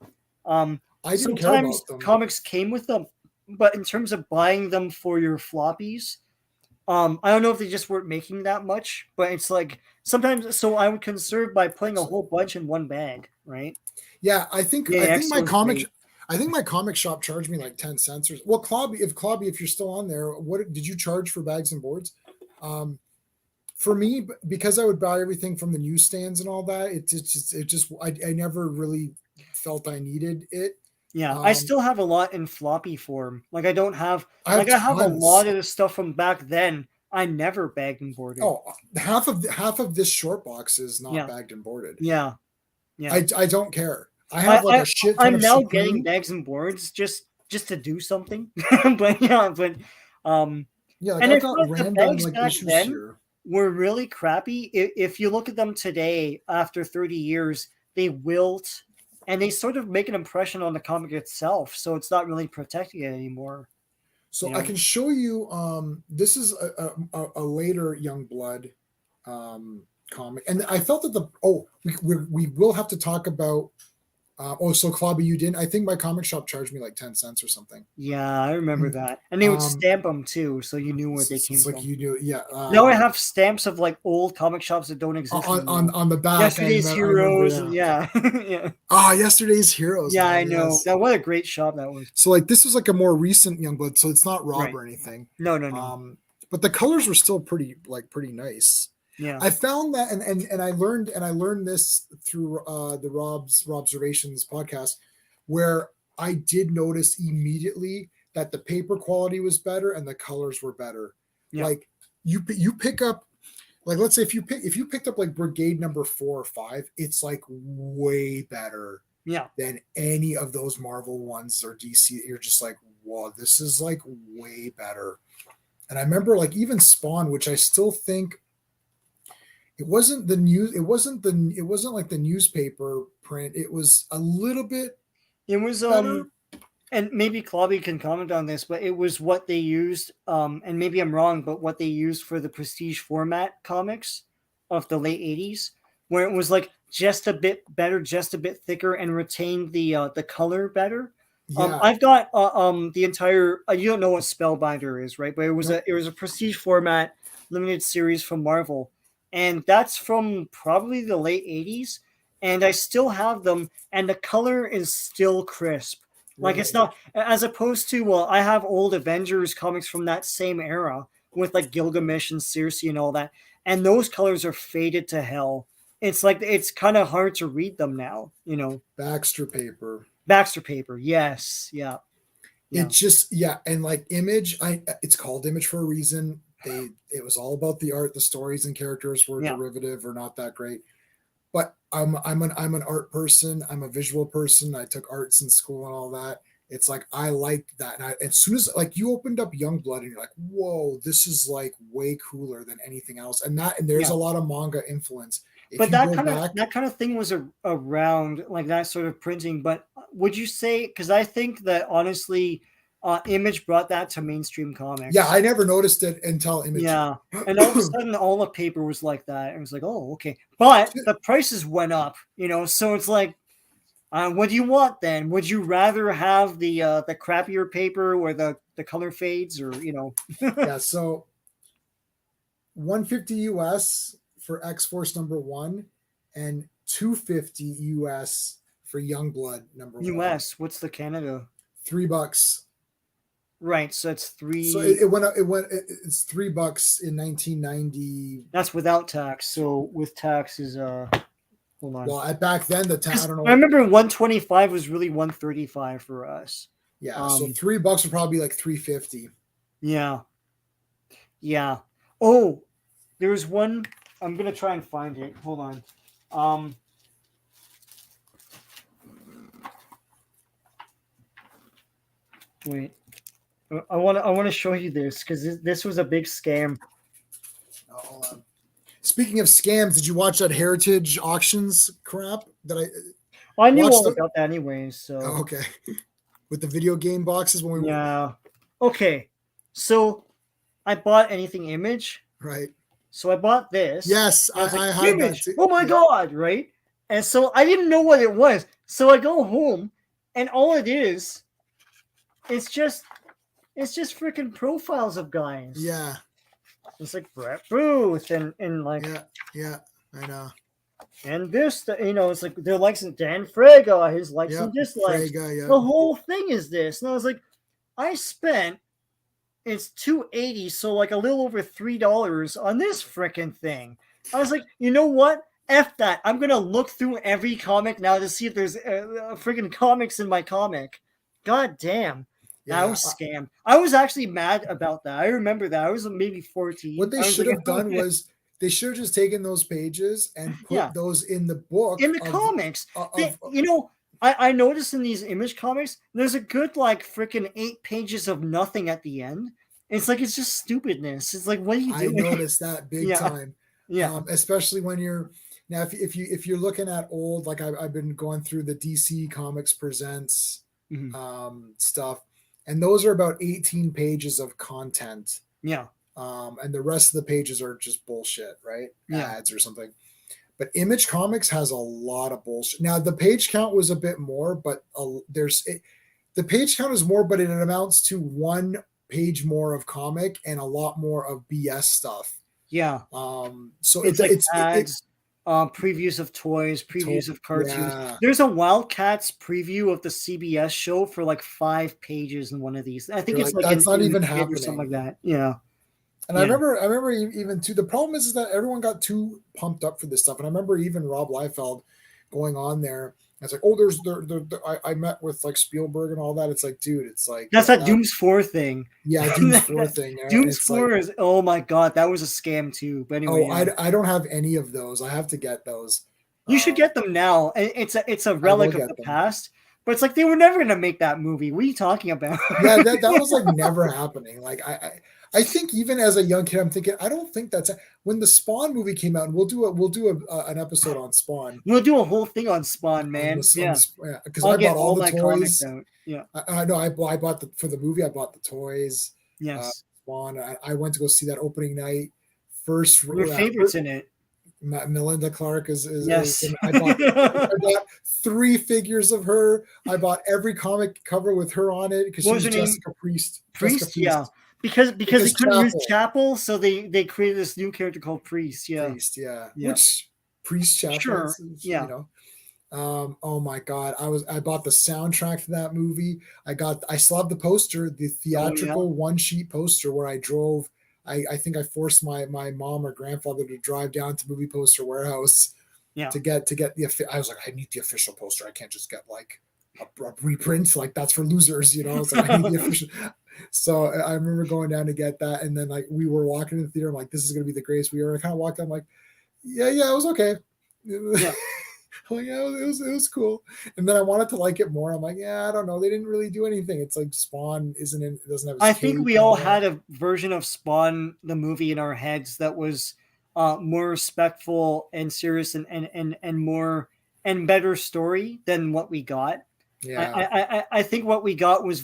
I didn't sometimes care about them. Comics came with them, but in terms of buying them for your floppies, I don't know if they just weren't making that much, but it's like sometimes. So I would conserve by putting a whole bunch in one bag, right? Yeah, I think my comic shop charged me like 10 cents or well, Clobby, if you're still on there, what did you charge for bags and boards? For me, because I would buy everything from the newsstands and all that, I never really felt I needed it. Yeah, I still have a lot in floppy form. Like I have a lot of the stuff from back then. I never bagged and boarded. Oh, half of this short box is not bagged and boarded. Yeah. I don't care. I have a shit ton I'm now getting bags and boards just to do something. but I've got random bags back then here were really crappy. If you look at them today, after 30 years, they wilt and they sort of make an impression on the comic itself. So it's not really protecting it anymore. So I can show you. This is a later Youngblood comic, and I felt that we will have to talk about. So Clobby, you didn't. I think my comic shop charged me like 10 cents or something. Yeah, I remember that, and they would stamp them too, so you knew where they came from. Like you knew, yeah. Now I have stamps of like old comic shops that don't exist on the back. Yesterday's Heroes, yeah. Yesterday's Heroes. Yeah, I know. Yes. Now, what a great shop that was. So like this was like a more recent Youngblood, so it's not Rob or anything. No. But the colors were still pretty nice. Yeah, I found that, and I learned this through the Rob's Observations podcast, where I did notice immediately that the paper quality was better and the colors were better. Yeah. Like you pick up, like let's say if you picked up like Brigade number 4 or 5, it's like way better. Yeah. Than any of those Marvel ones or DC. You're just like, whoa, this is like way better. And I remember like even Spawn, which I still think. It wasn't like the newspaper print. It was a little bit. It was better. And maybe Clobby can comment on this, but it was what they used. And maybe I'm wrong, but what they used for the Prestige format comics of the late 80s, where it was like just a bit better, just a bit thicker, and retained the color better. Yeah. I've got the entire. You don't know what Spellbinder is, right? But it was a Prestige format limited series from Marvel. And that's from probably the late 80s. And I still have them. And the color is still crisp. Like it's not, as opposed to, I have old Avengers comics from that same era with like Gilgamesh and Circe and all that. And those colors are faded to hell. It's like, it's kind of hard to read them now, Baxter paper. Yes. Yeah. It just, and like Image, it's called Image for a reason. It was all about the art, the stories and characters were derivative or not that great. But I'm an art person. I'm a visual person. I took arts in school and all that. It's like I like that. And as soon as like you opened up Youngblood and you're like, whoa, this is like way cooler than anything else. And there's a lot of manga influence. But that kind of thing was around, like that sort of printing. But would you say, because I think that honestly, Image brought that to mainstream comics. Yeah, I never noticed it until Image. Yeah, and all of a sudden, all the paper was like that. It was like, oh, okay. But the prices went up, so it's like, what do you want then? Would you rather have the crappier paper where the color fades, or Yeah, so $150 US for X-Force number 1 and $250 US for Youngblood number 1. US, what's the Canada? $3. Right, so it's $3. So it's $3 in 1990. That's without tax. So with tax is hold on. Well, back then the tax, I don't know. I remember 125 was really 135 for us. Yeah, so $3 would probably be like $3.50. Yeah. Oh, there was one. I'm gonna try and find it. Hold on. Wait. I want to show you this because this was a big scam. Oh, hold on. Speaking of scams, did you watch that Heritage Auctions crap that I knew all about that anyways. So okay, with the video game boxes when we okay. So I bought Anything Image. Right. So I bought this. Yes, I had that too. Oh my god! Right. And so I didn't know what it was. So I go home, and all it is, it's just freaking profiles of guys. Yeah. It's like Brett Booth and like yeah, I know. And this, it's like their likes and Dan Frega, his likes and dislikes. Frega, The whole thing is this, and I was like, I spent it's $2.80, so like a little over $3 on this freaking thing. I was like, you know what? F that. I'm gonna look through every comic now to see if there's freaking comics in my comic. God damn. I was scammed. I was actually mad about that. I remember that. I was maybe 14. What they should have done was they should have just taken those pages and put those in the book. In the comics. I noticed in these Image comics, there's a good like freaking 8 pages of nothing at the end. It's like it's just stupidness. It's like, what are you doing? I noticed that big time. Yeah. Especially when you're now if you're looking at old, like I've been going through the DC Comics Presents stuff. And those are about 18 pages of content. Yeah. And the rest of the pages are just bullshit, right? Yeah. Ads or something. But Image Comics has a lot of bullshit. Now, the page count was a bit more, but the page count is more, but it amounts to 1 page more of comic and a lot more of BS stuff. Yeah. So it's ads. Previews of toys, previews of cartoons. Yeah. There's a Wildcats preview of the CBS show for like 5 pages in one of these. I think it's like that's not even happening or something like that. Yeah. And I remember even too. The problem is that everyone got too pumped up for this stuff. And I remember even Rob Liefeld going on there. It's like, oh, I met with like Spielberg and all that. It's like, dude, it's like that's that Dooms 4 thing. Yeah, Dooms 4 thing. Dooms 4 is oh my god, that was a scam too. But anyway, I don't have any of those. I have to get those. You should get them now. It's a relic of the past. But it's like they were never gonna make that movie. What are you talking about? Yeah, that was like never happening. Like I think even as a young kid, I'm thinking I don't think that's when the Spawn movie came out. And we'll do an episode on Spawn. We'll do a whole thing on Spawn, man. Because I bought all the toys. Yeah, I know. I bought for the movie. I bought the toys. Yes, Spawn. I went to go see that opening night. First, your favorites in it. Melinda Clark is yes. I bought 3 figures of her. I bought every comic cover with her on it because she was Jessica Priest. Yeah. Because they couldn't use Chapel, so they created this new character called Priest. Yeah. Priest, yeah. Which Priest Chapel. Sure. Yeah. Oh my god. I bought the soundtrack to that movie. I still have the poster, the theatrical 1-sheet poster where I drove. I think I forced my mom or grandfather to drive down to Movie Poster Warehouse to get the. I was like, I need the official poster. I can't just get like a reprint. Like that's for losers, I was like, I need the official. So I remember going down to get that, and then like we were walking in the theater. I'm like, this is gonna be the greatest we ever. I kind of walked out. I'm like, yeah, it was okay. Yeah. Like, yeah, it was cool. And then I wanted to like it more. I'm like, yeah, I don't know. They didn't really do anything. It's like Spawn it doesn't have. I think we all had a version of Spawn the movie in our heads that was more respectful and serious and more and better story than what we got. Yeah, I think what we got was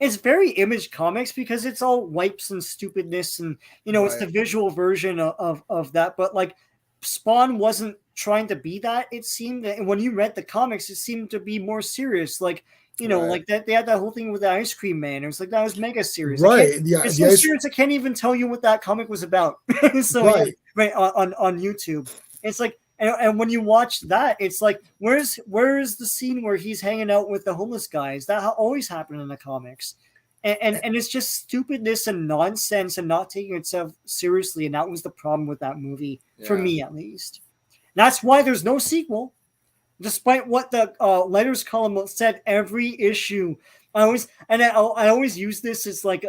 it's very Image Comics because it's all wipes and stupidness and it's the visual version of that. But like Spawn wasn't trying to be that. It seemed that when you read the comics, it seemed to be more serious. Like like that they had that whole thing with the Ice Cream Man. It was like that was mega serious. Right? Yeah, it's so serious I can't even tell you what that comic was about. So on YouTube, it's like. And when you watch that, it's like, where's the scene where he's hanging out with the homeless guys? That always happened in the comics, and it's just stupidness and nonsense and not taking itself seriously. And that was the problem with that movie for me, at least. That's why there's no sequel, despite what the letters column said every issue. I always use this. It's like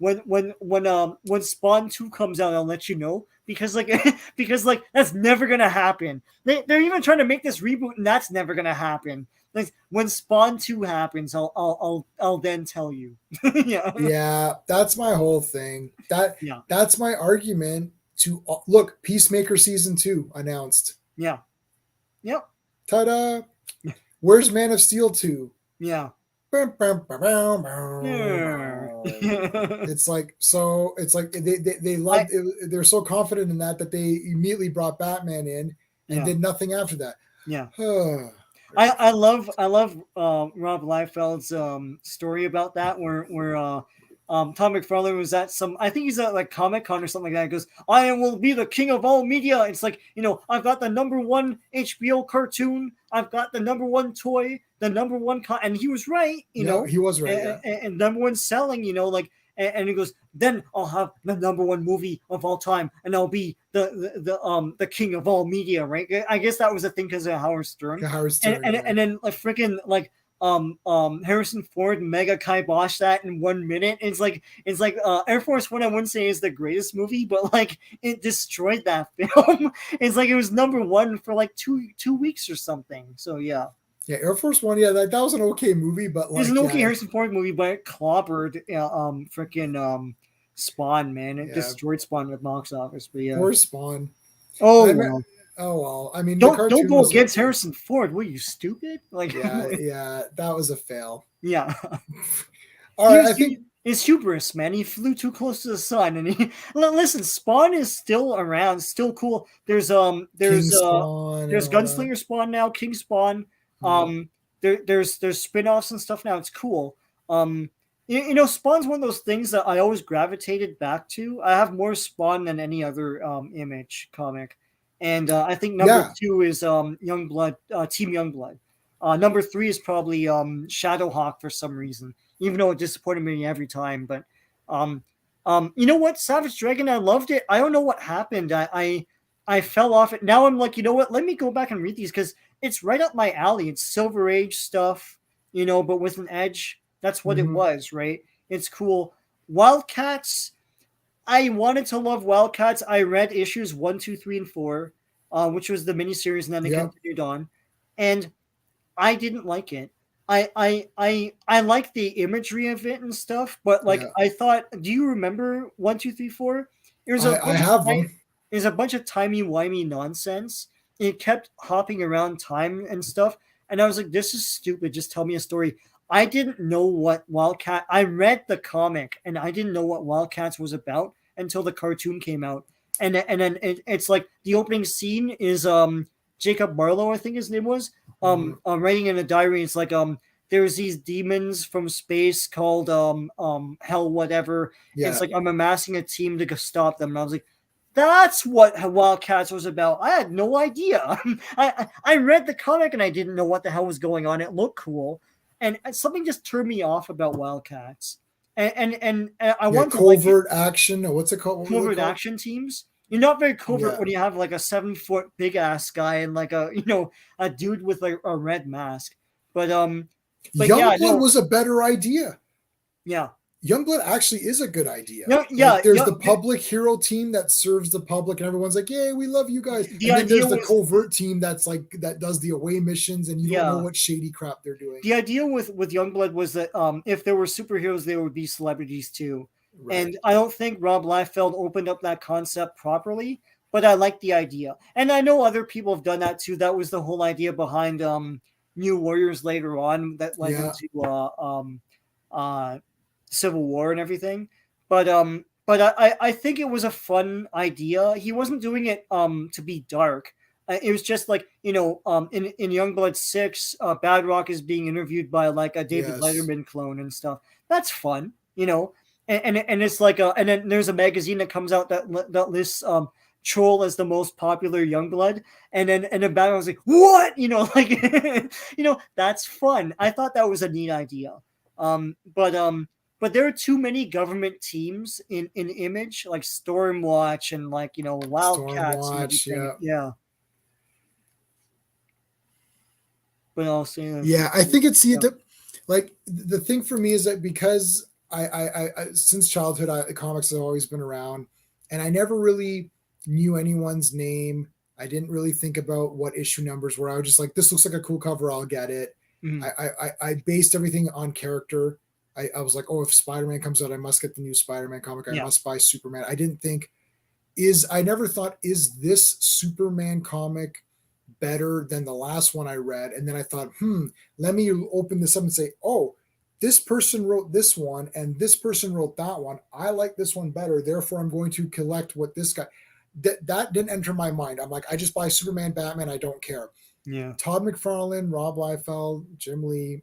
when Spawn 2 comes out, I'll let you know, because like that's never gonna happen. They're even trying to make this reboot, and that's never gonna happen. Like when Spawn 2 happens, I'll then tell you. Yeah, that's my whole thing. That's my argument to look. Peacemaker season 2 announced. Yeah. Yep. Ta-da! Where's Man of Steel 2? Yeah. It's like they loved it. They're so confident in that they immediately brought Batman in and did nothing after that. Yeah. I love Rob Liefeld's story about that, where Tom McFarlane was at I think he's at like Comic-Con or something like that. He goes, I will be the king of all media. It's like, I've got the #1 HBO cartoon, I've got the #1 toy, the #1 and he was right, he was right, and #1 selling, and he goes, then I'll have the #1 movie of all time, and I'll be the king of all media, right? I guess that was a thing because of Howard Stern. And then like freaking like Harrison Ford mega kibosh that in 1 minute. It's like Air Force One. I wouldn't say is the greatest movie, but like it destroyed that film. It's like it was #1 for like two weeks or something. So yeah. Yeah, Air Force One. Yeah, that was an okay movie, but like, it was an okay Harrison Ford movie, but it clobbered freaking Spawn, man. It destroyed Spawn with box office. But yeah, poor Spawn. Oh well. I mean, don't go against Harrison Ford. Were you stupid? Like, yeah, that was a fail. Yeah. All right, I think it's hubris, man. He flew too close to the sun, and listen. Spawn is still around, still cool. There's Gunslinger Spawn now, King Spawn. There's spin-offs and stuff now. It's cool. Spawn's one of those things that I always gravitated back to. I have more Spawn than any other Image comic, and I think number 2 is Youngblood, Team Youngblood. Number 3 is probably Shadowhawk for some reason, even though it disappointed me every time. But you know what, Savage Dragon, I loved it. I don't know what happened. I fell off it. Now I'm like, you know what? Let me go back and read these because it's right up my alley. It's Silver Age stuff, but with an edge. That's what it was, right? It's cool. Wildcats. I wanted to love Wildcats. I read issues 1, 2, 3, and 4, which was the miniseries, and then they continued on. And I didn't like it. I like the imagery of it and stuff, but like I thought, do you remember 1, 2, 3, 4? I have them. There's a bunch of timey-wimey nonsense. It kept hopping around time and stuff. And I was like, this is stupid. Just tell me a story. I didn't know what Wildcat... I read the comic, and I didn't know what Wildcats was about until the cartoon came out. And then it's like the opening scene is Jacob Marlowe, I think his name was, writing in a diary. It's like there's these demons from space called Hell whatever. Yeah. It's like I'm amassing a team to stop them. And I was like, that's what Wildcats was about. I had no idea. I read the comic and I didn't know what the hell was going on. It looked cool, and something just turned me off about Wildcats. And I want covert action. What's it called? Covert action teams. You're not very covert when you have like a 7-foot big ass guy and like a dude with like a red mask. But Youngblood was a better idea. Yeah. Youngblood actually is a good idea. There's the public hero team that serves the public, and everyone's like, "Yay, we love you guys." And then there's the covert team that does the away missions, and you don't know what shady crap they're doing. The idea with Youngblood was that if there were superheroes, they would be celebrities too. Right. And I don't think Rob Liefeld opened up that concept properly, but I like the idea, and I know other people have done that too. That was the whole idea behind New Warriors later on that led into Civil War and everything, but I think it was a fun idea. He wasn't doing it to be dark. It was just like in Youngblood 6, Bad Rock is being interviewed by like a David Letterman clone and stuff. That's fun, and it's like and then there's a magazine that comes out that lists Troll as the most popular Youngblood, and then Bad Rock was like, what, that's fun. I thought that was a neat idea, but there are too many government teams in Image, like Stormwatch and like Wildcats. Stormwatch, and yeah. But I'll say I think it's like the thing for me is that because I since childhood, comics have always been around, and I never really knew anyone's name. I didn't really think about what issue numbers were. I was just like, this looks like a cool cover, I'll get it. Mm-hmm. I based everything on character. I was like, oh, if Spider-Man comes out, I must get the new Spider-Man comic. I must buy Superman. I didn't think I never thought, is this Superman comic better than the last one I read? And then I thought, let me open this up and say, oh, this person wrote this one and this person wrote that one. I like this one better. Therefore, I'm going to collect what this guy. That didn't enter my mind. I'm like, I just buy Superman, Batman. I don't care. Yeah. Todd McFarlane, Rob Liefeld, Jim Lee,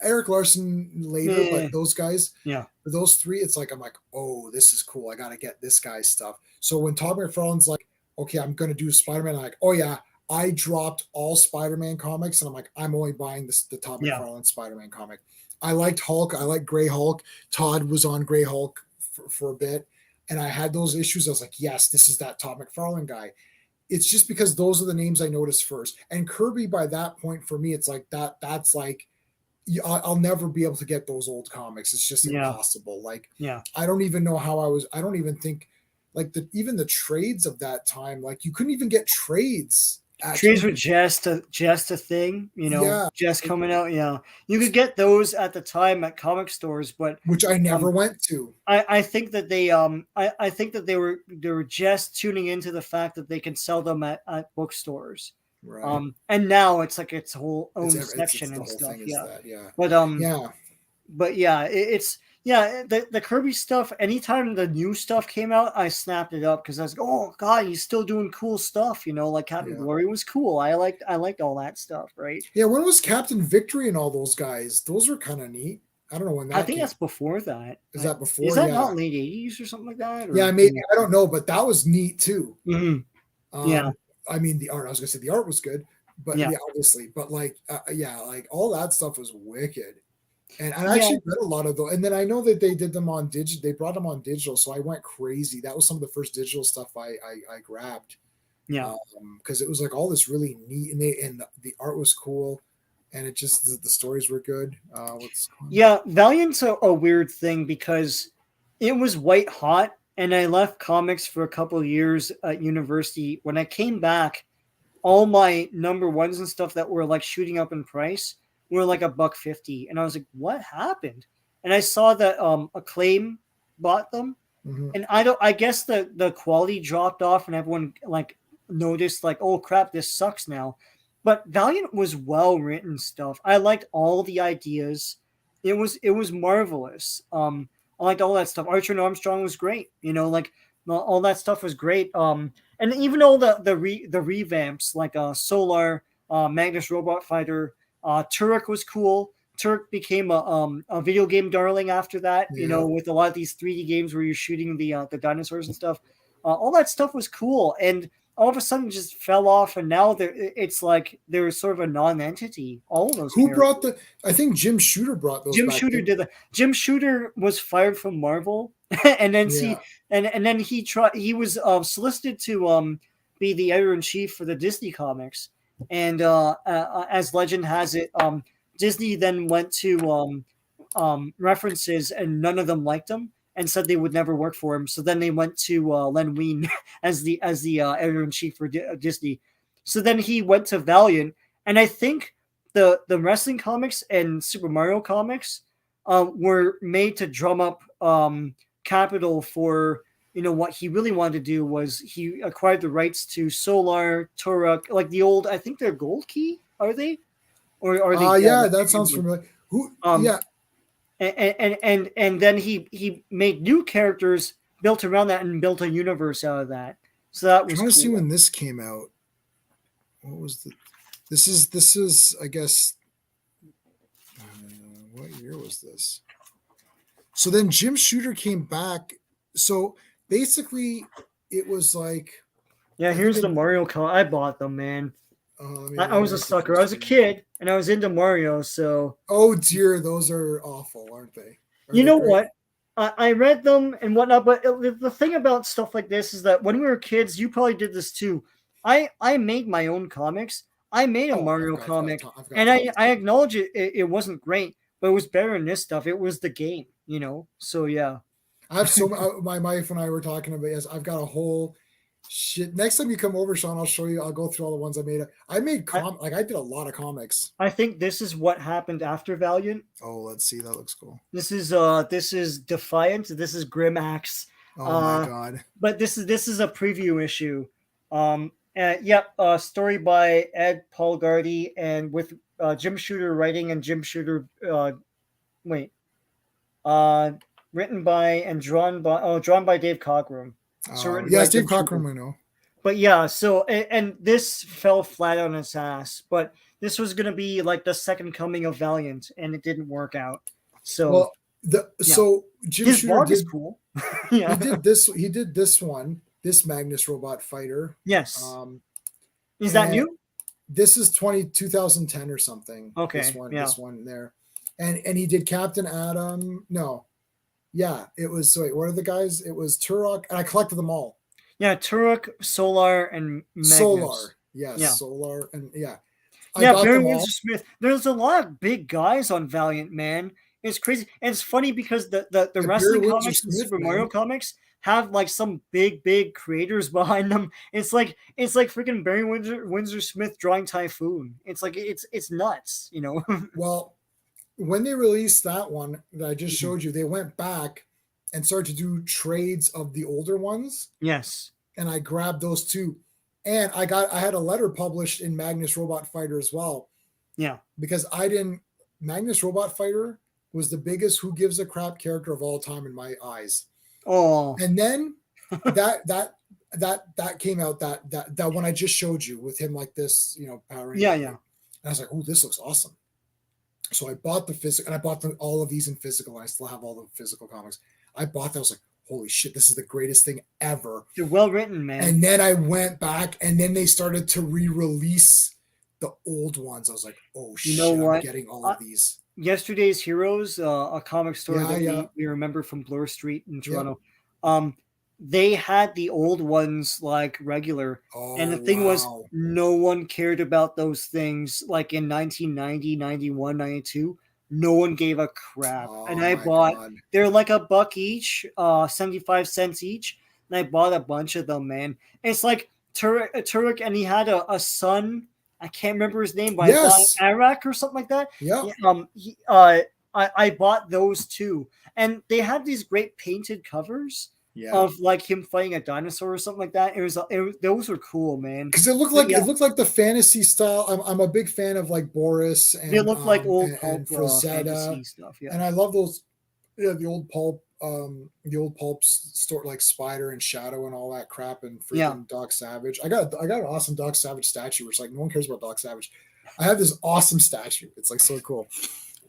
Eric Larson later, but those guys, those three, it's like, I'm like, oh, this is cool. I got to get this guy's stuff. So when Todd McFarlane's like, okay, I'm going to do Spider-Man, I'm like, oh yeah, I dropped all Spider-Man comics, and I'm like, I'm only buying the Todd McFarlane Spider-Man comic. I liked Hulk. I liked Grey Hulk. Todd was on Grey Hulk for a bit, and I had those issues. I was like, yes, this is that Todd McFarlane guy. It's just because those are the names I noticed first. And Kirby, by that point, for me, it's like that's like, I'll never be able to get those old comics. It's just impossible. Like, I don't even know how I don't even think, like, even the trades of that time, like, you couldn't even get trades. Trades were just a thing, just coming out. Yeah, you could get those at the time at comic stores, but which I never went to. I think that I think that they were just tuning into the fact that they can sell them at bookstores. Right. And now it's like its whole own section and stuff. But the Kirby stuff, anytime the new stuff came out, I snapped it up because I was like, oh god, he's still doing cool stuff, like Captain Glory was cool. I liked all that stuff, right? Yeah, when was Captain Victory and all those guys? Those were kind of neat. I don't know when that I think that's before that. Is that before? Is that not late 80s or something like that? Or? Yeah, maybe. I don't know, but that was neat too. Mm-hmm. I mean, the art, I was going to say the art was good, but obviously, but like, like all that stuff was wicked. And I actually read a lot of those. And then I know that they did them on digital. They brought them on digital. So I went crazy. That was some of the first digital stuff I grabbed. Yeah. Because it was like all this really neat, and the art was cool. And it just, the stories were good. Valiant's a weird thing because it was white hot. And I left comics for a couple of years at university. When I came back, all my number ones and stuff that were like shooting up in price were like $1.50. And I was like, what happened? And I saw that Acclaim bought them. Mm-hmm. And I guess the quality dropped off and everyone like noticed like, oh crap, this sucks now. But Valiant was well written stuff. I liked all the ideas. It was marvelous. I liked all that stuff. Archer and Armstrong was great. Like all that stuff was great. And even all the revamps like Solar, Magnus Robot Fighter, Turek was cool. Turek became a video game darling after that. With a lot of these 3D games where you're shooting the dinosaurs and stuff. All that stuff was cool, and all of a sudden just fell off, and now it's like they're sort of a non-entity. All of those. Who brought I think Jim Shooter brought those. Jim Shooter did that. Jim Shooter was fired from Marvel, and then then he was solicited to be the editor-in-chief for the Disney comics, and as legend has it, Disney then went to references, and none of them liked him and said they would never work for him. So then they went to Len Wein as the editor-in-chief for Disney. So then he went to Valiant, and I think the wrestling comics and Super Mario comics were made to drum up capital for, what he really wanted to do was he acquired the rights to Solar, Turok, like the old, I think they're Gold Key, are they? Or are they? Yeah, that sounds familiar. And then he made new characters built around that and built a universe out of that. So that was. I'm trying to see when this came out. What was the? This is I guess. What year was this? So then Jim Shooter came back. So basically, it was like. Yeah, here's the Mario comic. I bought them, man. I was a sucker. I was a kid, and I was into Mario, so... Oh, dear. Those are awful, aren't they? You know what? I read them and whatnot, but the thing about stuff like this is that when we were kids, you probably did this too. I made my own comics. I made a Mario comic, and I acknowledge it wasn't great, but it was better than this stuff. It was the game. So yeah. I have my wife and I were talking about, yes, I've got a whole shit. Next time you come over, Sean, I'll show you. I'll go through all the ones I made. I did a lot of comics. I think this is what happened after Valiant. Oh, let's see. That looks cool. This is Defiant. This is Grimax. Oh my god. But this is a preview issue. Story by Ed Paulgardy and with Jim Shooter writing and Jim Shooter written by and drawn by Dave Cockrum. Yes, Dave Cockrum, I know. But yeah, so and this fell flat on its ass. But this was going to be like the second coming of Valiant, and it didn't work out. So so Jim Shooter is cool. Yeah, He did this one, this Magnus Robot Fighter. Yes. Is that new? This is 2010 or something. Okay. This one there, and he did Captain Atom. No. Yeah, it was. So wait, what are the guys? It was Turok, and I collected them all. Yeah, Turok, Solar, and Magnus. Solar, yes, yeah. Solar, and Barry Windsor Smith. There's a lot of big guys on Valiant, man. It's crazy, and it's funny because the wrestling comics and Super Mario comics have like some big creators behind them. It's like freaking Barry Windsor Smith drawing Typhoon. It's like it's nuts, Well. When they released that one that I just showed you, they went back and started to do trades of the older ones. Yes. And I grabbed those too. And I had a letter published in Magnus Robot Fighter as well. Yeah. Because Magnus Robot Fighter was the biggest who gives a crap character of all time in my eyes. Oh. And then that came out that one I just showed you with him like this, powering. Yeah. And I was like, oh, this looks awesome. So I bought the physical, and I bought all of these in physical. I still have all the physical comics. I bought that. I was like, holy shit, this is the greatest thing ever. They're well written, man. And then I went back, and then they started to re-release the old ones. I was like, oh shit, I'm getting all of these. Yesterday's Heroes, a comic store that we remember from Bloor Street in Toronto. Yeah. They had the old ones like regular. And the thing was, no one cared about those things like in 1990, 91, 92. No one gave a crap. And I bought, they're like $1 each, 75 cents each. And I bought a bunch of them, man. And it's like Turek, and he had a son. I can't remember his name, but I bought Arak or something like that. Yeah. I bought those too. And they had these great painted covers. Yeah. Of like him fighting a dinosaur or something like that. Those were cool, man. Because it looked like the fantasy style. I'm a big fan of like Boris and they look like old and Frazetta stuff. Yeah. And I love those. Yeah, the old pulp store like Spider and Shadow and all that crap and freaking Doc Savage. I got an awesome Doc Savage statue, which like no one cares about Doc Savage. I have this awesome statue. It's like so cool.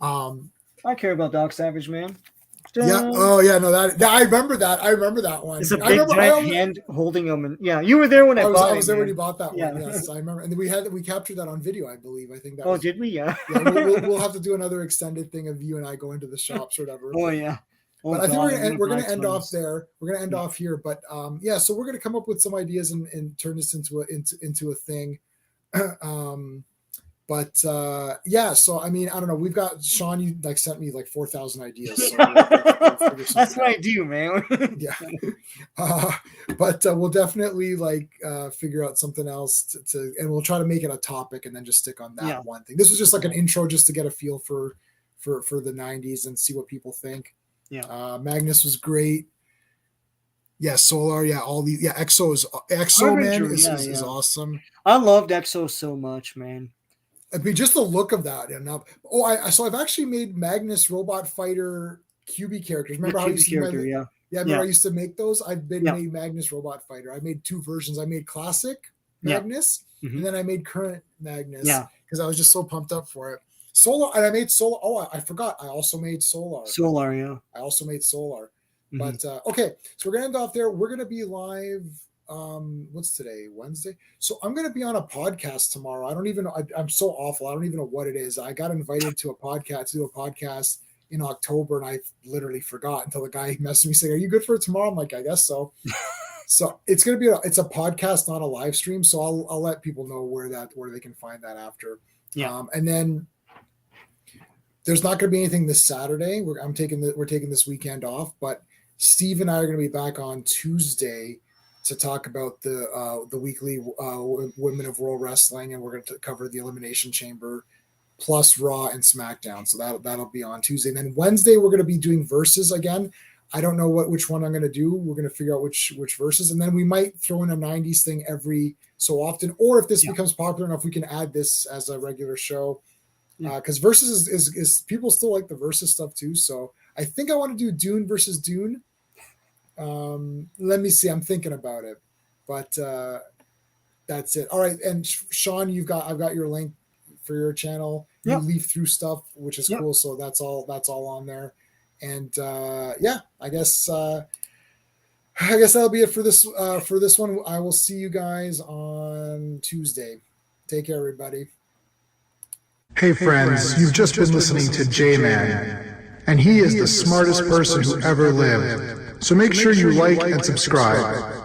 I care about Doc Savage, man. Yeah. Oh, yeah. No, that I remember that. I remember that one. It's a big giant hand holding them, and you were there when I bought it. I was there when you bought that one. Yes, I remember. And we captured that on video, I believe. I think that. Oh, did we? Yeah. We'll have to do another extended thing of you and I going to the shops or whatever. Oh yeah. But I think we're gonna end off there. We're gonna end off here. But so we're gonna come up with some ideas and turn this into a thing. But so I mean, I don't know. We've got Sean. You like sent me like 4,000 ideas. So that's what I do, man. Yeah. But we'll definitely like figure out something else to, and we'll try to make it a topic, and then just stick on that one thing. This was just like an intro, just to get a feel for the 90s and see what people think. Yeah. Magnus was great. Yeah, Solar. Yeah, all these. Yeah, Exo man is awesome. I loved Exo so much, man. I mean, just the look of that, and I've actually made Magnus Robot Fighter QB characters. Remember how I used to I used to make those? I've made Magnus Robot Fighter. I made two versions. I made classic Magnus, and then I made current Magnus. Yeah, because I was just so pumped up for it. Solar, and I made Solar. Oh, I forgot. I also made Solar. Solar, yeah. I also made Solar. But okay, so we're gonna end off there. We're gonna be live. What's today? Wednesday. So I'm going to be on a podcast tomorrow. I don't even know. I'm so awful. I don't even know what it is. I got invited to do a podcast in October, and I literally forgot until the guy messaged me saying, "Are you good for it tomorrow?" I'm like, "I guess so." So it's going to be it's a podcast, not a live stream. So I'll let people know where they can find that after. Yeah. And then there's not going to be anything this Saturday. We're taking this weekend off, but Steve and I are going to be back on Tuesday to talk about the weekly Women of World Wrestling, and we're going to cover the Elimination Chamber plus Raw and SmackDown. So that'll be on Tuesday. And then Wednesday we're going to be doing verses again. I don't know which one I'm going to do. We're going to figure out which verses, and then we might throw in a 90s thing every so often, or if this becomes popular enough, we can add this as a regular show. Because versus is people still like the versus stuff too. So I think I want to do Dune versus Dune. Let me see. I'm thinking about it, but that's it. All right. And Sean, I've got your link for your channel. You leaf through stuff, which is cool. So that's all on there. And I guess that'll be it for this one. I will see you guys on Tuesday. Take care, everybody. Hey friends, you've just been listening to J-Man, and he is the smartest person who ever lived. So make sure you like and subscribe.